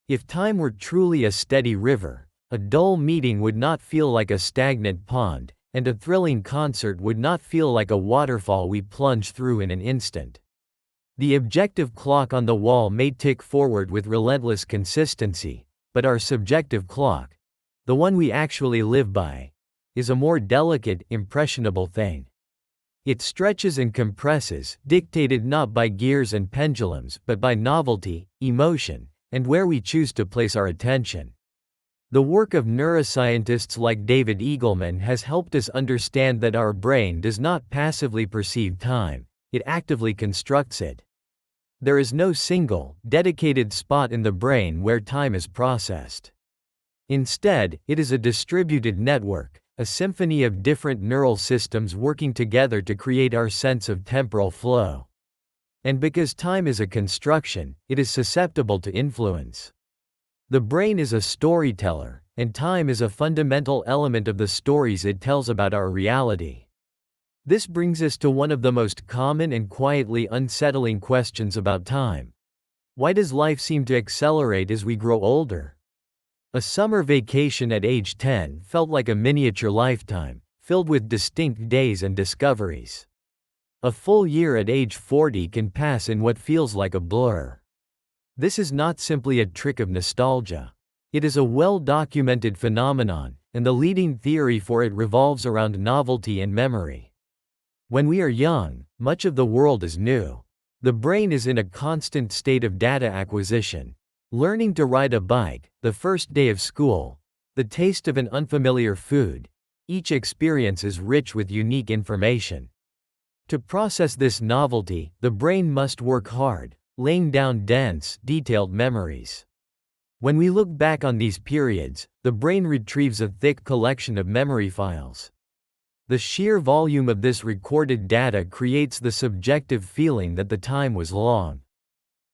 If time were truly a steady river, a dull meeting would not feel like a stagnant pond, and a thrilling concert would not feel like a waterfall we plunge through in an instant. The objective clock on the wall may tick forward with relentless consistency, but our subjective clock, the one we actually live by, is a more delicate, impressionable thing. It stretches and compresses, dictated not by gears and pendulums but by novelty, emotion, and where we choose to place our attention. The work of neuroscientists like David Eagleman has helped us understand that our brain does not passively perceive time, it actively constructs it. There is no single, dedicated spot in the brain where time is processed. Instead, it is a distributed network, a symphony of different neural systems working together to create our sense of temporal flow. And because time is a construction, it is susceptible to influence. The brain is a storyteller, and time is a fundamental element of the stories it tells about our reality. This brings us to one of the most common and quietly unsettling questions about time. Why does life seem to accelerate as we grow older? A summer vacation at age 10 felt like a miniature lifetime, filled with distinct days and discoveries. A full year at age 40 can pass in what feels like a blur. This is not simply a trick of nostalgia. It is a well-documented phenomenon, and the leading theory for it revolves around novelty and memory. When we are young, much of the world is new. The brain is in a constant state of data acquisition. Learning to ride a bike, the first day of school, the taste of an unfamiliar food, each experience is rich with unique information. To process this novelty, the brain must work hard, laying down dense, detailed memories. When we look back on these periods, the brain retrieves a thick collection of memory files. The sheer volume of this recorded data creates the subjective feeling that the time was long.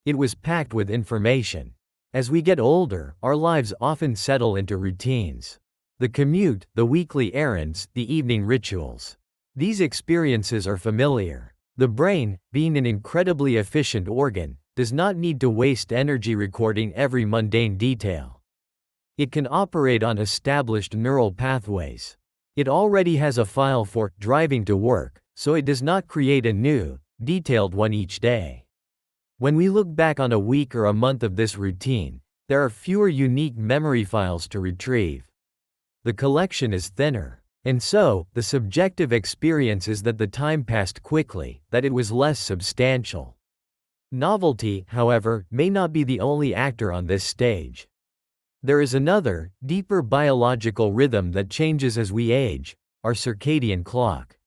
It was packed with information. As we get older, our lives often settle into routines. The commute, the weekly errands, the evening rituals. These experiences are familiar. The brain, being an incredibly efficient organ, does not need to waste energy recording every mundane detail. It can operate on established neural pathways. It already has a file for driving to work, so it does not create a new, detailed one each day. When we look back on a week or a month of this routine, there are fewer unique memory files to retrieve. The collection is thinner. And so, the subjective experience is that the time passed quickly, that it was less substantial. Novelty, however, may not be the only actor on this stage. There is another, deeper biological rhythm that changes as we age, our circadian clock.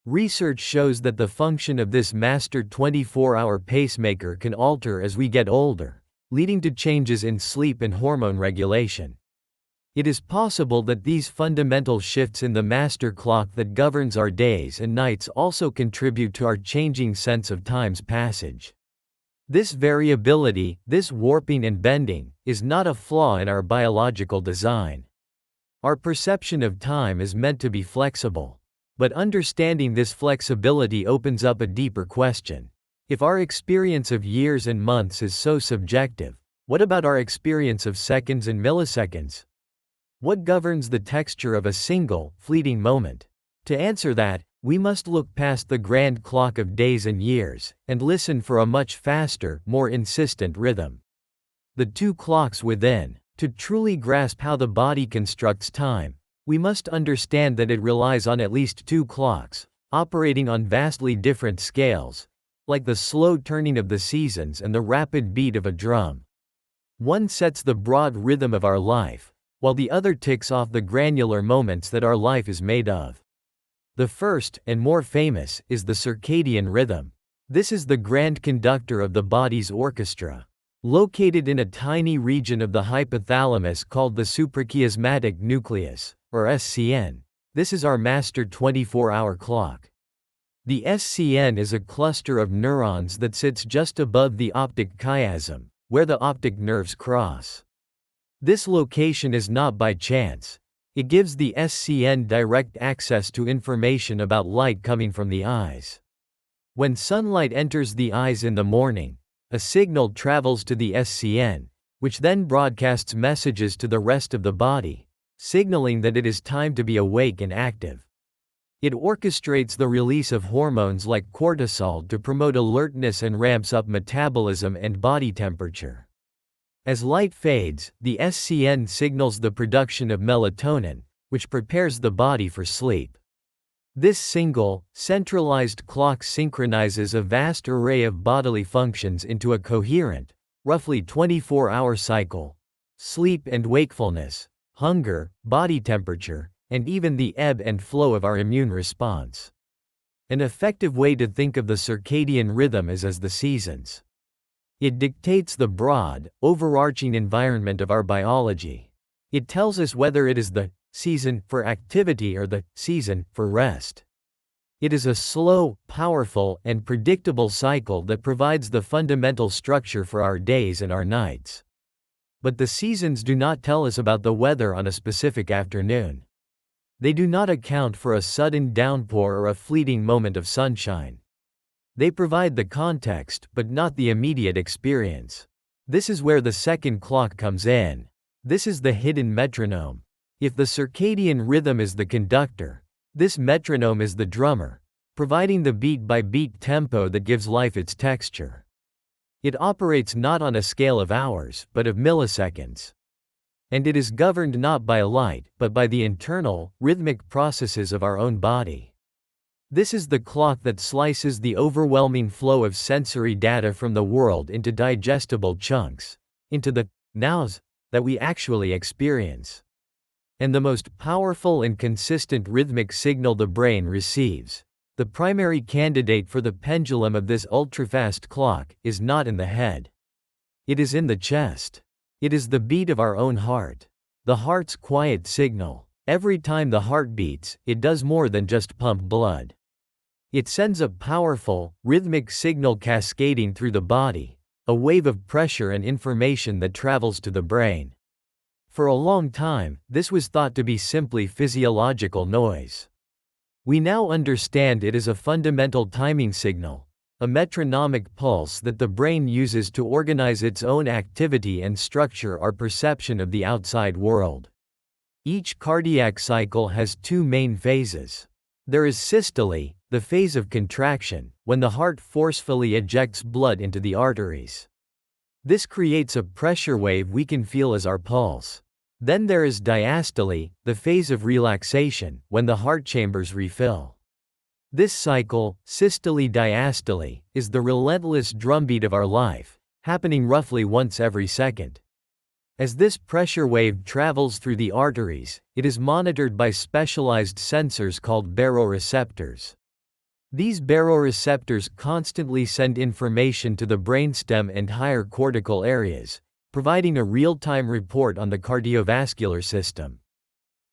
Research shows that the function of this master 24-hour pacemaker can alter as we get older, leading to changes in sleep and hormone regulation. It is possible that these fundamental shifts in the master clock that governs our days and nights also contribute to our changing sense of time's passage. This variability, this warping and bending, is not a flaw in our biological design. Our perception of time is meant to be flexible. But understanding this flexibility opens up a deeper question. If our experience of years and months is so subjective, what about our experience of seconds and milliseconds? What governs the texture of a single, fleeting moment? To answer that, we must look past the grand clock of days and years, and listen for a much faster, more insistent rhythm. The two clocks within. To truly grasp how the body constructs time, we must understand that it relies on at least two clocks, operating on vastly different scales, like the slow turning of the seasons and the rapid beat of a drum. One sets the broad rhythm of our life, while the other ticks off the granular moments that our life is made of. The first, and more famous, is the circadian rhythm. This is the grand conductor of the body's orchestra. Located in a tiny region of the hypothalamus called the suprachiasmatic nucleus, or SCN, this is our master 24-hour clock. The SCN is a cluster of neurons that sits just above the optic chiasm, where the optic nerves cross. This location is not by chance. It gives the SCN direct access to information about light coming from the eyes. When sunlight enters the eyes in the morning, a signal travels to the SCN, which then broadcasts messages to the rest of the body, signaling that it is time to be awake and active. It orchestrates the release of hormones like cortisol to promote alertness and ramps up metabolism and body temperature. As light fades, the SCN signals the production of melatonin, which prepares the body for sleep. This single, centralized clock synchronizes a vast array of bodily functions into a coherent, roughly 24-hour cycle: sleep and wakefulness, hunger, body temperature, and even the ebb and flow of our immune response. An effective way to think of the circadian rhythm is as the seasons. It dictates the broad, overarching environment of our biology. It tells us whether it is the season for activity or the season for rest. It is a slow, powerful, and predictable cycle that provides the fundamental structure for our days and our nights. But the seasons do not tell us about the weather on a specific afternoon. They do not account for a sudden downpour or a fleeting moment of sunshine. They provide the context, but not the immediate experience. This is where the second clock comes in. This is the hidden metronome. If the circadian rhythm is the conductor, this metronome is the drummer, providing the beat-by-beat tempo that gives life its texture. It operates not on a scale of hours, but of milliseconds. And it is governed not by light, but by the internal, rhythmic processes of our own body. This is the clock that slices the overwhelming flow of sensory data from the world into digestible chunks, into the nows that we actually experience. And the most powerful and consistent rhythmic signal the brain receives, the primary candidate for the pendulum of this ultrafast clock, is not in the head. It is in the chest. It is the beat of our own heart. The heart's quiet signal. Every time the heart beats, it does more than just pump blood. It sends a powerful, rhythmic signal cascading through the body, a wave of pressure and information that travels to the brain. For a long time, this was thought to be simply physiological noise. We now understand it is a fundamental timing signal, a metronomic pulse that the brain uses to organize its own activity and structure our perception of the outside world. Each cardiac cycle has two main phases. There is systole, the phase of contraction, when the heart forcefully ejects blood into the arteries. This creates a pressure wave we can feel as our pulse. Then there is diastole, the phase of relaxation, when the heart chambers refill. This cycle, systole-diastole, is the relentless drumbeat of our life, happening roughly once every second. As this pressure wave travels through the arteries, it is monitored by specialized sensors called baroreceptors. These baroreceptors constantly send information to the brainstem and higher cortical areas, providing a real-time report on the cardiovascular system.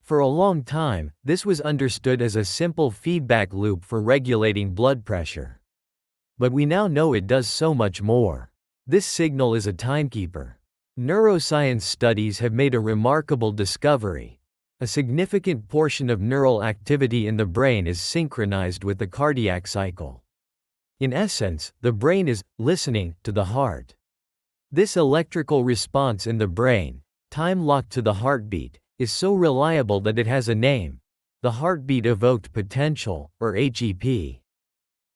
For a long time, this was understood as a simple feedback loop for regulating blood pressure. But we now know it does so much more. This signal is a timekeeper. Neuroscience studies have made a remarkable discovery. A significant portion of neural activity in the brain is synchronized with the cardiac cycle. In essence, the brain is listening to the heart. This electrical response in the brain, time-locked to the heartbeat, is so reliable that it has a name: the heartbeat evoked potential, or HEP.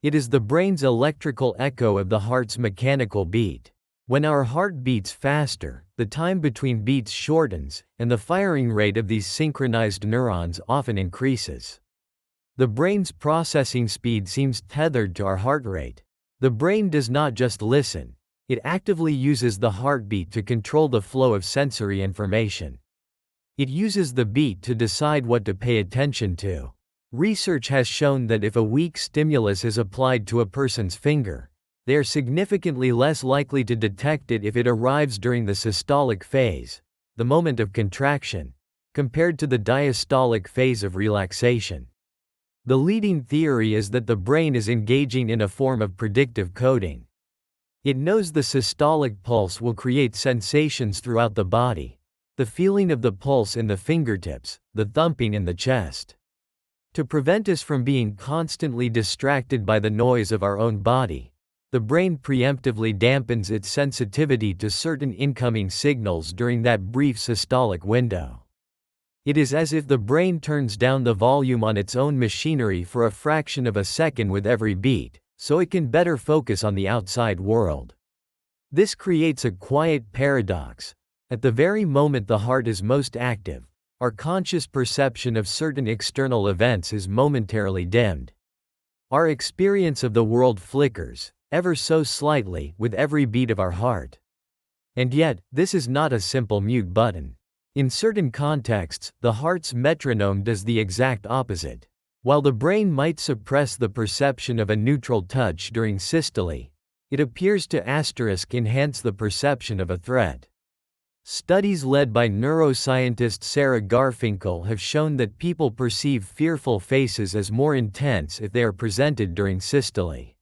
It is the brain's electrical echo of the heart's mechanical beat. When our heart beats faster, the time between beats shortens, and the firing rate of these synchronized neurons often increases. The brain's processing speed seems tethered to our heart rate. The brain does not just listen. It actively uses the heartbeat to control the flow of sensory information. It uses the beat to decide what to pay attention to. Research has shown that if a weak stimulus is applied to a person's finger, they are significantly less likely to detect it if it arrives during the systolic phase, the moment of contraction, compared to the diastolic phase of relaxation. The leading theory is that the brain is engaging in a form of predictive coding. It knows the systolic pulse will create sensations throughout the body, the feeling of the pulse in the fingertips, the thumping in the chest. To prevent us from being constantly distracted by the noise of our own body, the brain preemptively dampens its sensitivity to certain incoming signals during that brief systolic window. It is as if the brain turns down the volume on its own machinery for a fraction of a second with every beat, so it can better focus on the outside world. This creates a quiet paradox. At the very moment the heart is most active, our conscious perception of certain external events is momentarily dimmed. Our experience of the world flickers, ever so slightly, with every beat of our heart. And yet, this is not a simple mute button. In certain contexts, the heart's metronome does the exact opposite. While the brain might suppress the perception of a neutral touch during systole, it appears to enhance the perception of a threat. Studies led by neuroscientist Sarah Garfinkel have shown that people perceive fearful faces as more intense if they are presented during systole.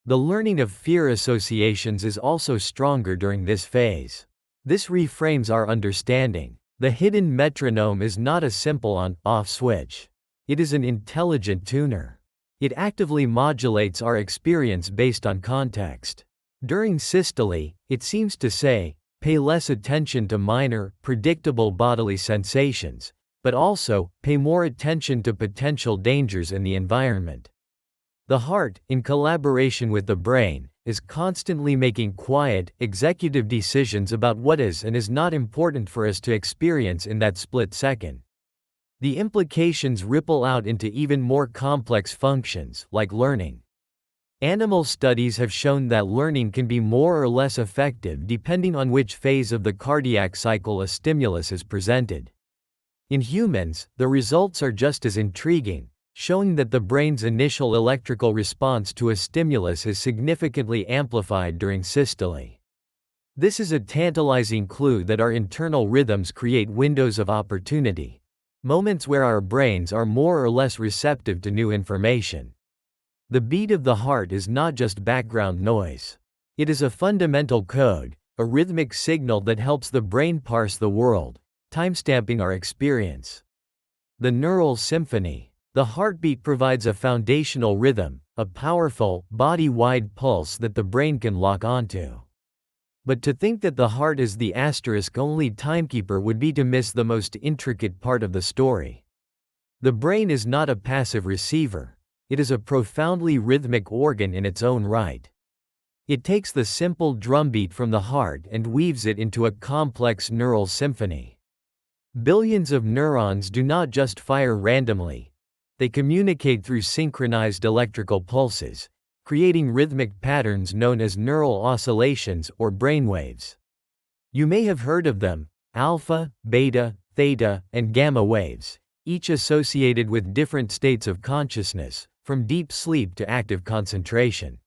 The learning of fear associations is also stronger during this phase. This reframes our understanding. The hidden metronome is not a simple on-off switch. It is an intelligent tuner. It actively modulates our experience based on context. During systole, it seems to say, pay less attention to minor, predictable bodily sensations, but also, pay more attention to potential dangers in the environment. The heart, in collaboration with the brain, is constantly making quiet, executive decisions about what is and is not important for us to experience in that split second. The implications ripple out into even more complex functions, like learning. Animal studies have shown that learning can be more or less effective depending on which phase of the cardiac cycle a stimulus is presented. In humans, the results are just as intriguing, showing that the brain's initial electrical response to a stimulus is significantly amplified during systole. This is a tantalizing clue that our internal rhythms create windows of opportunity, moments where our brains are more or less receptive to new information. The beat of the heart is not just background noise. It is a fundamental code, a rhythmic signal that helps the brain parse the world, timestamping our experience. The neural symphony. The heartbeat provides a foundational rhythm, a powerful, body-wide pulse that the brain can lock onto. But to think that the heart is the asterisk-only timekeeper would be to miss the most intricate part of the story. The brain is not a passive receiver. It is a profoundly rhythmic organ in its own right. It takes the simple drumbeat from the heart and weaves it into a complex neural symphony. Billions of neurons do not just fire randomly. They communicate through synchronized electrical pulses, creating rhythmic patterns known as neural oscillations or brainwaves. You may have heard of them: alpha, beta, theta, and gamma waves, each associated with different states of consciousness, from deep sleep to active concentration.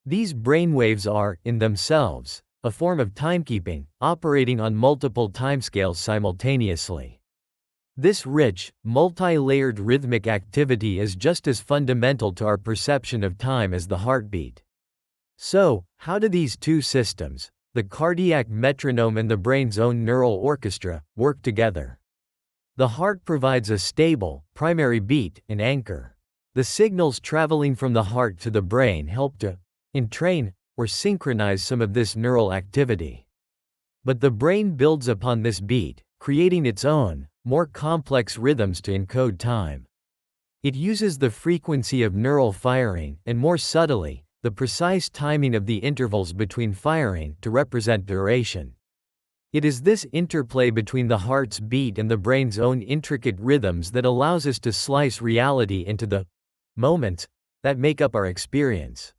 These brainwaves are, in themselves, a form of timekeeping, operating on multiple timescales simultaneously. This rich, multi-layered rhythmic activity is just as fundamental to our perception of time as the heartbeat. So, how do these two systems, the cardiac metronome and the brain's own neural orchestra, work together? The heart provides a stable, primary beat, an anchor. The signals traveling from the heart to the brain help to entrain or synchronize some of this neural activity. But the brain builds upon this beat, creating its own, more complex rhythms to encode time. It uses the frequency of neural firing and, more subtly, the precise timing of the intervals between firing to represent duration. It is this interplay between the heart's beat and the brain's own intricate rhythms that allows us to slice reality into the moments that make up our experience.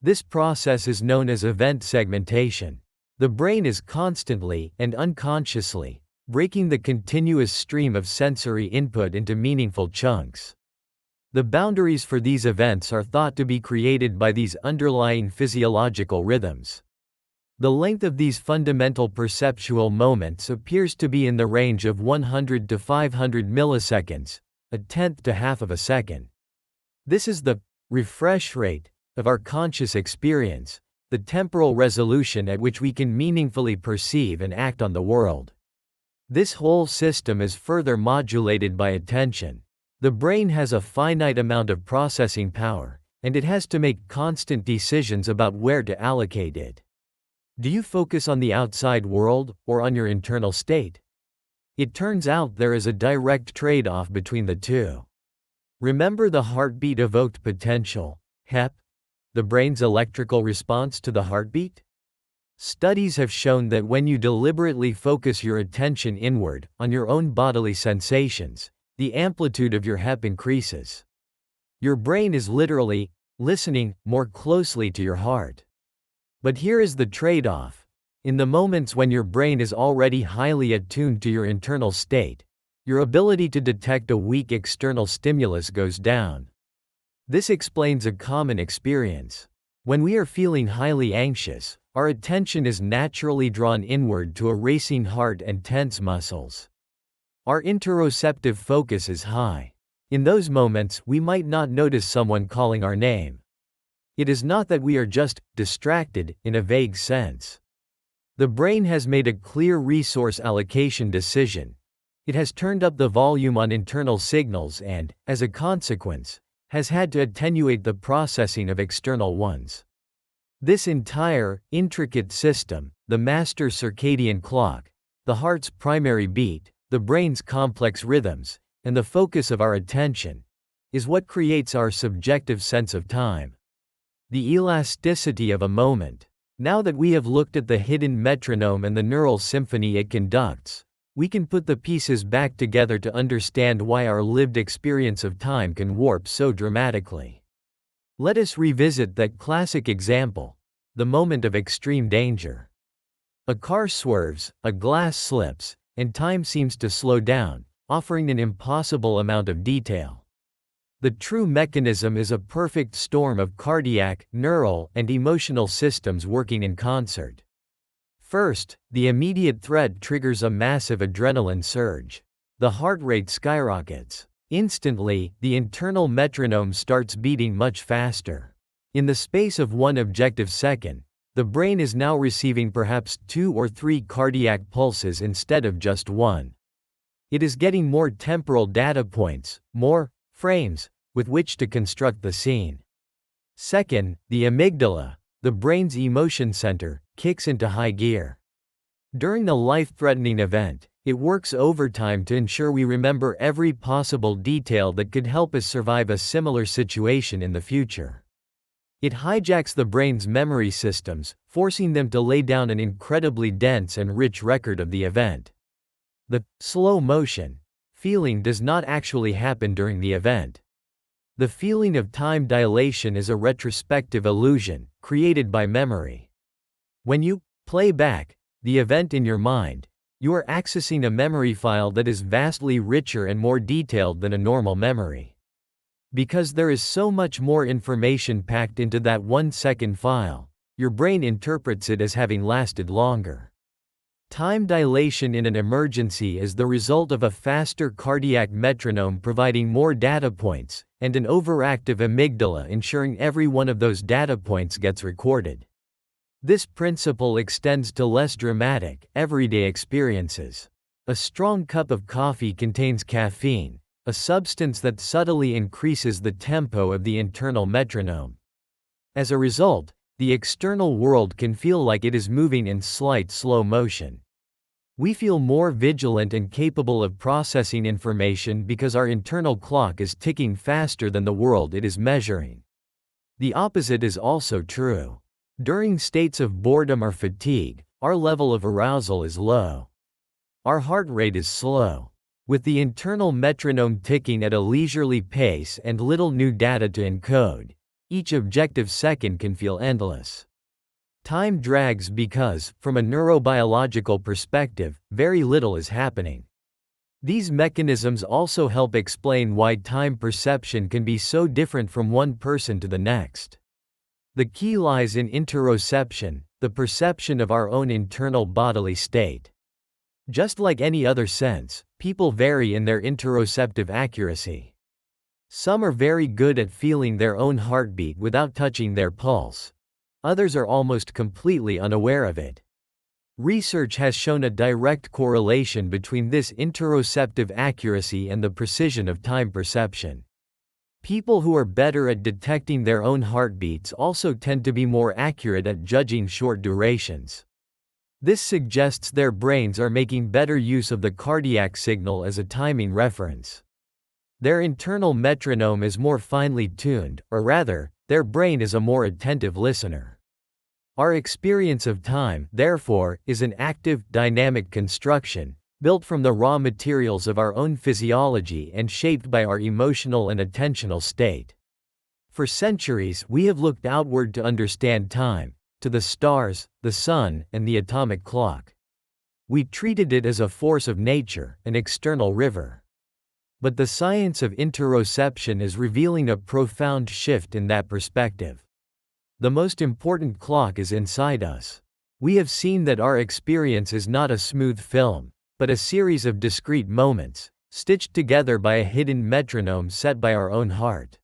This process is known as event segmentation. The brain is constantly and unconsciously breaking the continuous stream of sensory input into meaningful chunks. The boundaries for these events are thought to be created by these underlying physiological rhythms. The length of these fundamental perceptual moments appears to be in the range of 100 to 500 milliseconds, a tenth to half of a second. This is the refresh rate of our conscious experience, the temporal resolution at which we can meaningfully perceive and act on the world. This whole system is further modulated by attention. The brain has a finite amount of processing power, and it has to make constant decisions about where to allocate it. Do you focus on the outside world, or on your internal state? It turns out there is a direct trade-off between the two. Remember the heartbeat-evoked potential, HEP, the brain's electrical response to the heartbeat? Studies have shown that when you deliberately focus your attention inward, on your own bodily sensations, the amplitude of your HEP increases. Your brain is literally listening more closely to your heart. But here is the trade-off. In the moments when your brain is already highly attuned to your internal state, your ability to detect a weak external stimulus goes down. This explains a common experience. When we are feeling highly anxious, our attention is naturally drawn inward to a racing heart and tense muscles. Our interoceptive focus is high. In those moments, we might not notice someone calling our name. It is not that we are just distracted, in a vague sense. The brain has made a clear resource allocation decision. It has turned up the volume on internal signals and, as a consequence, has had to attenuate the processing of external ones. This entire, intricate system, the master circadian clock, the heart's primary beat, the brain's complex rhythms, and the focus of our attention, is what creates our subjective sense of time. The elasticity of a moment. Now that we have looked at the hidden metronome and the neural symphony it conducts, we can put the pieces back together to understand why our lived experience of time can warp so dramatically. Let us revisit that classic example, the moment of extreme danger. A car swerves, a glass slips, and time seems to slow down, offering an impossible amount of detail. The true mechanism is a perfect storm of cardiac, neural, and emotional systems working in concert. First, the immediate threat triggers a massive adrenaline surge. The heart rate skyrockets. Instantly, the internal metronome starts beating much faster. In the space of one objective second, the brain is now receiving perhaps 2 or 3 cardiac pulses instead of just one. It is getting more temporal data points, more frames, with which to construct the scene. Second, the amygdala, the brain's emotion center, kicks into high gear. During a life-threatening event, it works overtime to ensure we remember every possible detail that could help us survive a similar situation in the future. It hijacks the brain's memory systems, forcing them to lay down an incredibly dense and rich record of the event. The slow motion feeling does not actually happen during the event. The feeling of time dilation is a retrospective illusion, created by memory. When you play back the event in your mind, you are accessing a memory file that is vastly richer and more detailed than a normal memory. Because there is so much more information packed into that 1-second file, your brain interprets it as having lasted longer. Time dilation in an emergency is the result of a faster cardiac metronome providing more data points, and an overactive amygdala ensuring every one of those data points gets recorded. This principle extends to less dramatic, everyday experiences. A strong cup of coffee contains caffeine, a substance that subtly increases the tempo of the internal metronome. As a result, the external world can feel like it is moving in slight slow motion. We feel more vigilant and capable of processing information because our internal clock is ticking faster than the world it is measuring. The opposite is also true. During states of boredom or fatigue, our level of arousal is low. Our heart rate is slow. With the internal metronome ticking at a leisurely pace and little new data to encode, each objective second can feel endless. Time drags because, from a neurobiological perspective, very little is happening. These mechanisms also help explain why time perception can be so different from one person to the next. The key lies in interoception, the perception of our own internal bodily state. Just like any other sense, People vary in their interoceptive accuracy. Some are very good at feeling their own heartbeat without touching their pulse. Others are almost completely unaware of it. Research has shown a direct correlation between this interoceptive accuracy and the precision of time perception. People who are better at detecting their own heartbeats also tend to be more accurate at judging short durations. This suggests their brains are making better use of the cardiac signal as a timing reference. Their internal metronome is more finely tuned, or rather, their brain is a more attentive listener. Our experience of time, therefore, is an active, dynamic construction, built from the raw materials of our own physiology and shaped by our emotional and attentional state. For centuries, we have looked outward to understand time, to the stars, the sun, and the atomic clock. We treated it as a force of nature, an external river. But the science of interoception is revealing a profound shift in that perspective. The most important clock is inside us. We have seen that our experience is not a smooth film, but a series of discrete moments, stitched together by a hidden metronome set by our own heart.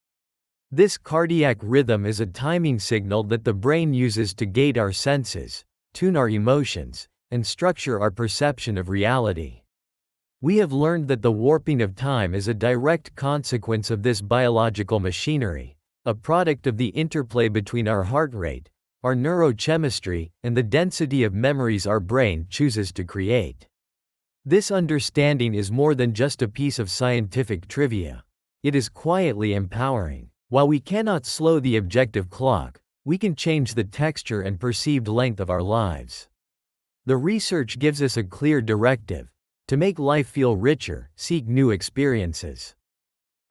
This cardiac rhythm is a timing signal that the brain uses to gate our senses, tune our emotions, and structure our perception of reality. We have learned that the warping of time is a direct consequence of this biological machinery, a product of the interplay between our heart rate, our neurochemistry, and the density of memories our brain chooses to create. This understanding is more than just a piece of scientific trivia. It is quietly empowering. While we cannot slow the objective clock, we can change the texture and perceived length of our lives. The research gives us a clear directive: to make life feel richer, seek new experiences.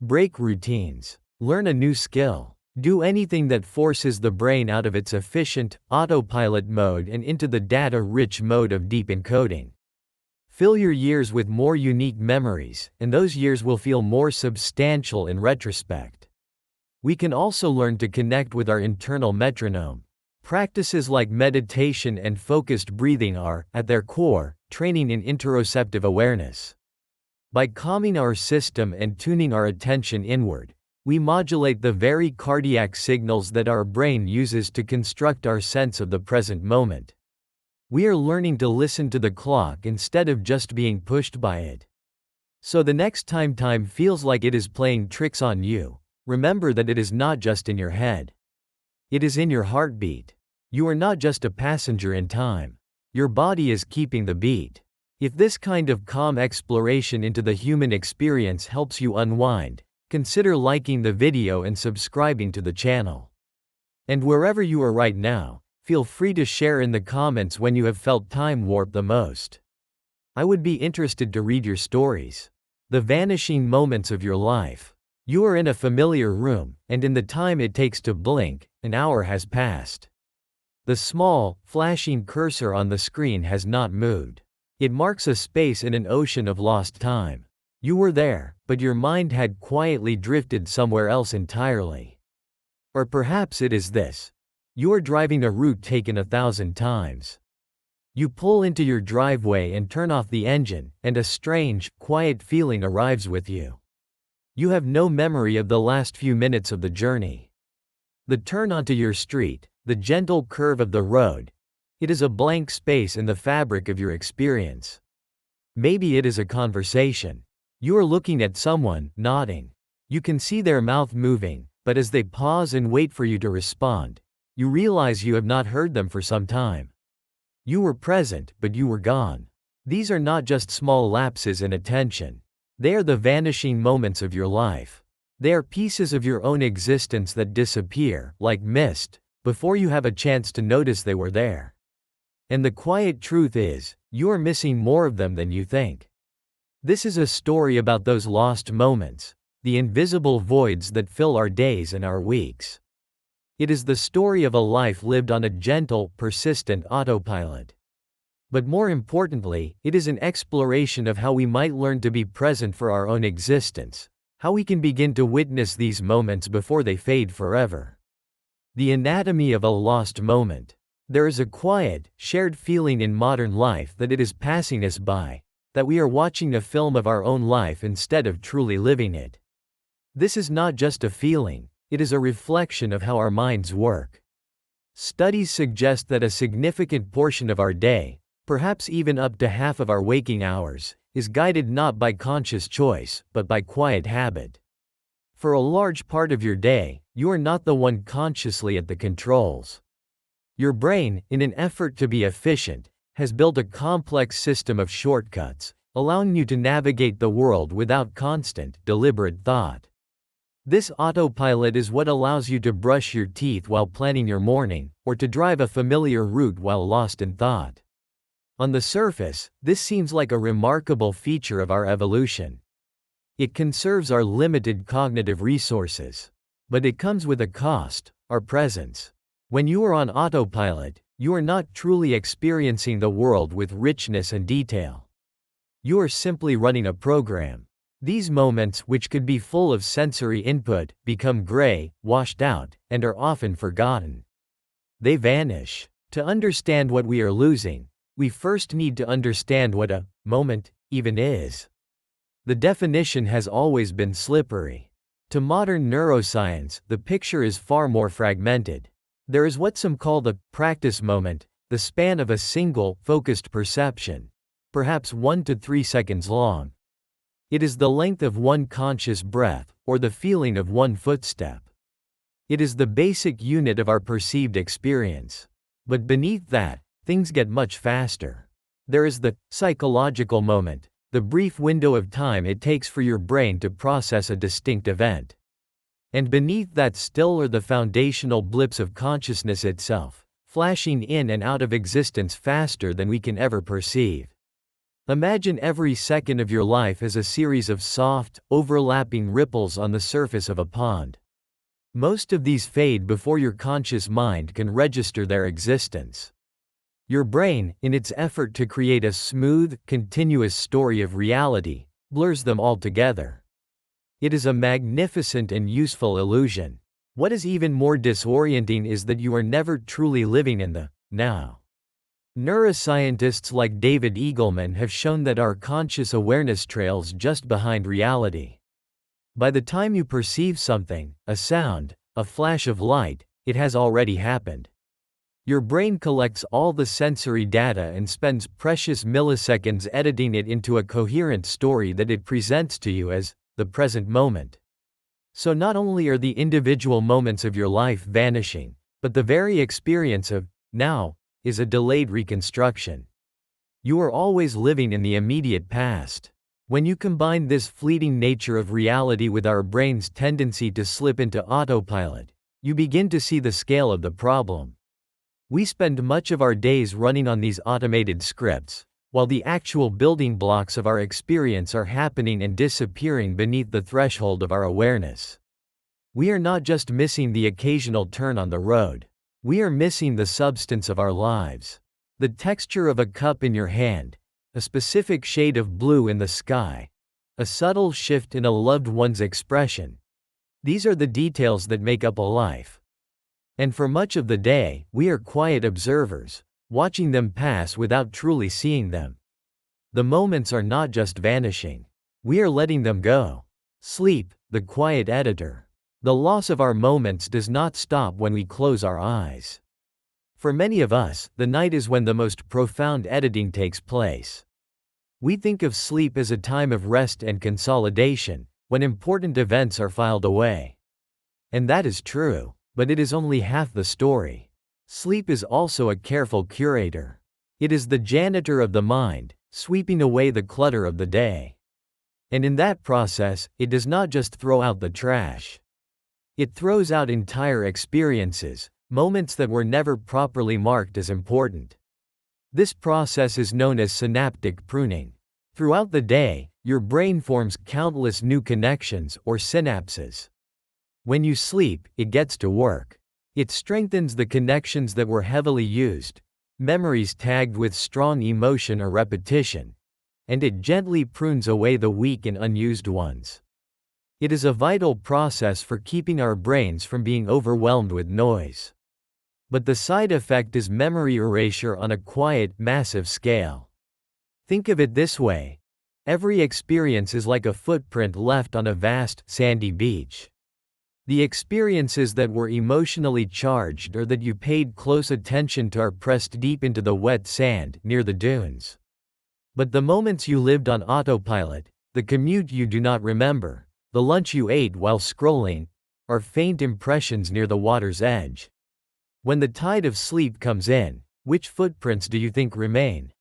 Break routines. Learn a new skill. Do anything that forces the brain out of its efficient, autopilot mode and into the data-rich mode of deep encoding. Fill your years with more unique memories, and those years will feel more substantial in retrospect. We can also learn to connect with our internal metronome. Practices like meditation and focused breathing are, at their core, training in interoceptive awareness. By calming our system and tuning our attention inward, we modulate the very cardiac signals that our brain uses to construct our sense of the present moment. We are learning to listen to the clock instead of just being pushed by it. So the next time time feels like it is playing tricks on you, remember that it is not just in your head. It is in your heartbeat. You are not just a passenger in time. Your body is keeping the beat. If this kind of calm exploration into the human experience helps you unwind, consider liking the video and subscribing to the channel. And wherever you are right now, feel free to share in the comments when you have felt time warp the most. I would be interested to read your stories. The vanishing moments of your life. You are in a familiar room, and in the time it takes to blink, an hour has passed. The small, flashing cursor on the screen has not moved. It marks a space in an ocean of lost time. You were there, but your mind had quietly drifted somewhere else entirely. Or perhaps it is this. You are driving a route taken 1,000 times. You pull into your driveway and turn off the engine, and a strange, quiet feeling arrives with you. You have no memory of the last few minutes of the journey. The turn onto your street, the gentle curve of the road. It is a blank space in the fabric of your experience. Maybe it is a conversation. You are looking at someone, nodding. You can see their mouth moving, but as they pause and wait for you to respond, you realize you have not heard them for some time. You were present, but you were gone. These are not just small lapses in attention. They are the vanishing moments of your life. They are pieces of your own existence that disappear, like mist, before you have a chance to notice they were there. And the quiet truth is, you are missing more of them than you think. This is a story about those lost moments, the invisible voids that fill our days and our weeks. It is the story of a life lived on a gentle, persistent autopilot. But more importantly, it is an exploration of how we might learn to be present for our own existence, how we can begin to witness these moments before they fade forever. The anatomy of a lost moment. There is a quiet, shared feeling in modern life that it is passing us by, that we are watching a film of our own life instead of truly living it. This is not just a feeling, it is a reflection of how our minds work. Studies suggest that a significant portion of our day, perhaps even up to half of our waking hours, is guided not by conscious choice, but by quiet habit. For a large part of your day, you are not the one consciously at the controls. Your brain, in an effort to be efficient, has built a complex system of shortcuts, allowing you to navigate the world without constant, deliberate thought. This autopilot is what allows you to brush your teeth while planning your morning, or to drive a familiar route while lost in thought. On the surface, this seems like a remarkable feature of our evolution. It conserves our limited cognitive resources. But it comes with a cost, our presence. When you are on autopilot, you are not truly experiencing the world with richness and detail. You are simply running a program. These moments, which could be full of sensory input, become gray, washed out, and are often forgotten. They vanish. To understand what we are losing, we first need to understand what a moment even is. The definition has always been slippery. To modern neuroscience, the picture is far more fragmented. There is what some call the practice moment, the span of a single, focused perception, perhaps 1 to 3 seconds long. It is the length of one conscious breath, or the feeling of one footstep. It is the basic unit of our perceived experience. But beneath that, things get much faster. There is the psychological moment, the brief window of time it takes for your brain to process a distinct event. And beneath that still are the foundational blips of consciousness itself, flashing in and out of existence faster than we can ever perceive. Imagine every second of your life as a series of soft, overlapping ripples on the surface of a pond. Most of these fade before your conscious mind can register their existence. Your brain, in its effort to create a smooth, continuous story of reality, blurs them all together. It is a magnificent and useful illusion. What is even more disorienting is that you are never truly living in the now. Neuroscientists like David Eagleman have shown that our conscious awareness trails just behind reality. By the time you perceive something, a sound, a flash of light, it has already happened. Your brain collects all the sensory data and spends precious milliseconds editing it into a coherent story that it presents to you as the present moment. So not only are the individual moments of your life vanishing, but the very experience of now is a delayed reconstruction. You are always living in the immediate past. When you combine this fleeting nature of reality with our brain's tendency to slip into autopilot, you begin to see the scale of the problem. We spend much of our days running on these automated scripts, while the actual building blocks of our experience are happening and disappearing beneath the threshold of our awareness. We are not just missing the occasional turn on the road. We are missing the substance of our lives. The texture of a cup in your hand, a specific shade of blue in the sky, a subtle shift in a loved one's expression. These are the details that make up a life. And for much of the day, we are quiet observers, watching them pass without truly seeing them. The moments are not just vanishing. We are letting them go. Sleep, the quiet editor. The loss of our moments does not stop when we close our eyes. For many of us, the night is when the most profound editing takes place. We think of sleep as a time of rest and consolidation, when important events are filed away. And that is true, but it is only half the story. Sleep is also a careful curator. It is the janitor of the mind, sweeping away the clutter of the day. And in that process, it does not just throw out the trash. It throws out entire experiences, moments that were never properly marked as important. This process is known as synaptic pruning. Throughout the day, your brain forms countless new connections or synapses. When you sleep, it gets to work. It strengthens the connections that were heavily used, memories tagged with strong emotion or repetition, and it gently prunes away the weak and unused ones. It is a vital process for keeping our brains from being overwhelmed with noise. But the side effect is memory erasure on a quiet, massive scale. Think of it this way: Every experience is like a footprint left on a vast, sandy beach. The experiences that were emotionally charged or that you paid close attention to are pressed deep into the wet sand near the dunes. But the moments you lived on autopilot, the commute you do not remember, the lunch you ate while scrolling, are faint impressions near the water's edge. When the tide of sleep comes in, which footprints do you think remain?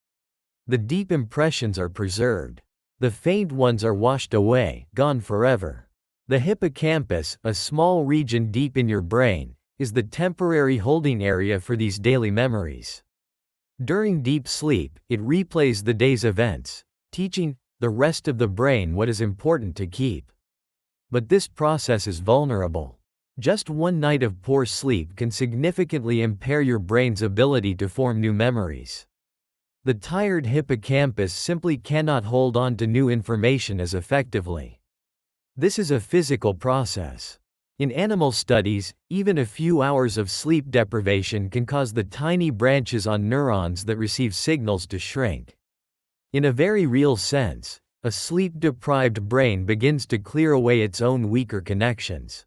The deep impressions are preserved. The faint ones are washed away, gone forever. The hippocampus, a small region deep in your brain, is the temporary holding area for these daily memories. During deep sleep, it replays the day's events, teaching the rest of the brain what is important to keep. But this process is vulnerable. Just one night of poor sleep can significantly impair your brain's ability to form new memories. The tired hippocampus simply cannot hold on to new information as effectively. This is a physical process. In animal studies, even a few hours of sleep deprivation can cause the tiny branches on neurons that receive signals to shrink. In a very real sense, a sleep-deprived brain begins to clear away its own weaker connections.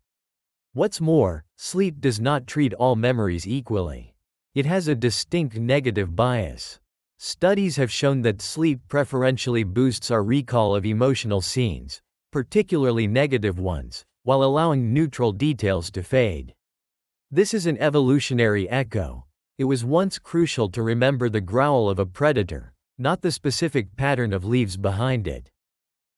What's more, sleep does not treat all memories equally. It has a distinct negative bias. Studies have shown that sleep preferentially boosts our recall of emotional scenes, particularly negative ones, while allowing neutral details to fade. This is an evolutionary echo. It was once crucial to remember the growl of a predator, not the specific pattern of leaves behind it.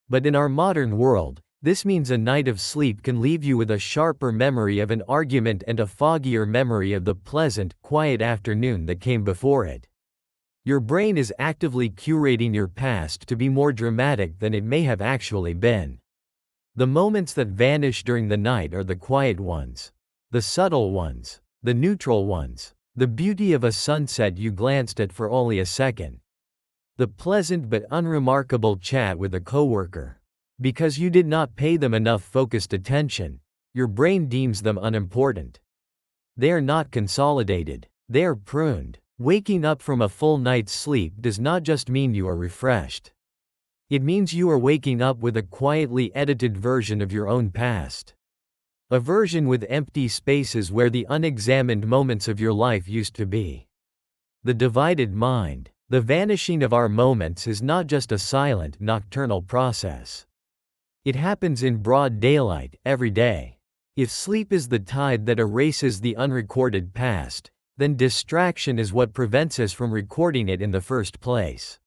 But in our modern world, this means a night of sleep can leave you with a sharper memory of an argument and a foggier memory of the pleasant, quiet afternoon that came before it. Your brain is actively curating your past to be more dramatic than it may have actually been. The moments that vanish during the night are the quiet ones, the subtle ones, the neutral ones, the beauty of a sunset you glanced at for only a second, the pleasant but unremarkable chat with a coworker. Because you did not pay them enough focused attention, your brain deems them unimportant. They are not consolidated, they are pruned. Waking up from a full night's sleep does not just mean you are refreshed. It means you are waking up with a quietly edited version of your own past. A version with empty spaces where the unexamined moments of your life used to be. The divided mind, the vanishing of our moments, is not just a silent, nocturnal process. It happens in broad daylight, every day. If sleep is the tide that erases the unrecorded past, then distraction is what prevents us from recording it in the first place.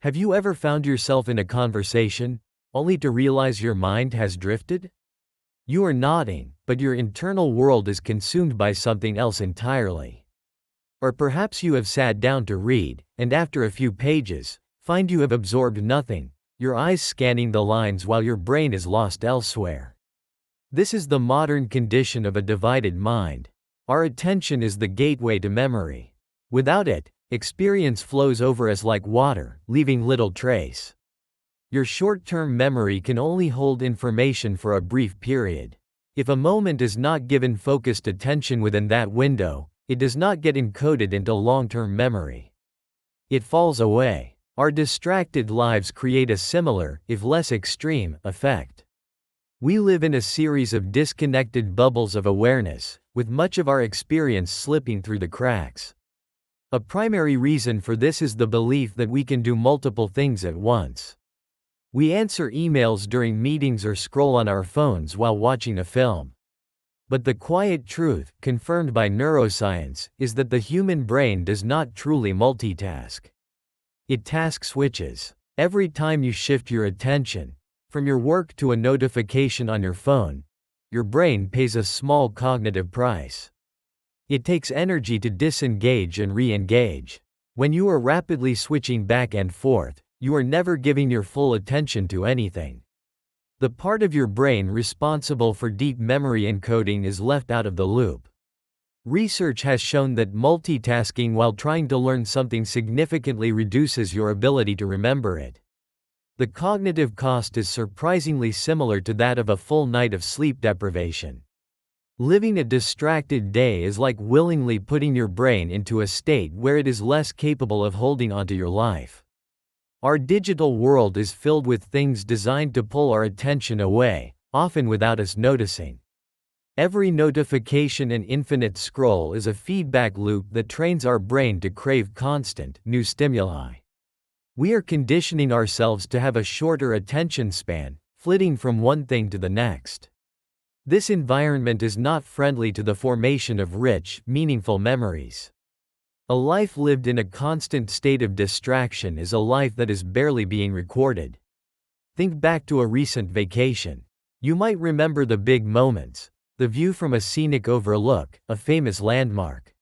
Have you ever found yourself in a conversation, only to realize your mind has drifted? You are nodding, but your internal world is consumed by something else entirely. Or perhaps you have sat down to read, and after a few pages, find you have absorbed nothing, your eyes scanning the lines while your brain is lost elsewhere. This is the modern condition of a divided mind. Our attention is the gateway to memory. Without it, experience flows over us like water, leaving little trace. Your short-term memory can only hold information for a brief period. If a moment is not given focused attention within that window, it does not get encoded into long-term memory. It falls away. Our distracted lives create a similar, if less extreme, effect. We live in a series of disconnected bubbles of awareness, with much of our experience slipping through the cracks. A primary reason for this is the belief that we can do multiple things at once. We answer emails during meetings or scroll on our phones while watching a film. But the quiet truth, confirmed by neuroscience, is that the human brain does not truly multitask. It task switches. Every time you shift your attention, from your work to a notification on your phone, your brain pays a small cognitive price. It takes energy to disengage and re-engage. When you are rapidly switching back and forth, you are never giving your full attention to anything. The part of your brain responsible for deep memory encoding is left out of the loop. Research has shown that multitasking while trying to learn something significantly reduces your ability to remember it. The cognitive cost is surprisingly similar to that of a full night of sleep deprivation. Living a distracted day is like willingly putting your brain into a state where it is less capable of holding onto your life. Our digital world is filled with things designed to pull our attention away, often without us noticing. Every notification and infinite scroll is a feedback loop that trains our brain to crave constant, new stimuli. We are conditioning ourselves to have a shorter attention span, flitting from one thing to the next. This environment is not friendly to the formation of rich, meaningful memories. A life lived in a constant state of distraction is a life that is barely being recorded. Think back to a recent vacation. You might remember the big moments, the view from a scenic overlook, a famous landmark.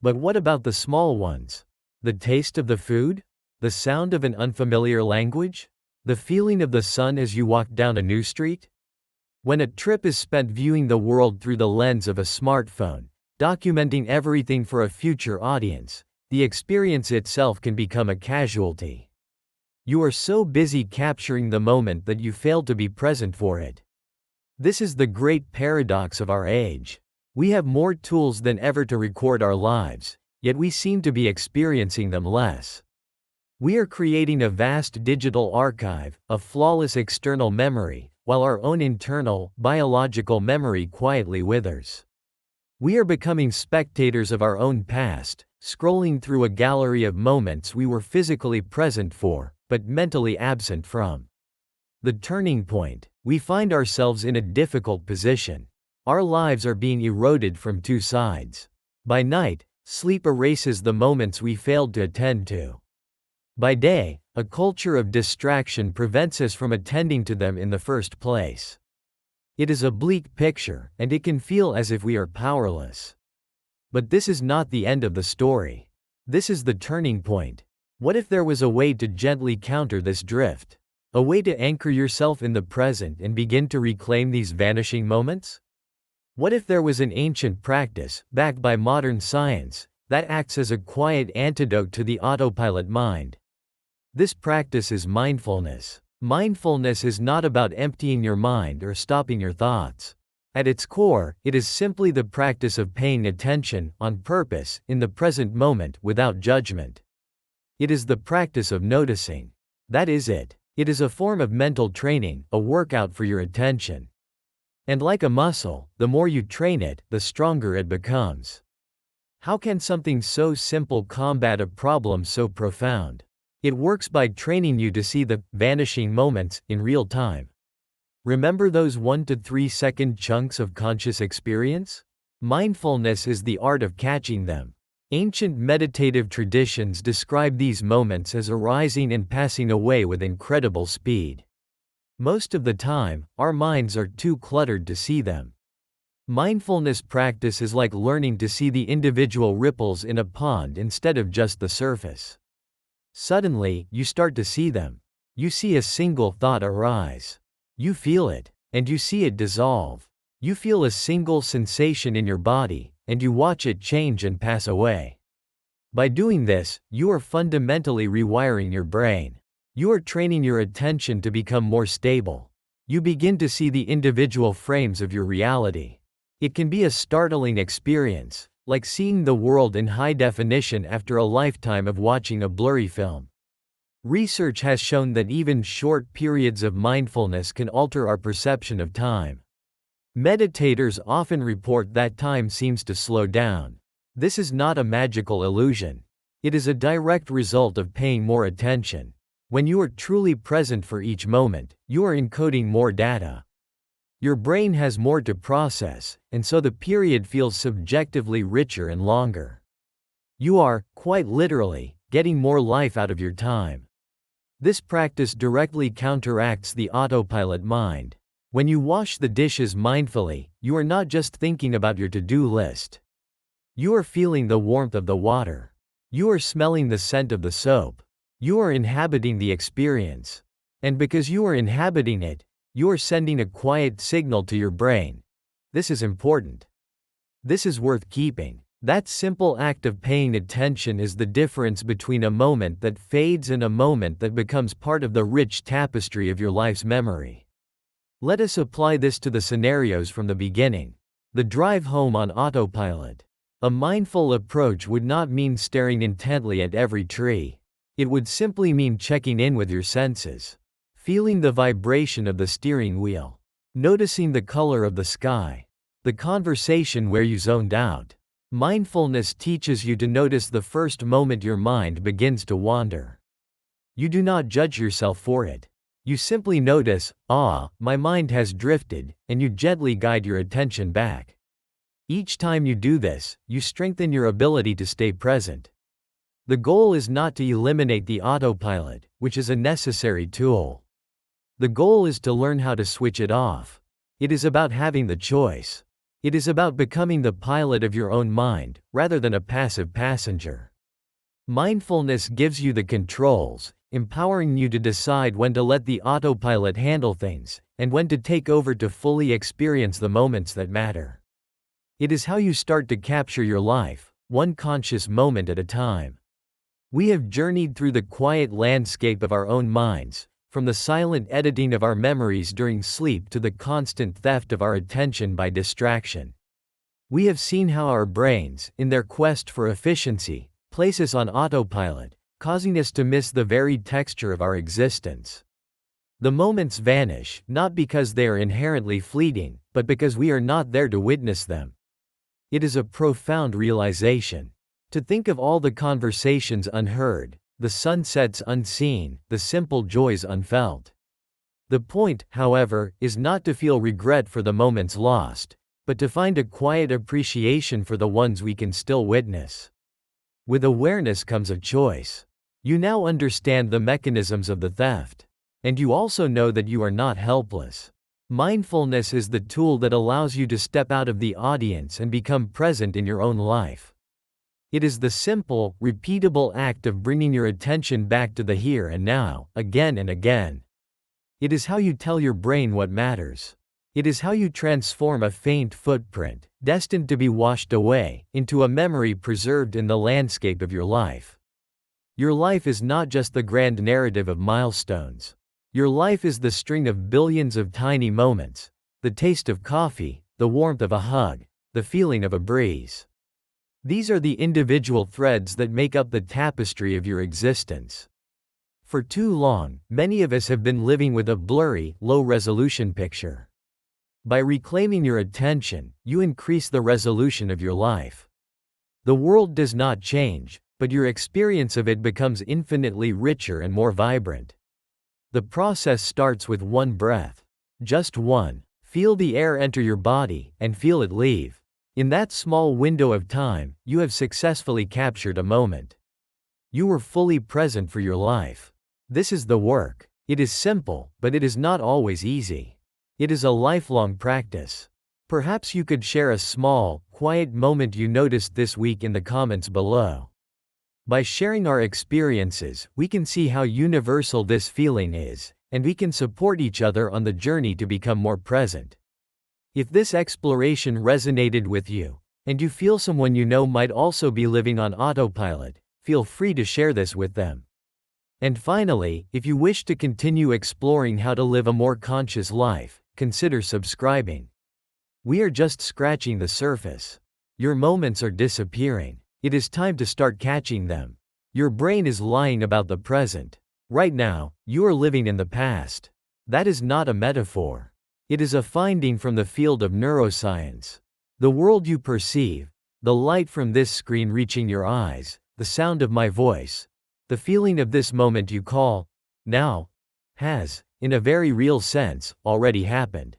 But what about the small ones? The taste of the food? The sound of an unfamiliar language? The feeling of the sun as you walk down a new street? When a trip is spent viewing the world through the lens of a smartphone, documenting everything for a future audience, the experience itself can become a casualty. You are so busy capturing the moment that you fail to be present for it. This is the great paradox of our age. We have more tools than ever to record our lives, yet we seem to be experiencing them less. We are creating a vast digital archive, a flawless external memory, while our own internal, biological memory quietly withers. We are becoming spectators of our own past, scrolling through a gallery of moments we were physically present for, but mentally absent from. The turning point: we find ourselves in a difficult position. Our lives are being eroded from two sides. By night, sleep erases the moments we failed to attend to. By day, a culture of distraction prevents us from attending to them in the first place. It is a bleak picture, and it can feel as if we are powerless. But this is not the end of the story. This is the turning point. What if there was a way to gently counter this drift? A way to anchor yourself in the present and begin to reclaim these vanishing moments? What if there was an ancient practice, backed by modern science, that acts as a quiet antidote to the autopilot mind? This practice is mindfulness. Mindfulness is not about emptying your mind or stopping your thoughts. At its core, it is simply the practice of paying attention, on purpose, in the present moment, without judgment. It is the practice of noticing. That is it. It is a form of mental training, a workout for your attention. And like a muscle, the more you train it, the stronger it becomes. How can something so simple combat a problem so profound? It works by training you to see the vanishing moments in real time. Remember those 1 to 3 second chunks of conscious experience? Mindfulness is the art of catching them. Ancient meditative traditions describe these moments as arising and passing away with incredible speed. Most of the time, our minds are too cluttered to see them. Mindfulness practice is like learning to see the individual ripples in a pond instead of just the surface. Suddenly, you start to see them. You see a single thought arise. You feel it, and you see it dissolve. You feel a single sensation in your body, and you watch it change and pass away. By doing this, you are fundamentally rewiring your brain. You are training your attention to become more stable. You begin to see the individual frames of your reality. It can be a startling experience, like seeing the world in high definition after a lifetime of watching a blurry film. Research has shown that even short periods of mindfulness can alter our perception of time. Meditators often report that time seems to slow down. This is not a magical illusion. It is a direct result of paying more attention. When you are truly present for each moment, you are encoding more data. Your brain has more to process, and so the period feels subjectively richer and longer. You are, quite literally, getting more life out of your time. This practice directly counteracts the autopilot mind. When you wash the dishes mindfully, you are not just thinking about your to-do list. You are feeling the warmth of the water. You are smelling the scent of the soap. You are inhabiting the experience. And because you are inhabiting it, you are sending a quiet signal to your brain. This is important. This is worth keeping. That simple act of paying attention is the difference between a moment that fades and a moment that becomes part of the rich tapestry of your life's memory. Let us apply this to the scenarios from the beginning. The drive home on autopilot. A mindful approach would not mean staring intently at every tree. It would simply mean checking in with your senses. Feeling the vibration of the steering wheel. Noticing the color of the sky. The conversation where you zoned out. Mindfulness teaches you to notice the first moment your mind begins to wander. You do not judge yourself for it. You simply notice, my mind has drifted, and you gently guide your attention back. Each time you do this, you strengthen your ability to stay present. The goal is not to eliminate the autopilot, which is a necessary tool. The goal is to learn how to switch it off. It is about having the choice. It is about becoming the pilot of your own mind, rather than a passive passenger. Mindfulness gives you the controls, empowering you to decide when to let the autopilot handle things, and when to take over to fully experience the moments that matter. It is how you start to capture your life, one conscious moment at a time. We have journeyed through the quiet landscape of our own minds, from the silent editing of our memories during sleep to the constant theft of our attention by distraction. We have seen how our brains, in their quest for efficiency, place us on autopilot, causing us to miss the very texture of our existence. The moments vanish, not because they are inherently fleeting, but because we are not there to witness them. It is a profound realization. To think of all the conversations unheard, the sunsets unseen, the simple joys unfelt. The point, however, is not to feel regret for the moments lost, but to find a quiet appreciation for the ones we can still witness. With awareness comes a choice. You now understand the mechanisms of the theft. And you also know that you are not helpless. Mindfulness is the tool that allows you to step out of the audience and become present in your own life. It is the simple, repeatable act of bringing your attention back to the here and now, again and again. It is how you tell your brain what matters. It is how you transform a faint footprint, destined to be washed away, into a memory preserved in the landscape of your life. Your life is not just the grand narrative of milestones. Your life is the string of billions of tiny moments, the taste of coffee, the warmth of a hug, the feeling of a breeze. These are the individual threads that make up the tapestry of your existence. For too long, many of us have been living with a blurry, low-resolution picture. By reclaiming your attention, you increase the resolution of your life. The world does not change, but your experience of it becomes infinitely richer and more vibrant. The process starts with one breath. Just one. Feel the air enter your body, and feel it leave. In that small window of time, you have successfully captured a moment. You were fully present for your life. This is the work. It is simple, but it is not always easy. It is a lifelong practice. Perhaps you could share a small, quiet moment you noticed this week in the comments below. By sharing our experiences, we can see how universal this feeling is, and we can support each other on the journey to become more present. If this exploration resonated with you, and you feel someone you know might also be living on autopilot, feel free to share this with them. And finally, if you wish to continue exploring how to live a more conscious life, consider subscribing. We are just scratching the surface. Your moments are disappearing. It is time to start catching them. Your brain is lying about the present. Right now, you are living in the past. That is not a metaphor. It is a finding from the field of neuroscience. The world you perceive, the light from this screen reaching your eyes, the sound of my voice, the feeling of this moment you call now, has, in a very real sense, already happened.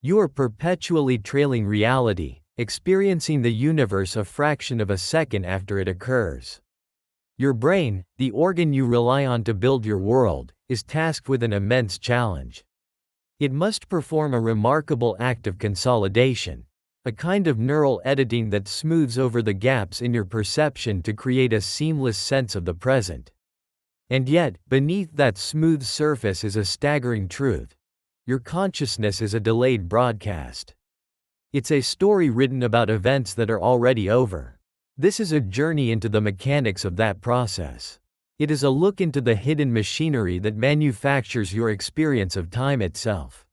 You are perpetually trailing reality, experiencing the universe a fraction of a second after it occurs. Your brain, the organ you rely on to build your world, is tasked with an immense challenge. It must perform a remarkable act of consolidation, a kind of neural editing that smooths over the gaps in your perception to create a seamless sense of the present. And yet, beneath that smooth surface is a staggering truth. Your consciousness is a delayed broadcast. It's a story written about events that are already over. This is a journey into the mechanics of that process. It is a look into the hidden machinery that manufactures your experience of time itself.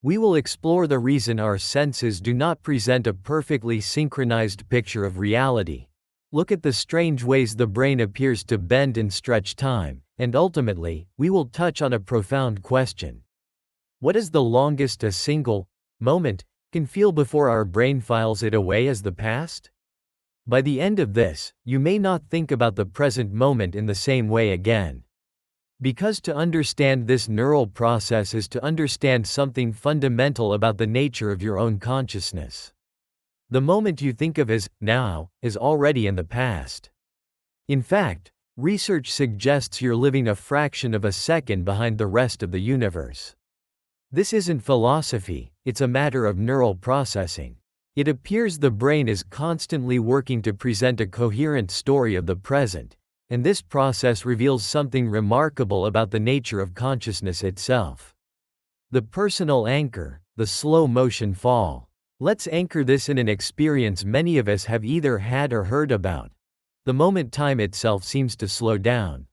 We will explore the reason our senses do not present a perfectly synchronized picture of reality, Look at the strange ways the brain appears to bend and stretch time, and ultimately, we will touch on a profound question. What is the longest a single moment can feel before our brain files it away as the past? By the end of this, you may not think about the present moment in the same way again. Because to understand this neural process is to understand something fundamental about the nature of your own consciousness. The moment you think of as now is already in the past. In fact, research suggests you're living a fraction of a second behind the rest of the universe. This isn't philosophy, it's a matter of neural processing. It appears the brain is constantly working to present a coherent story of the present, and this process reveals something remarkable about the nature of consciousness itself. The personal anchor, the slow motion fall. Let's anchor this in an experience many of us have either had or heard about. The moment time itself seems to slow down.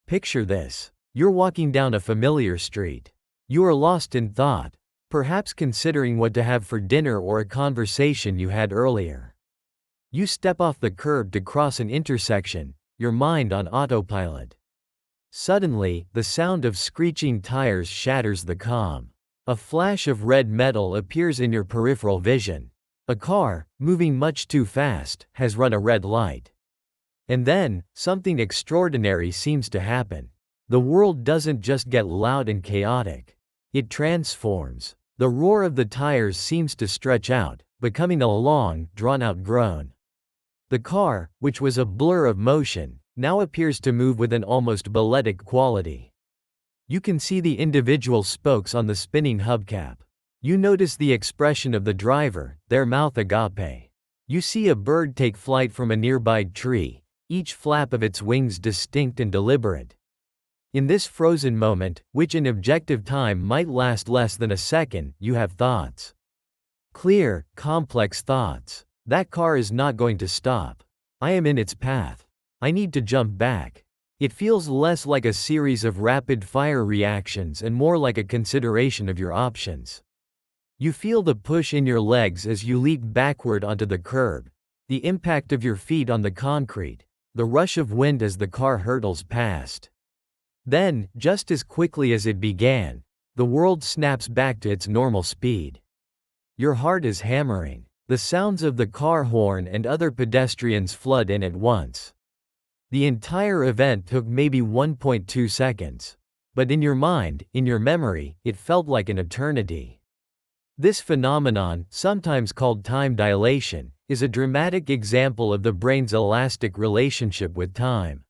Picture this. You're walking down a familiar street. You are lost in thought, perhaps considering what to have for dinner or a conversation you had earlier. You step off the curb to cross an intersection, your mind on autopilot. Suddenly, the sound of screeching tires shatters the calm. A flash of red metal appears in your peripheral vision. A car, moving much too fast, has run a red light. And then, something extraordinary seems to happen. The world doesn't just get loud and chaotic. It transforms. The roar of the tires seems to stretch out, becoming a long, drawn-out groan. The car, which was a blur of motion, now appears to move with an almost balletic quality. You can see the individual spokes on the spinning hubcap. You notice the expression of the driver, their mouth agape. You see a bird take flight from a nearby tree, each flap of its wings distinct and deliberate. In this frozen moment, which in objective time might last less than a second, you have thoughts. Clear, complex thoughts. That car is not going to stop. I am in its path. I need to jump back. It feels less like a series of rapid-fire reactions and more like a consideration of your options. You feel the push in your legs as you leap backward onto the curb, the impact of your feet on the concrete, the rush of wind as the car hurtles past. Then, just as quickly as it began, the world snaps back to its normal speed. Your heart is hammering. The sounds of the car horn and other pedestrians flood in at once. The entire event took maybe 1.2 seconds. But in your mind, in your memory, it felt like an eternity. This phenomenon, sometimes called time dilation, is a dramatic example of the brain's elastic relationship with time.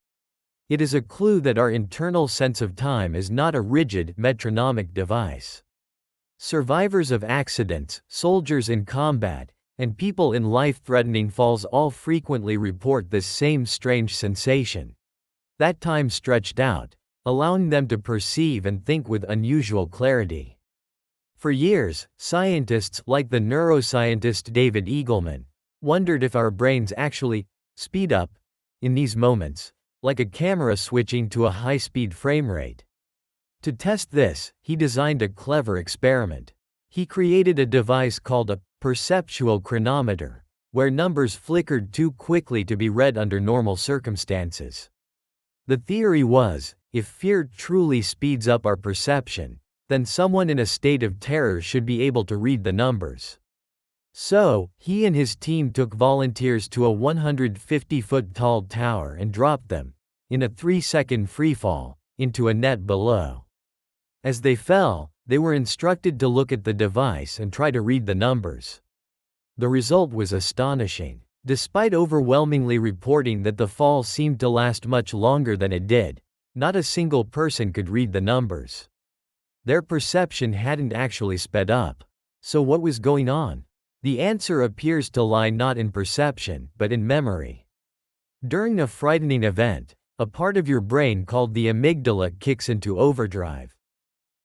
It is a clue that our internal sense of time is not a rigid, metronomic device. Survivors of accidents, soldiers in combat, and people in life-threatening falls all frequently report this same strange sensation. That time stretched out, allowing them to perceive and think with unusual clarity. For years, scientists like the neuroscientist David Eagleman wondered if our brains actually speed up in these moments, like a camera switching to a high-speed frame rate. To test this, he designed a clever experiment. He created a device called a perceptual chronometer, where numbers flickered too quickly to be read under normal circumstances. The theory was, if fear truly speeds up our perception, then someone in a state of terror should be able to read the numbers. So, he and his team took volunteers to a 150-foot tall tower and dropped them, in a 3-second freefall, into a net below. As they fell, they were instructed to look at the device and try to read the numbers. The result was astonishing. Despite overwhelmingly reporting that the fall seemed to last much longer than it did, not a single person could read the numbers. Their perception hadn't actually sped up. So what was going on? The answer appears to lie not in perception, but in memory. During a frightening event, a part of your brain called the amygdala kicks into overdrive.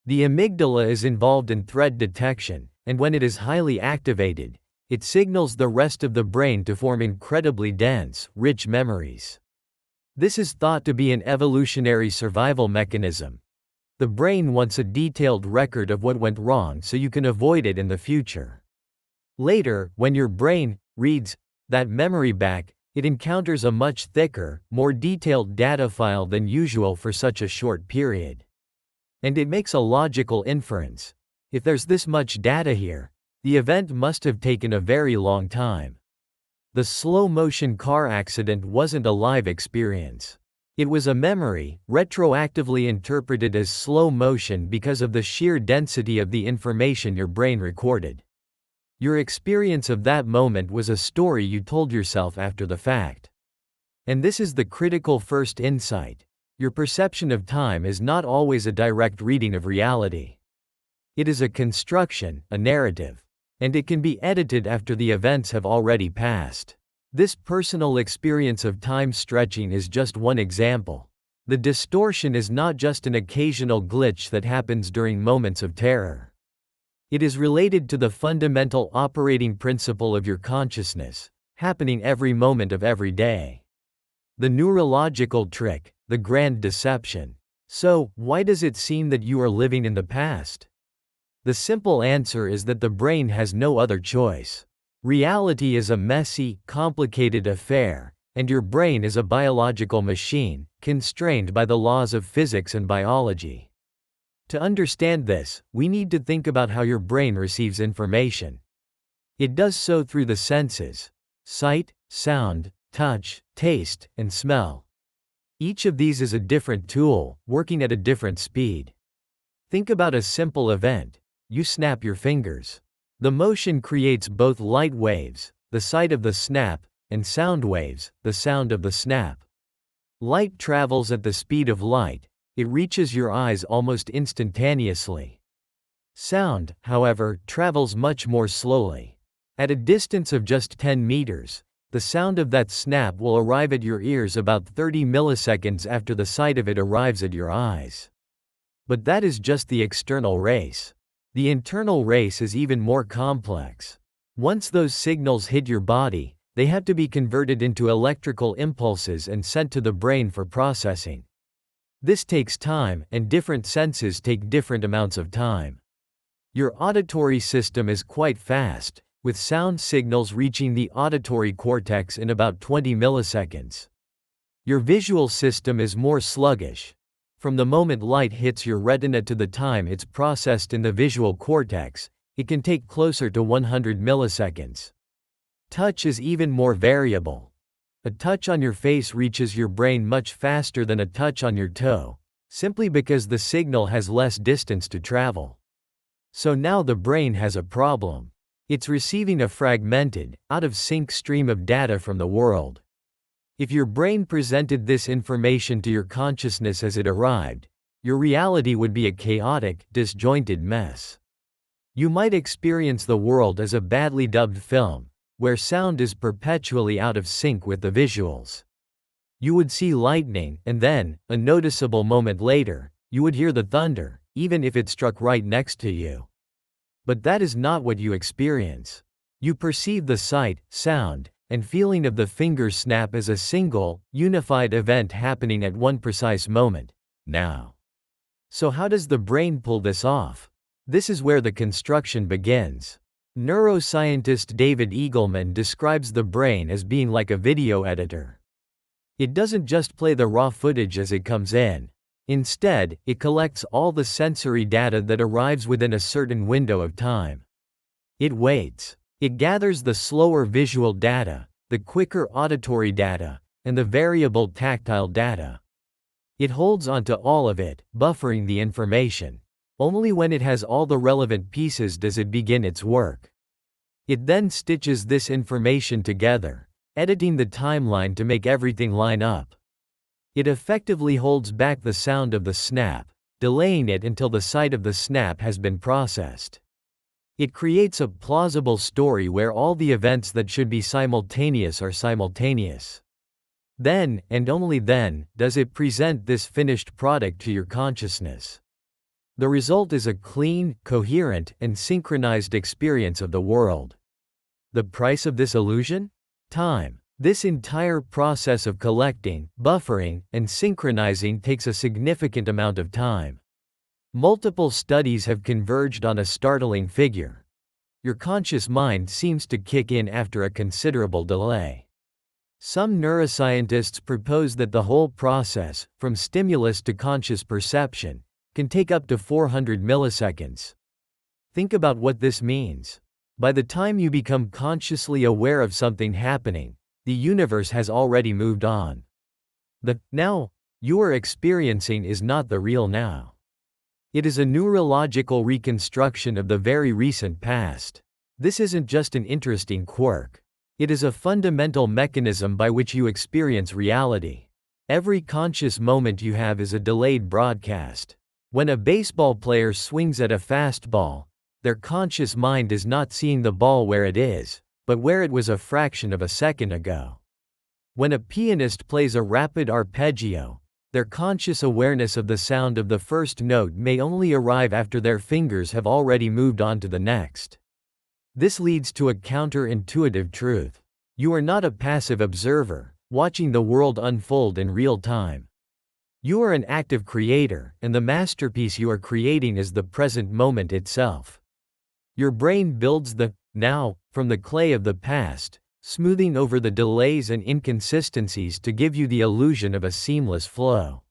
The amygdala is involved in threat detection, and when it is highly activated, it signals the rest of the brain to form incredibly dense, rich memories. This is thought to be an evolutionary survival mechanism. The brain wants a detailed record of what went wrong so you can avoid it in the future. Later, when your brain reads that memory back, It encounters a much thicker, more detailed data file than usual for such a short period. And it makes a logical inference. If there's this much data here, the event must have taken a very long time. The slow-motion car accident wasn't a live experience. It was a memory, retroactively interpreted as slow motion because of the sheer density of the information your brain recorded. Your experience of that moment was a story you told yourself after the fact. And this is the critical first insight. Your perception of time is not always a direct reading of reality. It is a construction, a narrative. And it can be edited after the events have already passed. This personal experience of time stretching is just one example. The distortion is not just an occasional glitch that happens during moments of terror. It is related to the fundamental operating principle of your consciousness, happening every moment of every day. The neurological trick, the grand deception. So, why does it seem that you are living in the past? The simple answer is that the brain has no other choice. Reality is a messy, complicated affair, and your brain is a biological machine, constrained by the laws of physics and biology. To understand this, we need to think about how your brain receives information. It does so through the senses: sight, sound, touch, taste, and smell. Each of these is a different tool, working at a different speed. Think about a simple event. You snap your fingers. The motion creates both light waves, the sight of the snap, and sound waves, the sound of the snap. Light travels at the speed of light. It reaches your eyes almost instantaneously. Sound, however, travels much more slowly. At a distance of just 10 meters, the sound of that snap will arrive at your ears about 30 milliseconds after the sight of it arrives at your eyes. But that is just the external race. The internal race is even more complex. Once those signals hit your body, they have to be converted into electrical impulses and sent to the brain for processing. This takes time, and different senses take different amounts of time. Your auditory system is quite fast, with sound signals reaching the auditory cortex in about 20 milliseconds. Your visual system is more sluggish. From the moment light hits your retina to the time it's processed in the visual cortex, it can take closer to 100 milliseconds. Touch is even more variable. A touch on your face reaches your brain much faster than a touch on your toe, simply because the signal has less distance to travel. So now the brain has a problem. It's receiving a fragmented, out-of-sync stream of data from the world. If your brain presented this information to your consciousness as it arrived, your reality would be a chaotic, disjointed mess. You might experience the world as a badly dubbed film, where sound is perpetually out of sync with the visuals. You would see lightning, and then, a noticeable moment later, you would hear the thunder, even if it struck right next to you. But that is not what you experience. You perceive the sight, sound, and feeling of the finger snap as a single, unified event happening at one precise moment, now. So how does the brain pull this off? This is where the construction begins. Neuroscientist David Eagleman describes the brain as being like a video editor. It doesn't just play the raw footage as it comes in. Instead, it collects all the sensory data that arrives within a certain window of time. It waits. It gathers the slower visual data, the quicker auditory data, and the variable tactile data. It holds onto all of it, buffering the information. Only when it has all the relevant pieces does it begin its work. It then stitches this information together, editing the timeline to make everything line up. It effectively holds back the sound of the snap, delaying it until the sight of the snap has been processed. It creates a plausible story where all the events that should be simultaneous are simultaneous. Then, and only then, does it present this finished product to your consciousness. The result is a clean, coherent, and synchronized experience of the world. The price of this illusion? Time. This entire process of collecting, buffering, and synchronizing takes a significant amount of time. Multiple studies have converged on a startling figure. Your conscious mind seems to kick in after a considerable delay. Some neuroscientists propose that the whole process, from stimulus to conscious perception, can take up to 400 milliseconds. Think about what this means. By the time you become consciously aware of something happening, the universe has already moved on. The now you are experiencing is not the real now. It is a neurological reconstruction of the very recent past. This isn't just an interesting quirk. It is a fundamental mechanism by which you experience reality. Every conscious moment you have is a delayed broadcast. When a baseball player swings at a fastball, their conscious mind is not seeing the ball where it is, but where it was a fraction of a second ago. When a pianist plays a rapid arpeggio, their conscious awareness of the sound of the first note may only arrive after their fingers have already moved on to the next. This leads to a counterintuitive truth. You are not a passive observer, watching the world unfold in real time. You are an active creator, and the masterpiece you are creating is the present moment itself. Your brain builds the now from the clay of the past, smoothing over the delays and inconsistencies to give you the illusion of a seamless flow.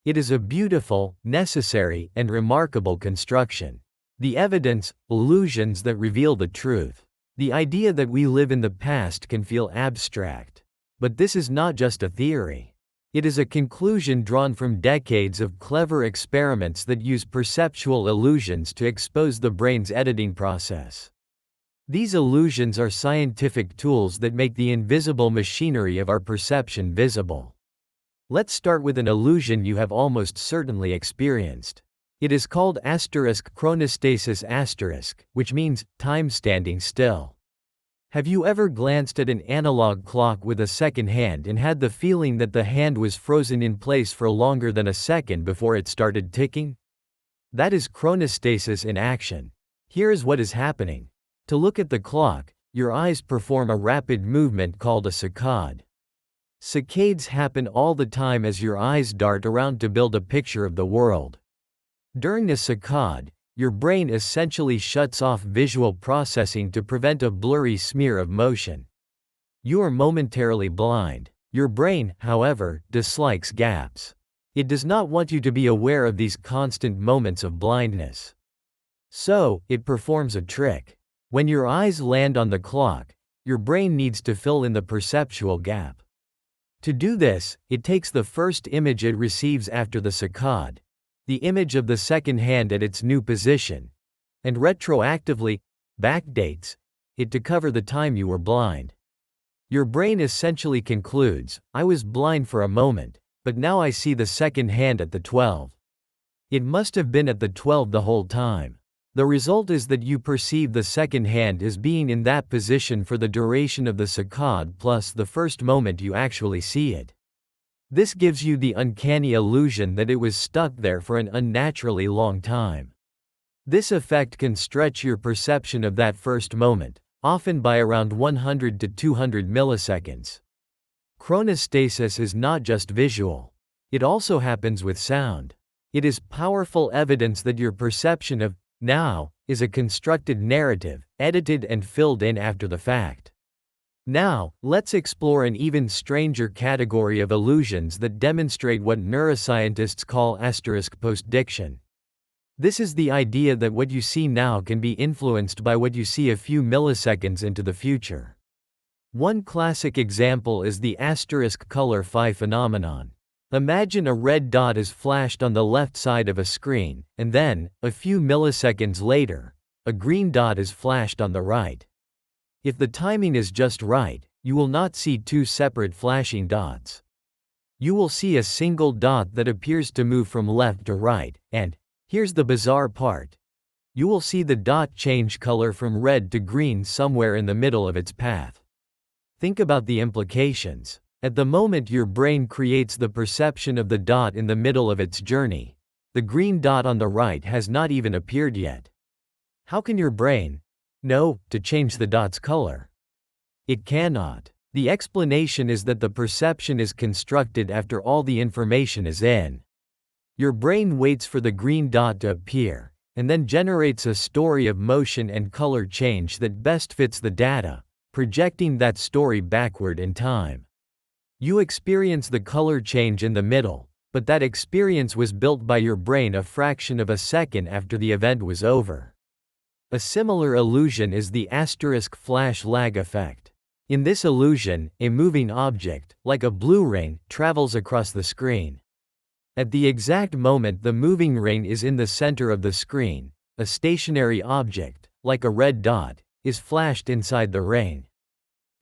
It is a beautiful, necessary, and remarkable construction. The evidence, illusions that reveal the truth. The idea that we live in the past can feel abstract. But this is not just a theory. It is a conclusion drawn from decades of clever experiments that use perceptual illusions to expose the brain's editing process. These illusions are scientific tools that make the invisible machinery of our perception visible. Let's start with an illusion you have almost certainly experienced. It is called chronostasis which means time standing still. Have you ever glanced at an analog clock with a second hand and had the feeling that the hand was frozen in place for longer than a second before it started ticking? That is chronostasis in action. Here is what is happening. To look at the clock, your eyes perform a rapid movement called a saccade. Saccades happen all the time as your eyes dart around to build a picture of the world. During a saccade, your brain essentially shuts off visual processing to prevent a blurry smear of motion. You are momentarily blind. Your brain, however, dislikes gaps. It does not want you to be aware of these constant moments of blindness. So, it performs a trick. When your eyes land on the clock, your brain needs to fill in the perceptual gap. To do this, it takes the first image it receives after the saccade, the image of the second hand at its new position, and retroactively backdates it to cover the time you were blind. Your brain essentially concludes, I was blind for a moment, but now I see the second hand at the 12. It must have been at the 12 the whole time. The result is that you perceive the second hand as being in that position for the duration of the saccade plus the first moment you actually see it. This gives you the uncanny illusion that it was stuck there for an unnaturally long time. This effect can stretch your perception of that first moment, often by around 100 to 200 milliseconds. Chronostasis is not just visual. It also happens with sound. It is powerful evidence that your perception of now is a constructed narrative, edited and filled in after the fact. Now, let's explore an even stranger category of illusions that demonstrate what neuroscientists call postdiction. This is the idea that what you see now can be influenced by what you see a few milliseconds into the future. One classic example is the color phi phenomenon. Imagine a red dot is flashed on the left side of a screen, and then, a few milliseconds later, a green dot is flashed on the right. If the timing is just right, you will not see two separate flashing dots. You will see a single dot that appears to move from left to right, and, here's the bizarre part, you will see the dot change color from red to green somewhere in the middle of its path. Think about the implications. At the moment your brain creates the perception of the dot in the middle of its journey, the green dot on the right has not even appeared yet. How can your brain know to change the dot's color? It cannot. The explanation is that the perception is constructed after all the information is in. Your brain waits for the green dot to appear, and then generates a story of motion and color change that best fits the data, projecting that story backward in time. You experience the color change in the middle, but that experience was built by your brain a fraction of a second after the event was over. A similar illusion is the asterisk flash lag effect. In this illusion, a moving object, like a blue ring, travels across the screen. At the exact moment the moving ring is in the center of the screen, a stationary object, like a red dot, is flashed inside the ring.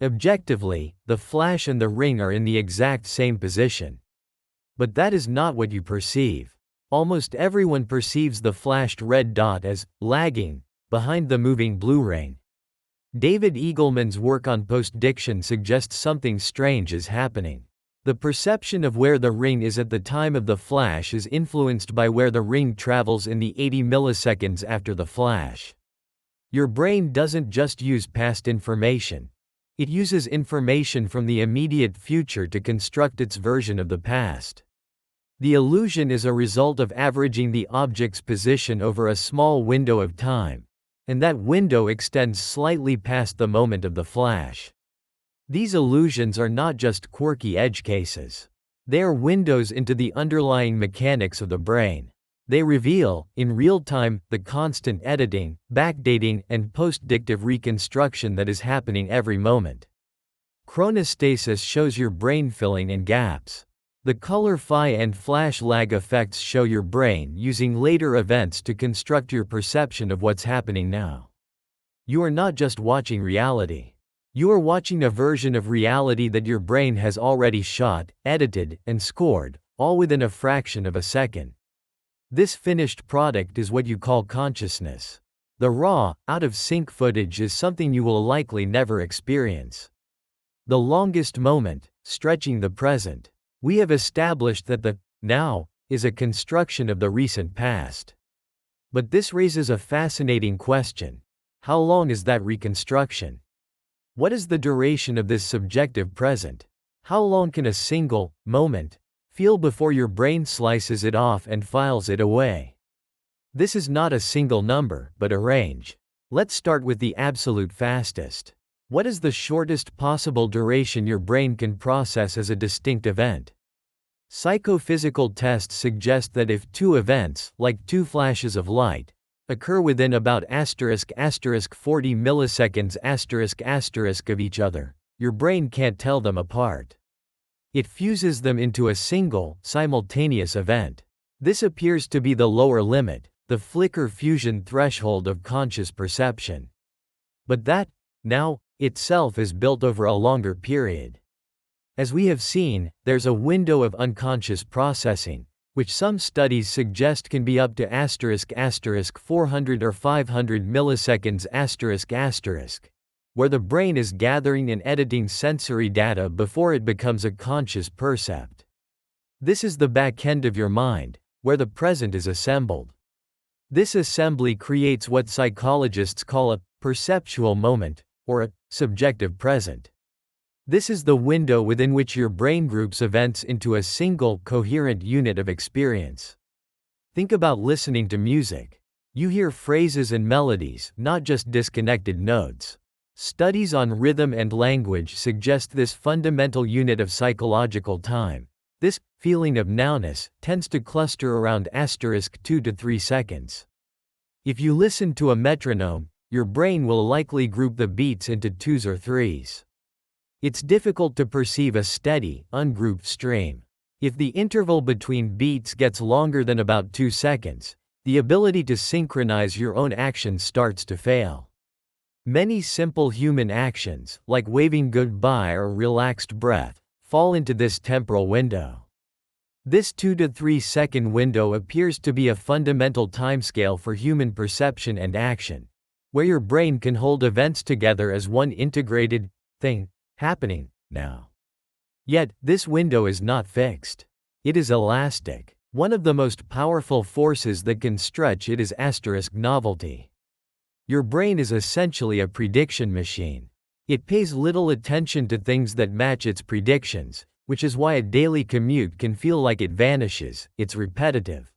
Objectively, the flash and the ring are in the exact same position. But that is not what you perceive. Almost everyone perceives the flashed red dot as lagging behind the moving blue ring. David Eagleman's work on postdiction suggests something strange is happening. The perception of where the ring is at the time of the flash is influenced by where the ring travels in the 80 milliseconds after the flash. Your brain doesn't just use past information. It uses information from the immediate future to construct its version of the past. The illusion is a result of averaging the object's position over a small window of time, and that window extends slightly past the moment of the flash. These illusions are not just quirky edge cases. They are windows into the underlying mechanics of the brain. They reveal, in real time, the constant editing, backdating, and postdictive reconstruction that is happening every moment. Chronostasis shows your brain filling in gaps. The color phi and flash lag effects show your brain using later events to construct your perception of what's happening now. You are not just watching reality. You are watching a version of reality that your brain has already shot, edited, and scored, all within a fraction of a second. This finished product is what you call consciousness. The raw, out-of-sync footage is something you will likely never experience. The longest moment, stretching the present. We have established that the now is a construction of the recent past. But this raises a fascinating question. How long is that reconstruction? What is the duration of this subjective present? How long can a single moment feel before your brain slices it off and files it away? This is not a single number, but a range. Let's start with the absolute fastest. What is the shortest possible duration your brain can process as a distinct event? Psychophysical tests suggest that if two events, like two flashes of light, occur within about **40 milliseconds** of each other, your brain can't tell them apart. It fuses them into a single, simultaneous event. This appears to be the lower limit, the flicker fusion threshold of conscious perception. But that, now, itself is built over a longer period. As we have seen, there's a window of unconscious processing, which some studies suggest can be up to **400 or 500 milliseconds**, where the brain is gathering and editing sensory data before it becomes a conscious percept. This is the back end of your mind, where the present is assembled. This assembly creates what psychologists call a perceptual moment, or a subjective present. This is the window within which your brain groups events into a single, coherent unit of experience. Think about listening to music. You hear phrases and melodies, not just disconnected notes. Studies on rhythm and language suggest this fundamental unit of psychological time. This feeling of nowness tends to cluster around *2 to 3 seconds. If you listen to a metronome, your brain will likely group the beats into 2s or 3s. It's difficult to perceive a steady, ungrouped stream. If the interval between beats gets longer than about 2 seconds, the ability to synchronize your own actions starts to fail. Many simple human actions, like waving goodbye or relaxed breath, fall into this temporal window. This 2 to 3 second window appears to be a fundamental timescale for human perception and action, where your brain can hold events together as one integrated thing, happening now. Yet, this window is not fixed. It is elastic. One of the most powerful forces that can stretch it is *novelty. Your brain is essentially a prediction machine. It pays little attention to things that match its predictions, which is why a daily commute can feel like it vanishes, it's repetitive.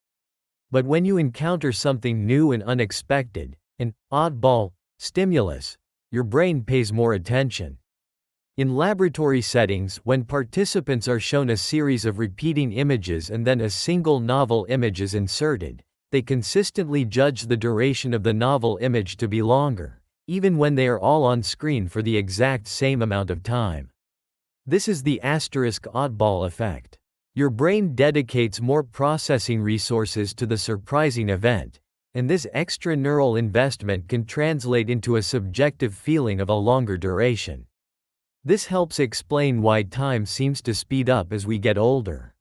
But when you encounter something new and unexpected, an oddball stimulus, your brain pays more attention. In laboratory settings, when participants are shown a series of repeating images and then a single novel image is inserted, they consistently judge the duration of the novel image to be longer, even when they are all on screen for the exact same amount of time. This is the asterisk oddball effect. Your brain dedicates more processing resources to the surprising event, and this extra neural investment can translate into a subjective feeling of a longer duration. This helps explain why time seems to speed up as we get older.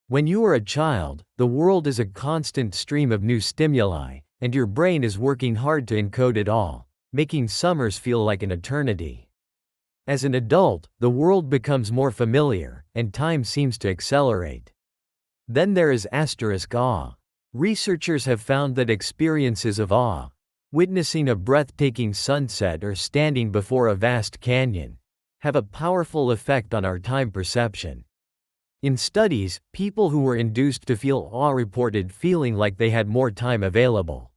When you are a child, the world is a constant stream of new stimuli, and your brain is working hard to encode it all, making summers feel like an eternity. As an adult, the world becomes more familiar, and time seems to accelerate. Then there is asterisk awe. Researchers have found that experiences of awe, witnessing a breathtaking sunset or standing before a vast canyon, have a powerful effect on our time perception. In studies, people who were induced to feel awe reported feeling like they had more time available.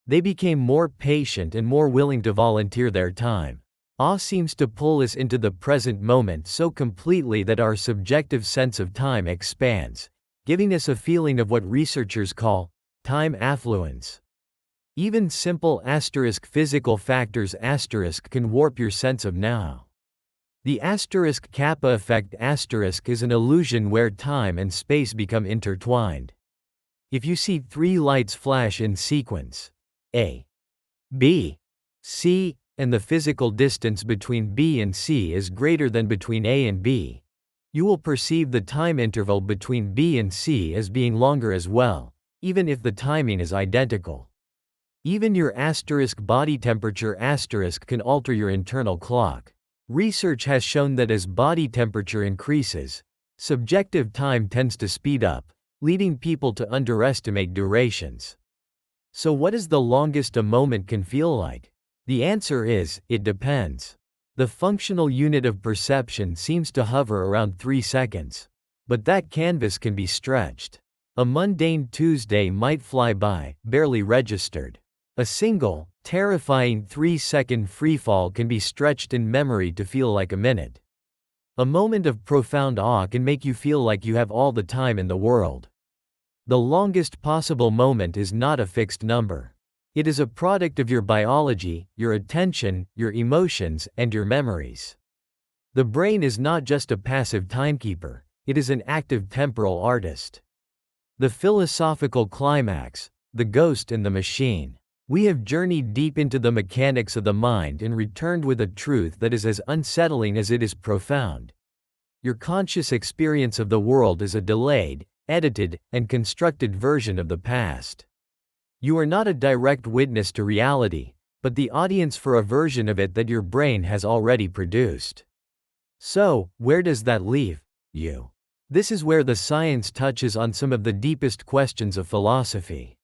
They became more patient and more willing to volunteer their time. Awe seems to pull us into the present moment so completely that our subjective sense of time expands, giving us a feeling of what researchers call time affluence. Even simple asterisk physical factors asterisk can warp your sense of now. The asterisk kappa effect asterisk is an illusion where time and space become intertwined. If you see three lights flash in sequence, A, B, C, and the physical distance between B and C is greater than between A and B, you will perceive the time interval between B and C as being longer as well, even if the timing is identical. Even your asterisk body temperature asterisk can alter your internal clock. Research has shown that as body temperature increases, subjective time tends to speed up, leading people to underestimate durations. So what is the longest a moment can feel like? The answer is, it depends. The functional unit of perception seems to hover around 3 seconds. But that canvas can be stretched. A mundane Tuesday might fly by, barely registered. A single, terrifying 3-second freefall can be stretched in memory to feel like a minute. A moment of profound awe can make you feel like you have all the time in the world. The longest possible moment is not a fixed number. It is a product of your biology, your attention, your emotions, and your memories. The brain is not just a passive timekeeper, it is an active temporal artist. The philosophical climax, the ghost and the machine. We have journeyed deep into the mechanics of the mind and returned with a truth that is as unsettling as it is profound. Your conscious experience of the world is a delayed, edited, and constructed version of the past. You are not a direct witness to reality, but the audience for a version of it that your brain has already produced. So, where does that leave you? This is where the science touches on some of the deepest questions of philosophy.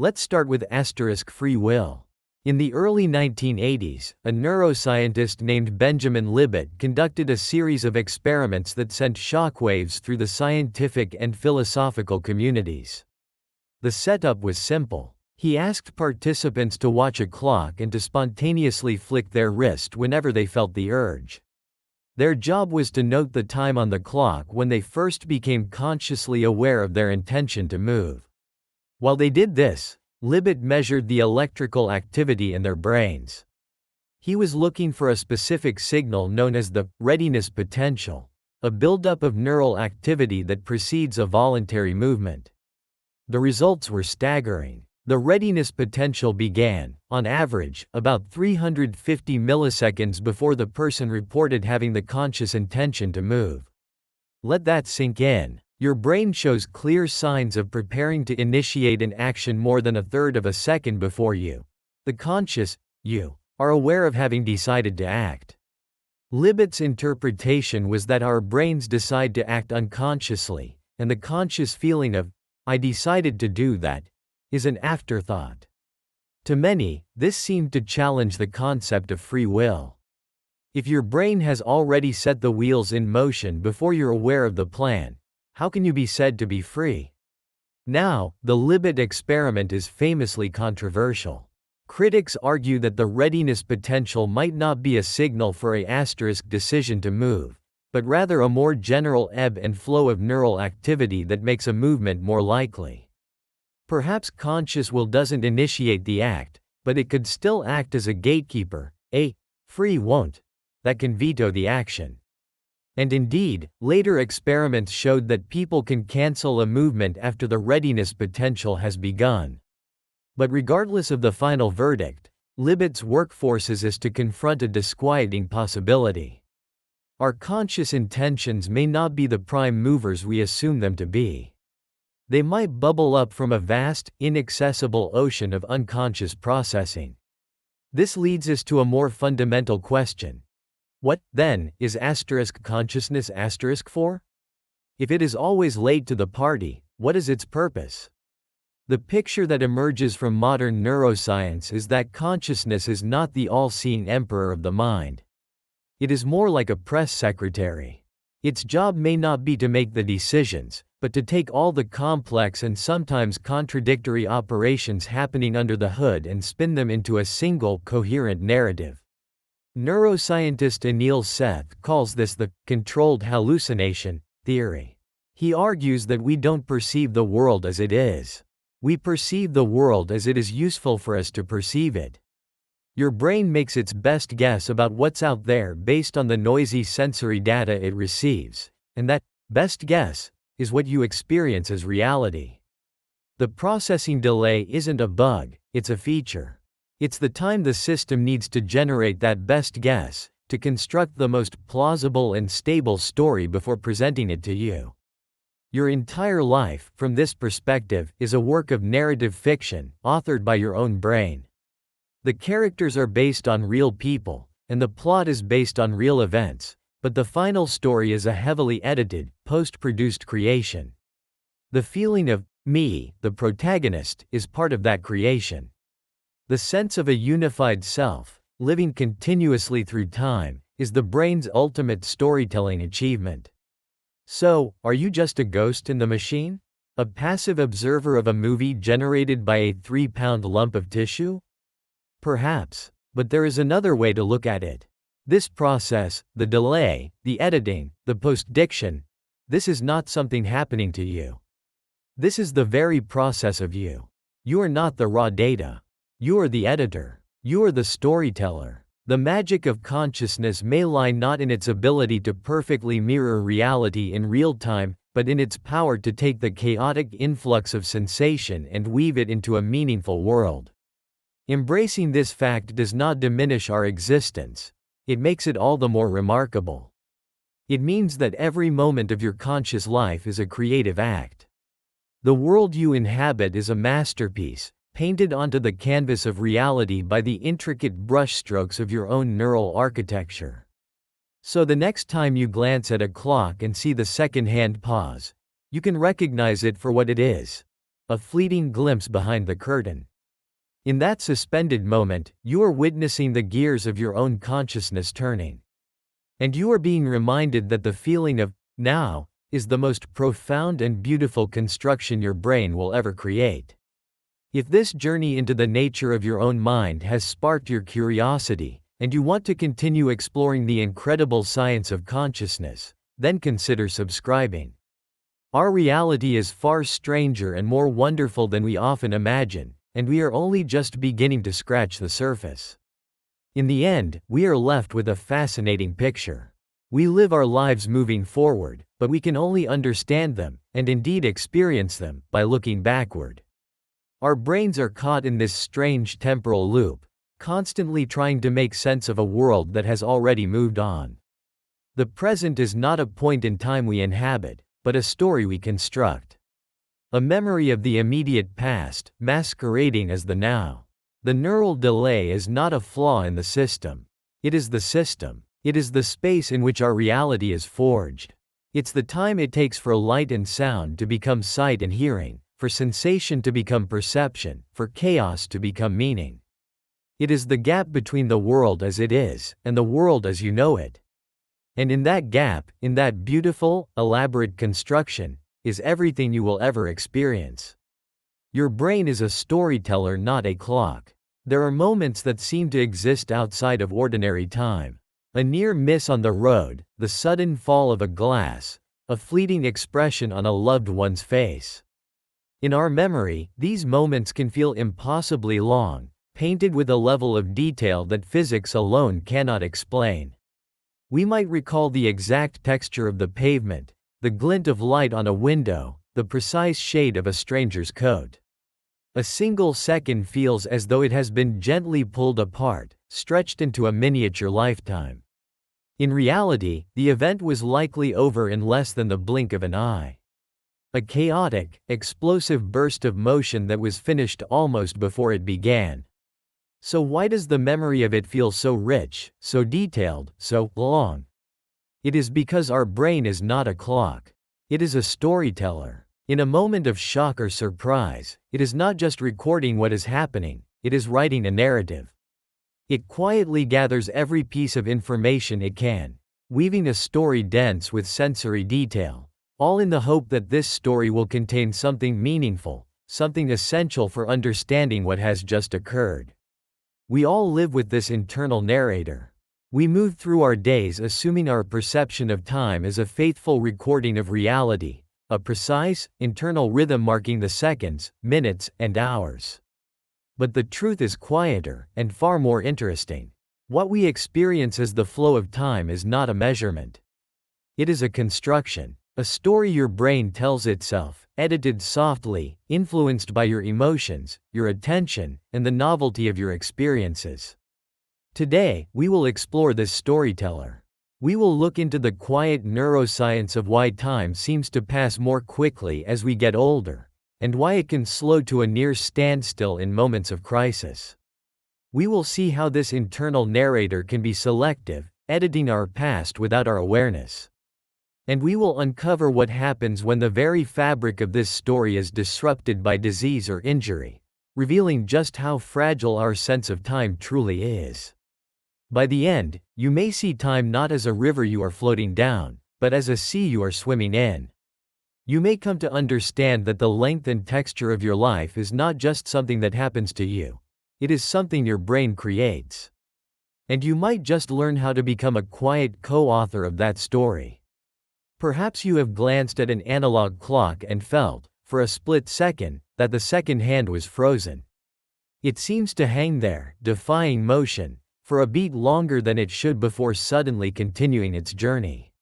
Let's start with asterisk free will. In the early 1980s, a neuroscientist named Benjamin Libet conducted a series of experiments that sent shockwaves through the scientific and philosophical communities. The setup was simple. He asked participants to watch a clock and to spontaneously flick their wrist whenever they felt the urge. Their job was to note the time on the clock when they first became consciously aware of their intention to move. While they did this, Libet measured the electrical activity in their brains. He was looking for a specific signal known as the readiness potential, a buildup of neural activity that precedes a voluntary movement. The results were staggering. The readiness potential began, on average, about 350 milliseconds before the person reported having the conscious intention to move. Let that sink in. Your brain shows clear signs of preparing to initiate an action more than a third of a second before you, the conscious you, are aware of having decided to act. Libet's interpretation was that our brains decide to act unconsciously, and the conscious feeling of, I decided to do that, is an afterthought. To many, this seemed to challenge the concept of free will. If your brain has already set the wheels in motion before you're aware of the plan, how can you be said to be free? Now, the Libet experiment is famously controversial. Critics argue that the readiness potential might not be a signal for a asterisk decision to move, but rather a more general ebb and flow of neural activity that makes a movement more likely. Perhaps conscious will doesn't initiate the act, but it could still act as a gatekeeper, a free won't, that can veto the action. And indeed, later experiments showed that people can cancel a movement after the readiness potential has begun. But regardless of the final verdict, Libet's work forces us to confront a disquieting possibility. Our conscious intentions may not be the prime movers we assume them to be. They might bubble up from a vast, inaccessible ocean of unconscious processing. This leads us to a more fundamental question. What, then, is consciousness for? If it is always late to the party, what is its purpose? The picture that emerges from modern neuroscience is that consciousness is not the all-seeing emperor of the mind. It is more like a press secretary. Its job may not be to make the decisions, but to take all the complex and sometimes contradictory operations happening under the hood and spin them into a single, coherent narrative. Neuroscientist Anil Seth calls this the controlled hallucination theory. He argues that we don't perceive the world as it is. We perceive the world as it is useful for us to perceive it. Your brain makes its best guess about what's out there based on the noisy sensory data it receives, and that best guess is what you experience as reality. The processing delay isn't a bug, it's a feature. It's the time the system needs to generate that best guess, to construct the most plausible and stable story before presenting it to you. Your entire life, from this perspective, is a work of narrative fiction, authored by your own brain. The characters are based on real people, and the plot is based on real events, but the final story is a heavily edited, post-produced creation. The feeling of me, the protagonist, is part of that creation. The sense of a unified self, living continuously through time, is the brain's ultimate storytelling achievement. So, are you just a ghost in the machine? A passive observer of a movie generated by a 3-pound lump of tissue? Perhaps, but there is another way to look at it. This process, the delay, the editing, the post-diction, this is not something happening to you. This is the very process of you. You are not the raw data. You are the editor. You are the storyteller. The magic of consciousness may lie not in its ability to perfectly mirror reality in real time, but in its power to take the chaotic influx of sensation and weave it into a meaningful world. Embracing this fact does not diminish our existence. It makes it all the more remarkable. It means that every moment of your conscious life is a creative act. The world you inhabit is a masterpiece, painted onto the canvas of reality by the intricate brushstrokes of your own neural architecture. So the next time you glance at a clock and see the second-hand pause, you can recognize it for what it is, a fleeting glimpse behind the curtain. In that suspended moment, you are witnessing the gears of your own consciousness turning. And you are being reminded that the feeling of now is the most profound and beautiful construction your brain will ever create. If this journey into the nature of your own mind has sparked your curiosity, and you want to continue exploring the incredible science of consciousness, then consider subscribing. Our reality is far stranger and more wonderful than we often imagine, and we are only just beginning to scratch the surface. In the end, we are left with a fascinating picture. We live our lives moving forward, but we can only understand them, and indeed experience them, by looking backward. Our brains are caught in this strange temporal loop, constantly trying to make sense of a world that has already moved on. The present is not a point in time we inhabit, but a story we construct. A memory of the immediate past, masquerading as the now. The neural delay is not a flaw in the system. It is the system. It is the space in which our reality is forged. It's the time it takes for light and sound to become sight and hearing, for sensation to become perception, for chaos to become meaning. It is the gap between the world as it is, and the world as you know it. And in that gap, in that beautiful, elaborate construction, is everything you will ever experience. Your brain is a storyteller, not a clock. There are moments that seem to exist outside of ordinary time. A near miss on the road, the sudden fall of a glass, a fleeting expression on a loved one's face. In our memory, these moments can feel impossibly long, painted with a level of detail that physics alone cannot explain. We might recall the exact texture of the pavement, the glint of light on a window, the precise shade of a stranger's coat. A single second feels as though it has been gently pulled apart, stretched into a miniature lifetime. In reality, the event was likely over in less than the blink of an eye. A chaotic, explosive burst of motion that was finished almost before it began. So why does the memory of it feel so rich, so detailed, so long? It is because our brain is not a clock. It is a storyteller. In a moment of shock or surprise, it is not just recording what is happening, it is writing a narrative. It quietly gathers every piece of information it can, weaving a story dense with sensory detail, all in the hope that this story will contain something meaningful, something essential for understanding what has just occurred. We all live with this internal narrator. We move through our days assuming our perception of time is a faithful recording of reality, a precise, internal rhythm marking the seconds, minutes, and hours. But the truth is quieter, and far more interesting. What we experience as the flow of time is not a measurement. It is a construction, a story your brain tells itself, edited softly, influenced by your emotions, your attention, and the novelty of your experiences. Today, we will explore this storyteller. We will look into the quiet neuroscience of why time seems to pass more quickly as we get older, and why it can slow to a near standstill in moments of crisis. We will see how this internal narrator can be selective, editing our past without our awareness. And we will uncover what happens when the very fabric of this story is disrupted by disease or injury, revealing just how fragile our sense of time truly is. By the end, you may see time not as a river you are floating down, but as a sea you are swimming in. You may come to understand that the length and texture of your life is not just something that happens to you. It is something your brain creates. And you might just learn how to become a quiet co-author of that story. Perhaps you have glanced at an analog clock and felt, for a split second, that the second hand was frozen. It seems to hang there, defying motion, for a beat longer than it should before suddenly continuing its journey.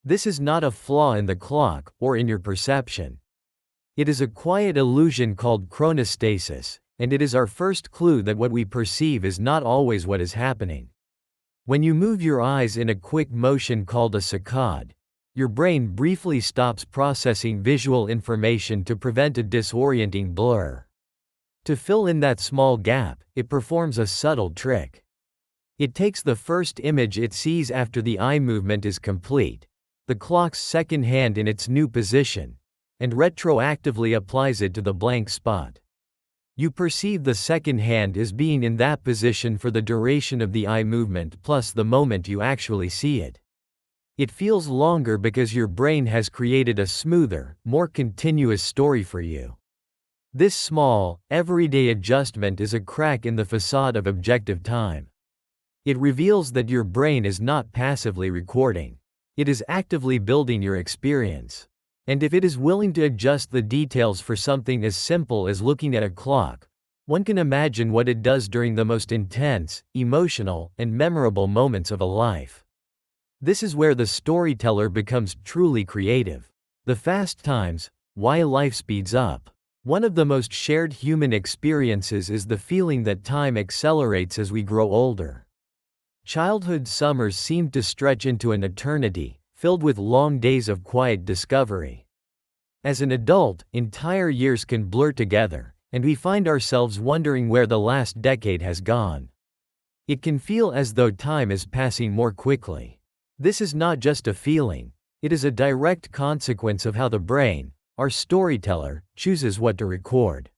This is not a flaw in the clock, or in your perception. It is a quiet illusion called chronostasis, and it is our first clue that what we perceive is not always what is happening. When you move your eyes in a quick motion called a saccade, your brain briefly stops processing visual information to prevent a disorienting blur. To fill in that small gap, it performs a subtle trick. It takes the first image it sees after the eye movement is complete, the clock's second hand in its new position, and retroactively applies it to the blank spot. You perceive the second hand as being in that position for the duration of the eye movement plus the moment you actually see it. It feels longer because your brain has created a smoother, more continuous story for you. This small, everyday adjustment is a crack in the facade of objective time. It reveals that your brain is not passively recording. It is actively building your experience. And if it is willing to adjust the details for something as simple as looking at a clock, one can imagine what it does during the most intense, emotional, and memorable moments of a life. This is where the storyteller becomes truly creative. The fast times, why life speeds up. One of the most shared human experiences is the feeling that time accelerates as we grow older. Childhood summers seem to stretch into an eternity, filled with long days of quiet discovery. As an adult, entire years can blur together, and we find ourselves wondering where the last decade has gone. It can feel as though time is passing more quickly. This is not just a feeling, it is a direct consequence of how the brain, our storyteller, chooses what to record.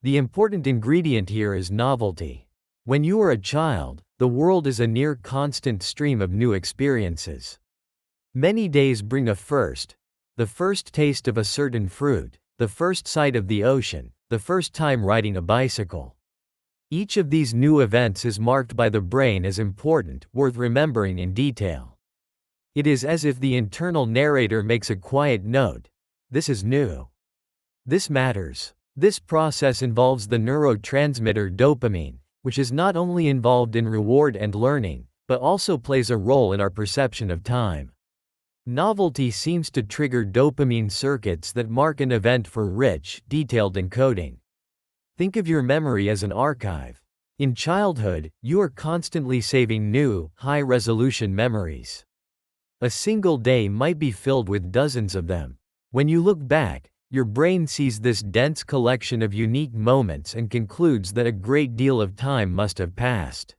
The important ingredient here is novelty. When you are a child, the world is a near constant stream of new experiences. Many days bring the first taste of a certain fruit, the first sight of the ocean, the first time riding a bicycle. Each of these new events is marked by the brain as important, worth remembering in detail. It is as if the internal narrator makes a quiet note. This is new. This matters. This process involves the neurotransmitter dopamine, which is not only involved in reward and learning, but also plays a role in our perception of time. Novelty seems to trigger dopamine circuits that mark an event for rich, detailed encoding. Think of your memory as an archive. In childhood, you are constantly saving new, high-resolution memories. A single day might be filled with dozens of them. When you look back, your brain sees this dense collection of unique moments and concludes that a great deal of time must have passed.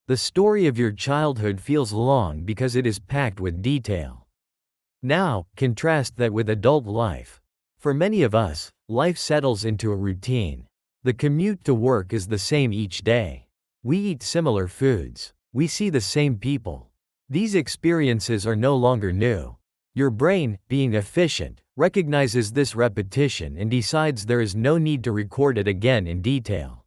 The story of your childhood feels long because it is packed with detail. Now, contrast that with adult life. For many of us, life settles into a routine. The commute to work is the same each day. We eat similar foods. We see the same people. These experiences are no longer new. Your brain, being efficient, recognizes this repetition and decides there is no need to record it again in detail.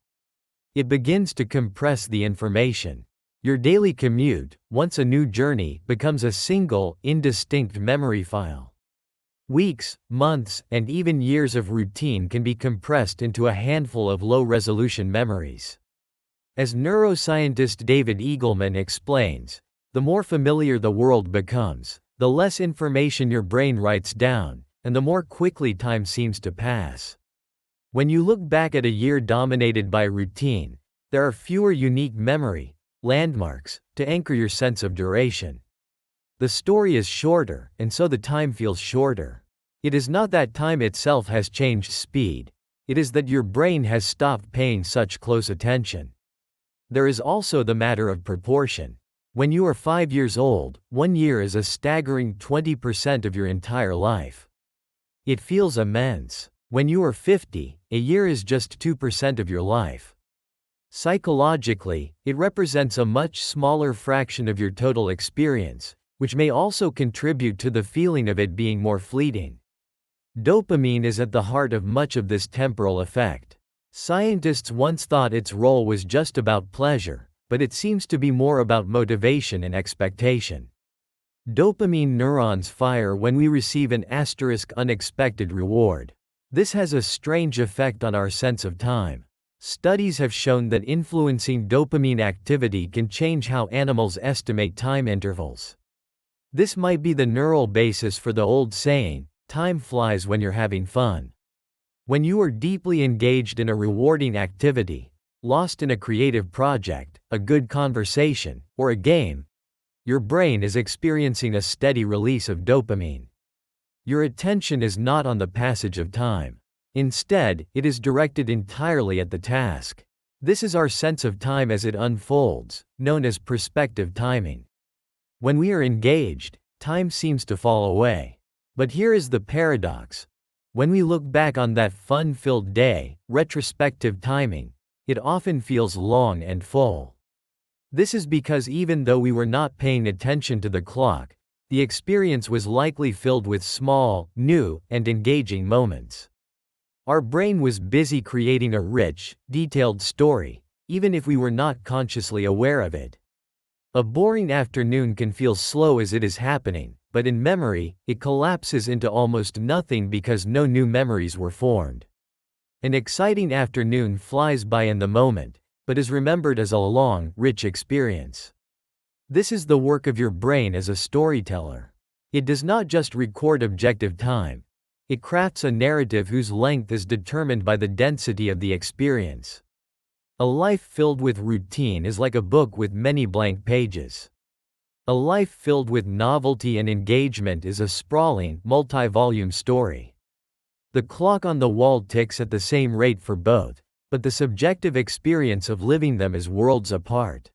It begins to compress the information. Your daily commute, once a new journey, becomes a single, indistinct memory file. Weeks, months, and even years of routine can be compressed into a handful of low-resolution memories. As neuroscientist David Eagleman explains, the more familiar the world becomes, the less information your brain writes down, and the more quickly time seems to pass. When you look back at a year dominated by routine, there are fewer unique memory landmarks to anchor your sense of duration. The story is shorter, and so the time feels shorter. It is not that time itself has changed speed, it is that your brain has stopped paying such close attention. There is also the matter of proportion. When you are 5 years old, 1 year is a staggering 20% of your entire life. It feels immense. When you are 50, a year is just 2% of your life. Psychologically, it represents a much smaller fraction of your total experience, which may also contribute to the feeling of it being more fleeting. Dopamine is at the heart of much of this temporal effect. Scientists once thought its role was just about pleasure, but it seems to be more about motivation and expectation. Dopamine neurons fire when we receive an unexpected reward. This has a strange effect on our sense of time. Studies have shown that influencing dopamine activity can change how animals estimate time intervals. This might be the neural basis for the old saying, "Time flies when you're having fun." When you are deeply engaged in a rewarding activity, lost in a creative project, a good conversation, or a game, your brain is experiencing a steady release of dopamine. Your attention is not on the passage of time. Instead, it is directed entirely at the task. This is our sense of time as it unfolds, known as perspective timing. When we are engaged, time seems to fall away. But here is the paradox. When we look back on that fun-filled day, retrospective timing, it often feels long and full. This is because even though we were not paying attention to the clock, the experience was likely filled with small, new, and engaging moments. Our brain was busy creating a rich, detailed story, even if we were not consciously aware of it. A boring afternoon can feel slow as it is happening, but in memory, it collapses into almost nothing because no new memories were formed. An exciting afternoon flies by in the moment, but is remembered as a long, rich experience. This is the work of your brain as a storyteller. It does not just record objective time. It crafts a narrative whose length is determined by the density of the experience. A life filled with routine is like a book with many blank pages. A life filled with novelty and engagement is a sprawling, multi-volume story. The clock on the wall ticks at the same rate for both, but the subjective experience of living them is worlds apart.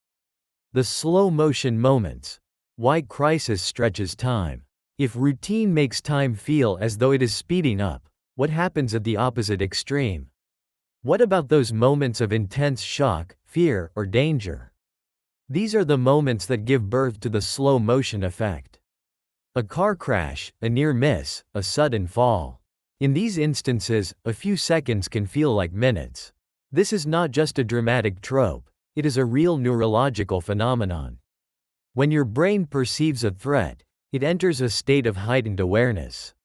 The slow-motion moments. Why crisis stretches time. If routine makes time feel as though it is speeding up, what happens at the opposite extreme? What about those moments of intense shock, fear, or danger? These are the moments that give birth to the slow-motion effect. A car crash, a near miss, a sudden fall. In these instances, a few seconds can feel like minutes. This is not just a dramatic trope, it is a real neurological phenomenon. When your brain perceives a threat, it enters a state of heightened awareness.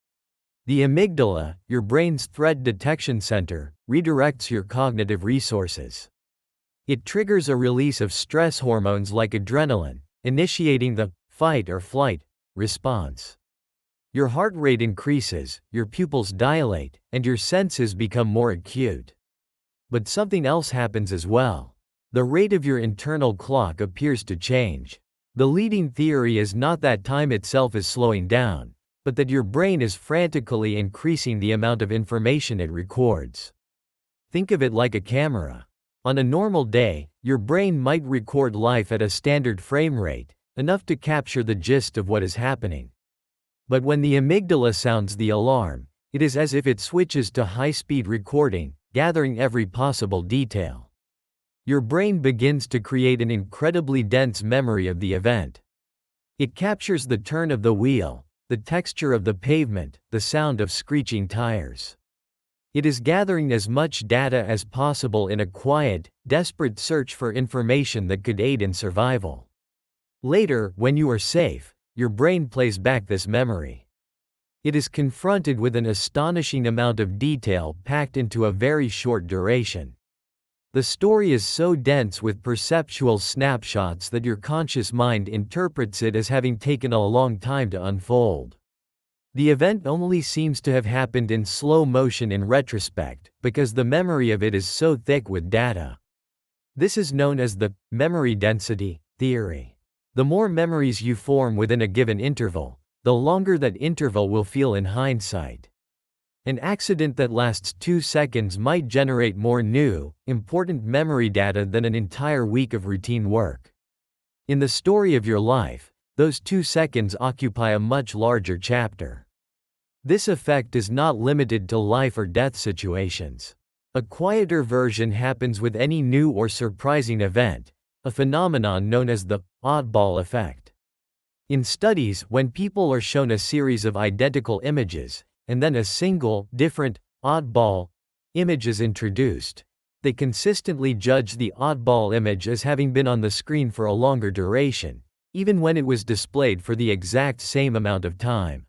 The amygdala, your brain's threat detection center, redirects your cognitive resources. It triggers a release of stress hormones like adrenaline, initiating the fight or flight response. Your heart rate increases, your pupils dilate, and your senses become more acute. But something else happens as well. The rate of your internal clock appears to change. The leading theory is not that time itself is slowing down, but that your brain is frantically increasing the amount of information it records. Think of it like a camera. On a normal day, your brain might record life at a standard frame rate, enough to capture the gist of what is happening. But when the amygdala sounds the alarm, it is as if it switches to high-speed recording, gathering every possible detail. Your brain begins to create an incredibly dense memory of the event. It captures the turn of the wheel, the texture of the pavement, the sound of screeching tires. It is gathering as much data as possible in a quiet, desperate search for information that could aid in survival. Later, when you are safe, your brain plays back this memory. It is confronted with an astonishing amount of detail packed into a very short duration. The story is so dense with perceptual snapshots that your conscious mind interprets it as having taken a long time to unfold. The event only seems to have happened in slow motion in retrospect, because the memory of it is so thick with data. This is known as the memory density theory. The more memories you form within a given interval, the longer that interval will feel in hindsight. An accident that lasts 2 seconds might generate more new, important memory data than an entire week of routine work. In the story of your life, those 2 seconds occupy a much larger chapter. This effect is not limited to life or death situations. A quieter version happens with any new or surprising event, a phenomenon known as the oddball effect. In studies, when people are shown a series of identical images, and then a single, different, oddball image is introduced, they consistently judge the oddball image as having been on the screen for a longer duration, even when it was displayed for the exact same amount of time.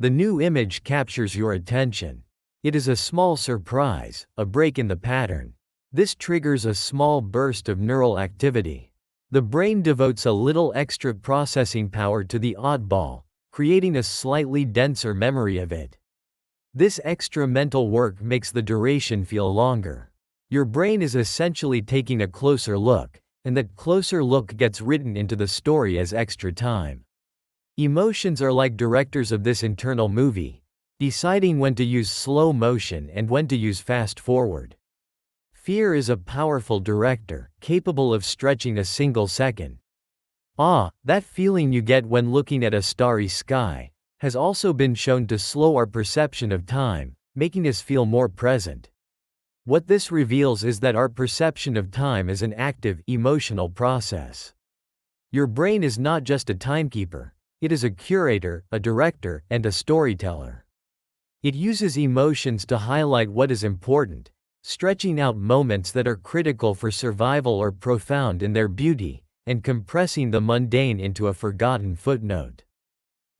The new image captures your attention. It is a small surprise, a break in the pattern. This triggers a small burst of neural activity. The brain devotes a little extra processing power to the oddball, creating a slightly denser memory of it. This extra mental work makes the duration feel longer. Your brain is essentially taking a closer look, and that closer look gets written into the story as extra time. Emotions are like directors of this internal movie, deciding when to use slow motion and when to use fast forward. Fear is a powerful director, capable of stretching a single second. That feeling you get when looking at a starry sky, has also been shown to slow our perception of time, making us feel more present. What this reveals is that our perception of time is an active, emotional process. Your brain is not just a timekeeper, it is a curator, a director, and a storyteller. It uses emotions to highlight what is important, stretching out moments that are critical for survival or profound in their beauty, and compressing the mundane into a forgotten footnote.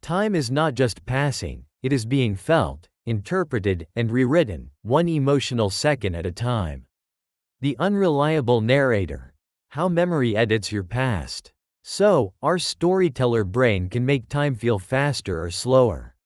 Time is not just passing, it is being felt, interpreted, and rewritten, one emotional second at a time. The unreliable narrator. How memory edits your past. So, our storyteller brain can make time feel faster or slower.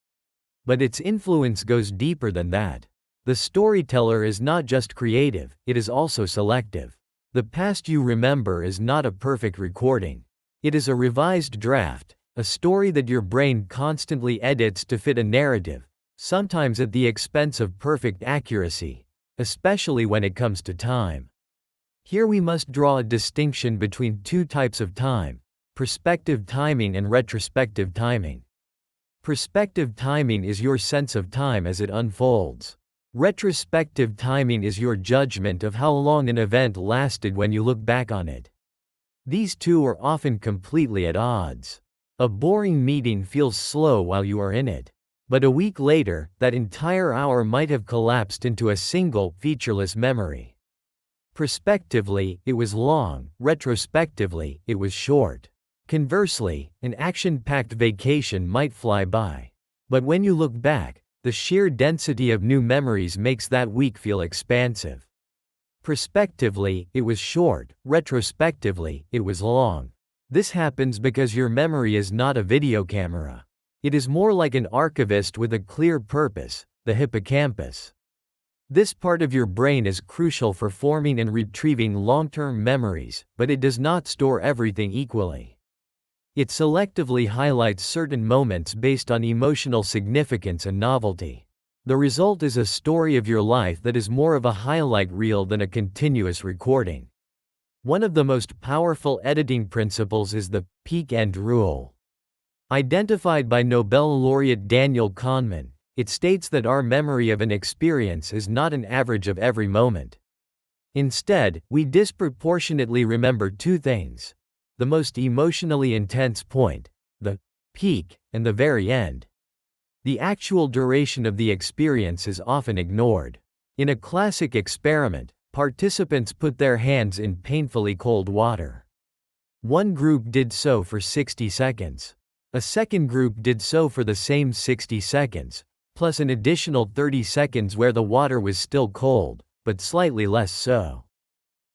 But its influence goes deeper than that. The storyteller is not just creative, it is also selective. The past you remember is not a perfect recording. It is a revised draft, a story that your brain constantly edits to fit a narrative, sometimes at the expense of perfect accuracy, especially when it comes to time. Here we must draw a distinction between two types of time: perspective timing and retrospective timing. Perspective timing is your sense of time as it unfolds. Retrospective timing is your judgment of how long an event lasted when you look back on it. These two are often completely at odds. A boring meeting feels slow while you are in it. But a week later, that entire hour might have collapsed into a single, featureless memory. Prospectively, it was long, retrospectively, it was short. Conversely, an action-packed vacation might fly by. But when you look back, the sheer density of new memories makes that week feel expansive. Prospectively, it was short, retrospectively, it was long. This happens because your memory is not a video camera. It is more like an archivist with a clear purpose, the hippocampus. This part of your brain is crucial for forming and retrieving long-term memories, but it does not store everything equally. It selectively highlights certain moments based on emotional significance and novelty. The result is a story of your life that is more of a highlight reel than a continuous recording. One of the most powerful editing principles is the peak-end rule. Identified by Nobel laureate Daniel Kahneman, it states that our memory of an experience is not an average of every moment. Instead, we disproportionately remember two things: the most emotionally intense point, the peak, and the very end. The actual duration of the experience is often ignored. In a classic experiment, participants put their hands in painfully cold water. One group did so for 60 seconds. A second group did so for the same 60 seconds, plus an additional 30 seconds where the water was still cold, but slightly less so.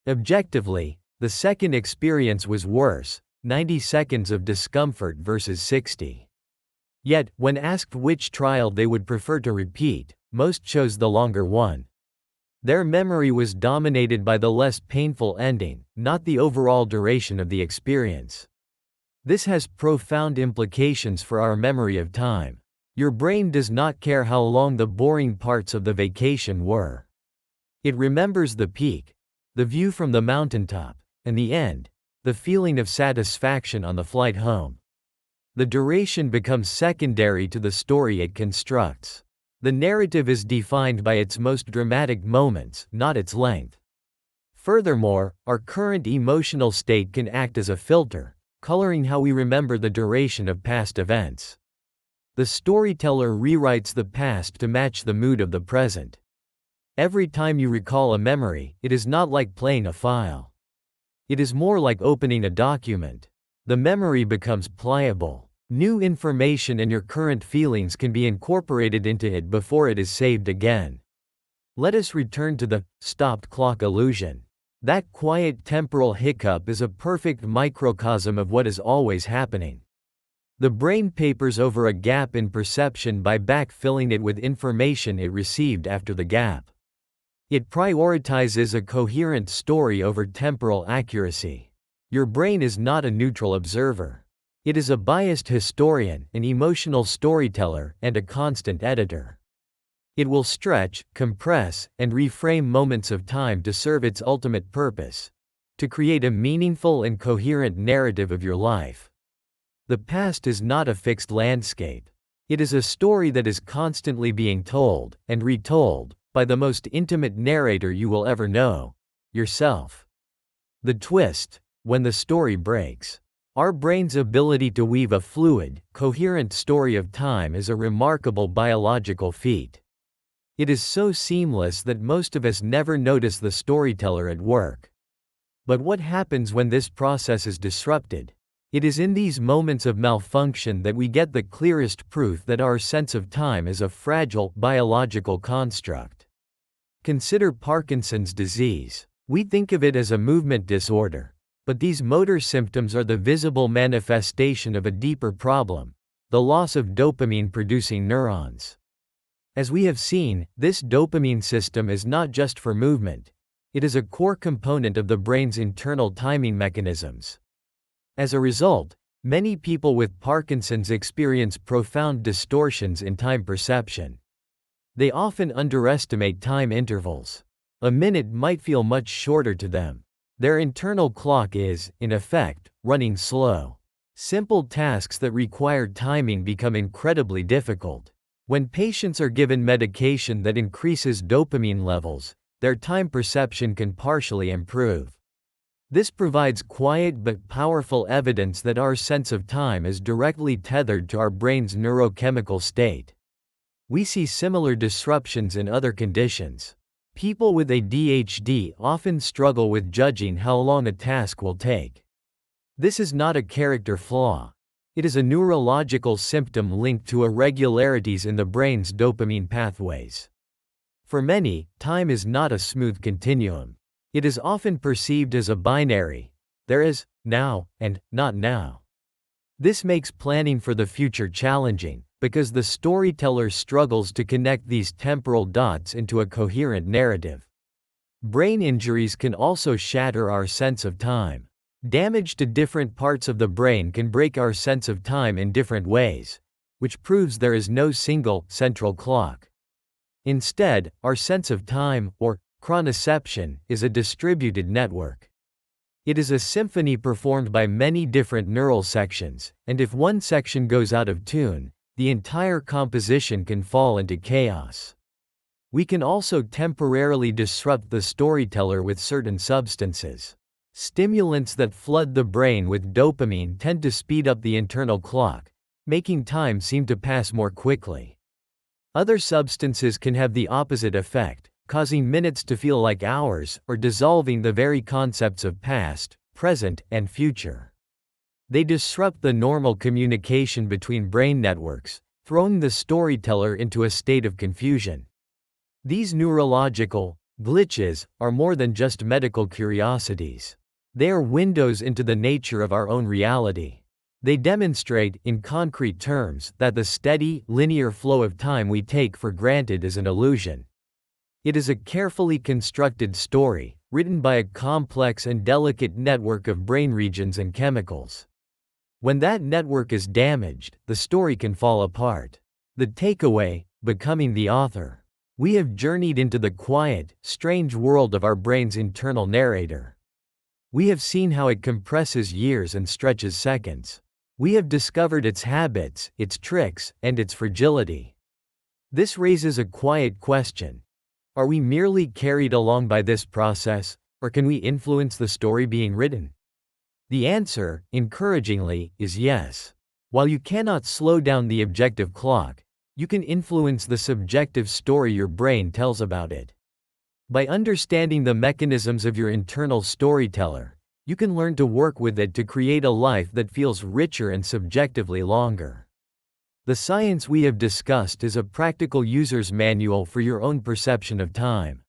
Objectively, the second experience was worse, 90 seconds of discomfort versus 60. Yet, when asked which trial they would prefer to repeat, most chose the longer one. Their memory was dominated by the less painful ending, not the overall duration of the experience. This has profound implications for our memory of time. Your brain does not care how long the boring parts of the vacation were. It remembers the peak, the view from the mountaintop, and the end, the feeling of satisfaction on the flight home. The duration becomes secondary to the story it constructs. The narrative is defined by its most dramatic moments, not its length. Furthermore, our current emotional state can act as a filter, coloring how we remember the duration of past events. The storyteller rewrites the past to match the mood of the present. Every time you recall a memory, it is not like playing a file. It is more like opening a document. The memory becomes pliable. New information and your current feelings can be incorporated into it before it is saved again. Let us return to the stopped clock illusion. That quiet temporal hiccup is a perfect microcosm of what is always happening. The brain papers over a gap in perception by backfilling it with information it received after the gap. It prioritizes a coherent story over temporal accuracy. Your brain is not a neutral observer. It is a biased historian, an emotional storyteller, and a constant editor. It will stretch, compress, and reframe moments of time to serve its ultimate purpose: to create a meaningful and coherent narrative of your life. The past is not a fixed landscape. It is a story that is constantly being told, and retold, by the most intimate narrator you will ever know: yourself. The twist: when the story breaks. Our brain's ability to weave a fluid, coherent story of time is a remarkable biological feat. It is so seamless that most of us never notice the storyteller at work. But what happens when this process is disrupted? It is in these moments of malfunction that we get the clearest proof that our sense of time is a fragile, biological construct. Consider Parkinson's disease. We think of it as a movement disorder. But these motor symptoms are the visible manifestation of a deeper problem: the loss of dopamine-producing neurons. As we have seen, this dopamine system is not just for movement. It is a core component of the brain's internal timing mechanisms. As a result, many people with Parkinson's experience profound distortions in time perception. They often underestimate time intervals. A minute might feel much shorter to them. Their internal clock is, in effect, running slow. Simple tasks that require timing become incredibly difficult. When patients are given medication that increases dopamine levels, their time perception can partially improve. This provides quiet but powerful evidence that our sense of time is directly tethered to our brain's neurochemical state. We see similar disruptions in other conditions. People with ADHD often struggle with judging how long a task will take. This is not a character flaw. It is a neurological symptom linked to irregularities in the brain's dopamine pathways. For many, time is not a smooth continuum. It is often perceived as a binary. There is now and not now. This makes planning for the future challenging, because the storyteller struggles to connect these temporal dots into a coherent narrative. Brain injuries can also shatter our sense of time. Damage to different parts of the brain can break our sense of time in different ways, which proves there is no single, central clock. Instead, our sense of time, or chronoception, is a distributed network. It is a symphony performed by many different neural sections, and if one section goes out of tune, the entire composition can fall into chaos. We can also temporarily disrupt the storyteller with certain substances. Stimulants that flood the brain with dopamine tend to speed up the internal clock, making time seem to pass more quickly. Other substances can have the opposite effect, causing minutes to feel like hours, or dissolving the very concepts of past, present, and future. They disrupt the normal communication between brain networks, throwing the storyteller into a state of confusion. These neurological glitches are more than just medical curiosities. They are windows into the nature of our own reality. They demonstrate, in concrete terms, that the steady, linear flow of time we take for granted is an illusion. It is a carefully constructed story, written by a complex and delicate network of brain regions and chemicals. When that network is damaged, the story can fall apart. The takeaway: becoming the author. We have journeyed into the quiet, strange world of our brain's internal narrator. We have seen how it compresses years and stretches seconds. We have discovered its habits, its tricks, and its fragility. This raises a quiet question. Are we merely carried along by this process, or can we influence the story being written? The answer, encouragingly, is yes. While you cannot slow down the objective clock, you can influence the subjective story your brain tells about it. By understanding the mechanisms of your internal storyteller, you can learn to work with it to create a life that feels richer and subjectively longer. The science we have discussed is a practical user's manual for your own perception of time.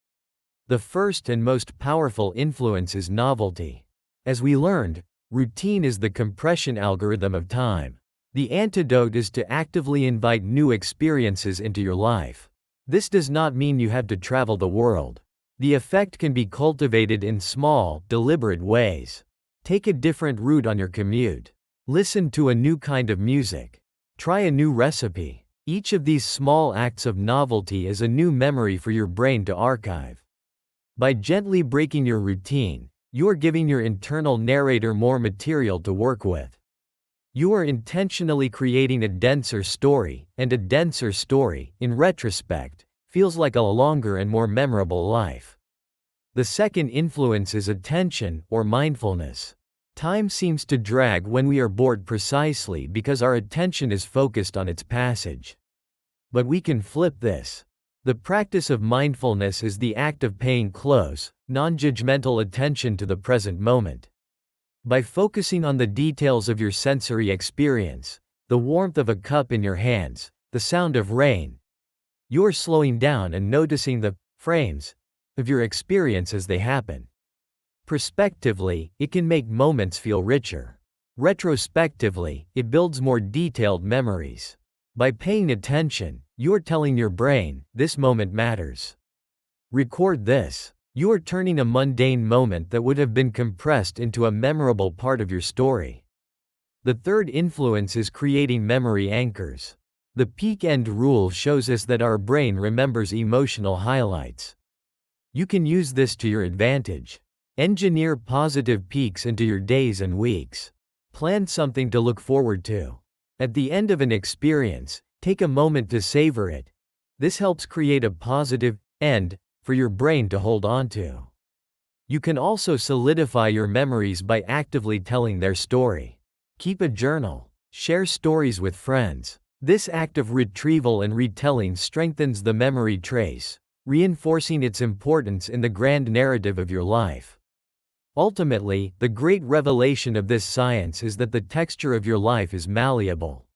The first and most powerful influence is novelty. As we learned, routine is the compression algorithm of time. The antidote is to actively invite new experiences into your life. This does not mean you have to travel the world. The effect can be cultivated in small, deliberate ways. Take a different route on your commute. Listen to a new kind of music. Try a new recipe. Each of these small acts of novelty is a new memory for your brain to archive. By gently breaking your routine, you are giving your internal narrator more material to work with. You are intentionally creating a denser story, and a denser story, in retrospect, feels like a longer and more memorable life. The second influence is attention, or mindfulness. Time seems to drag when we are bored precisely because our attention is focused on its passage. But we can flip this. The practice of mindfulness is the act of paying close, non-judgmental attention to the present moment. By focusing on the details of your sensory experience, the warmth of a cup in your hands, the sound of rain, you are slowing down and noticing the frames of your experience as they happen. Prospectively, it can make moments feel richer. Retrospectively, it builds more detailed memories. By paying attention, you are telling your brain, this moment matters. Record this. You are turning a mundane moment that would have been compressed into a memorable part of your story. The third influence is creating memory anchors. The peak-end rule shows us that our brain remembers emotional highlights. You can use this to your advantage. Engineer positive peaks into your days and weeks. Plan something to look forward to. At the end of an experience, take a moment to savor it. This helps create a positive end for your brain to hold on to. You can also solidify your memories by actively telling their story. Keep a journal. Share stories with friends. This act of retrieval and retelling strengthens the memory trace, reinforcing its importance in the grand narrative of your life. Ultimately, the great revelation of this science is that the texture of your life is malleable.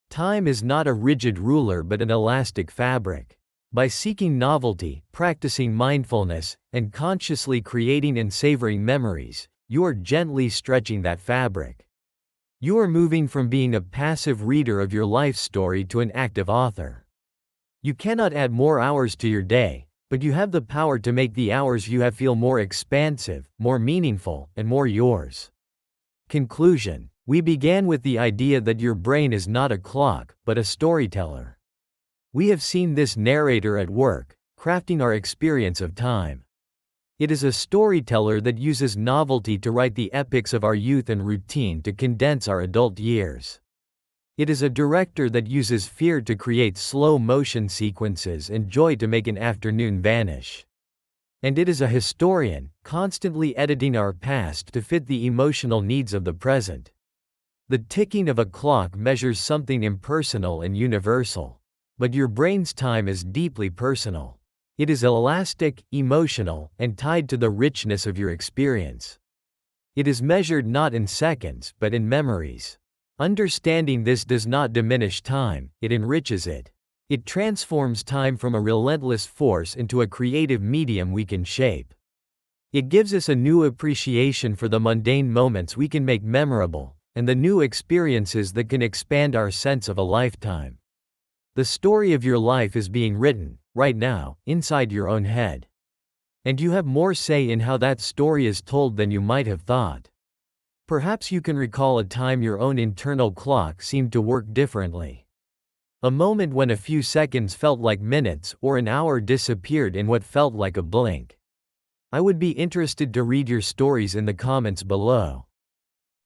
Time is not a rigid ruler but an elastic fabric. By seeking novelty, practicing mindfulness, and consciously creating and savoring memories, you are gently stretching that fabric. You are moving from being a passive reader of your life story to an active author. You cannot add more hours to your day, but you have the power to make the hours you have feel more expansive, more meaningful, and more yours. Conclusion. We began with the idea that your brain is not a clock, but a storyteller. We have seen this narrator at work, crafting our experience of time. It is a storyteller that uses novelty to write the epics of our youth and routine to condense our adult years. It is a director that uses fear to create slow motion sequences and joy to make an afternoon vanish. And it is a historian, constantly editing our past to fit the emotional needs of the present. The ticking of a clock measures something impersonal and universal. But your brain's time is deeply personal. It is elastic, emotional, and tied to the richness of your experience. It is measured not in seconds but in memories. Understanding this does not diminish time, it enriches it. It transforms time from a relentless force into a creative medium we can shape. It gives us a new appreciation for the mundane moments we can make memorable, and the new experiences that can expand our sense of a lifetime. The story of your life is being written, right now, inside your own head. And you have more say in how that story is told than you might have thought. Perhaps you can recall a time your own internal clock seemed to work differently. A moment when a few seconds felt like minutes or an hour disappeared in what felt like a blink. I would be interested to read your stories in the comments below.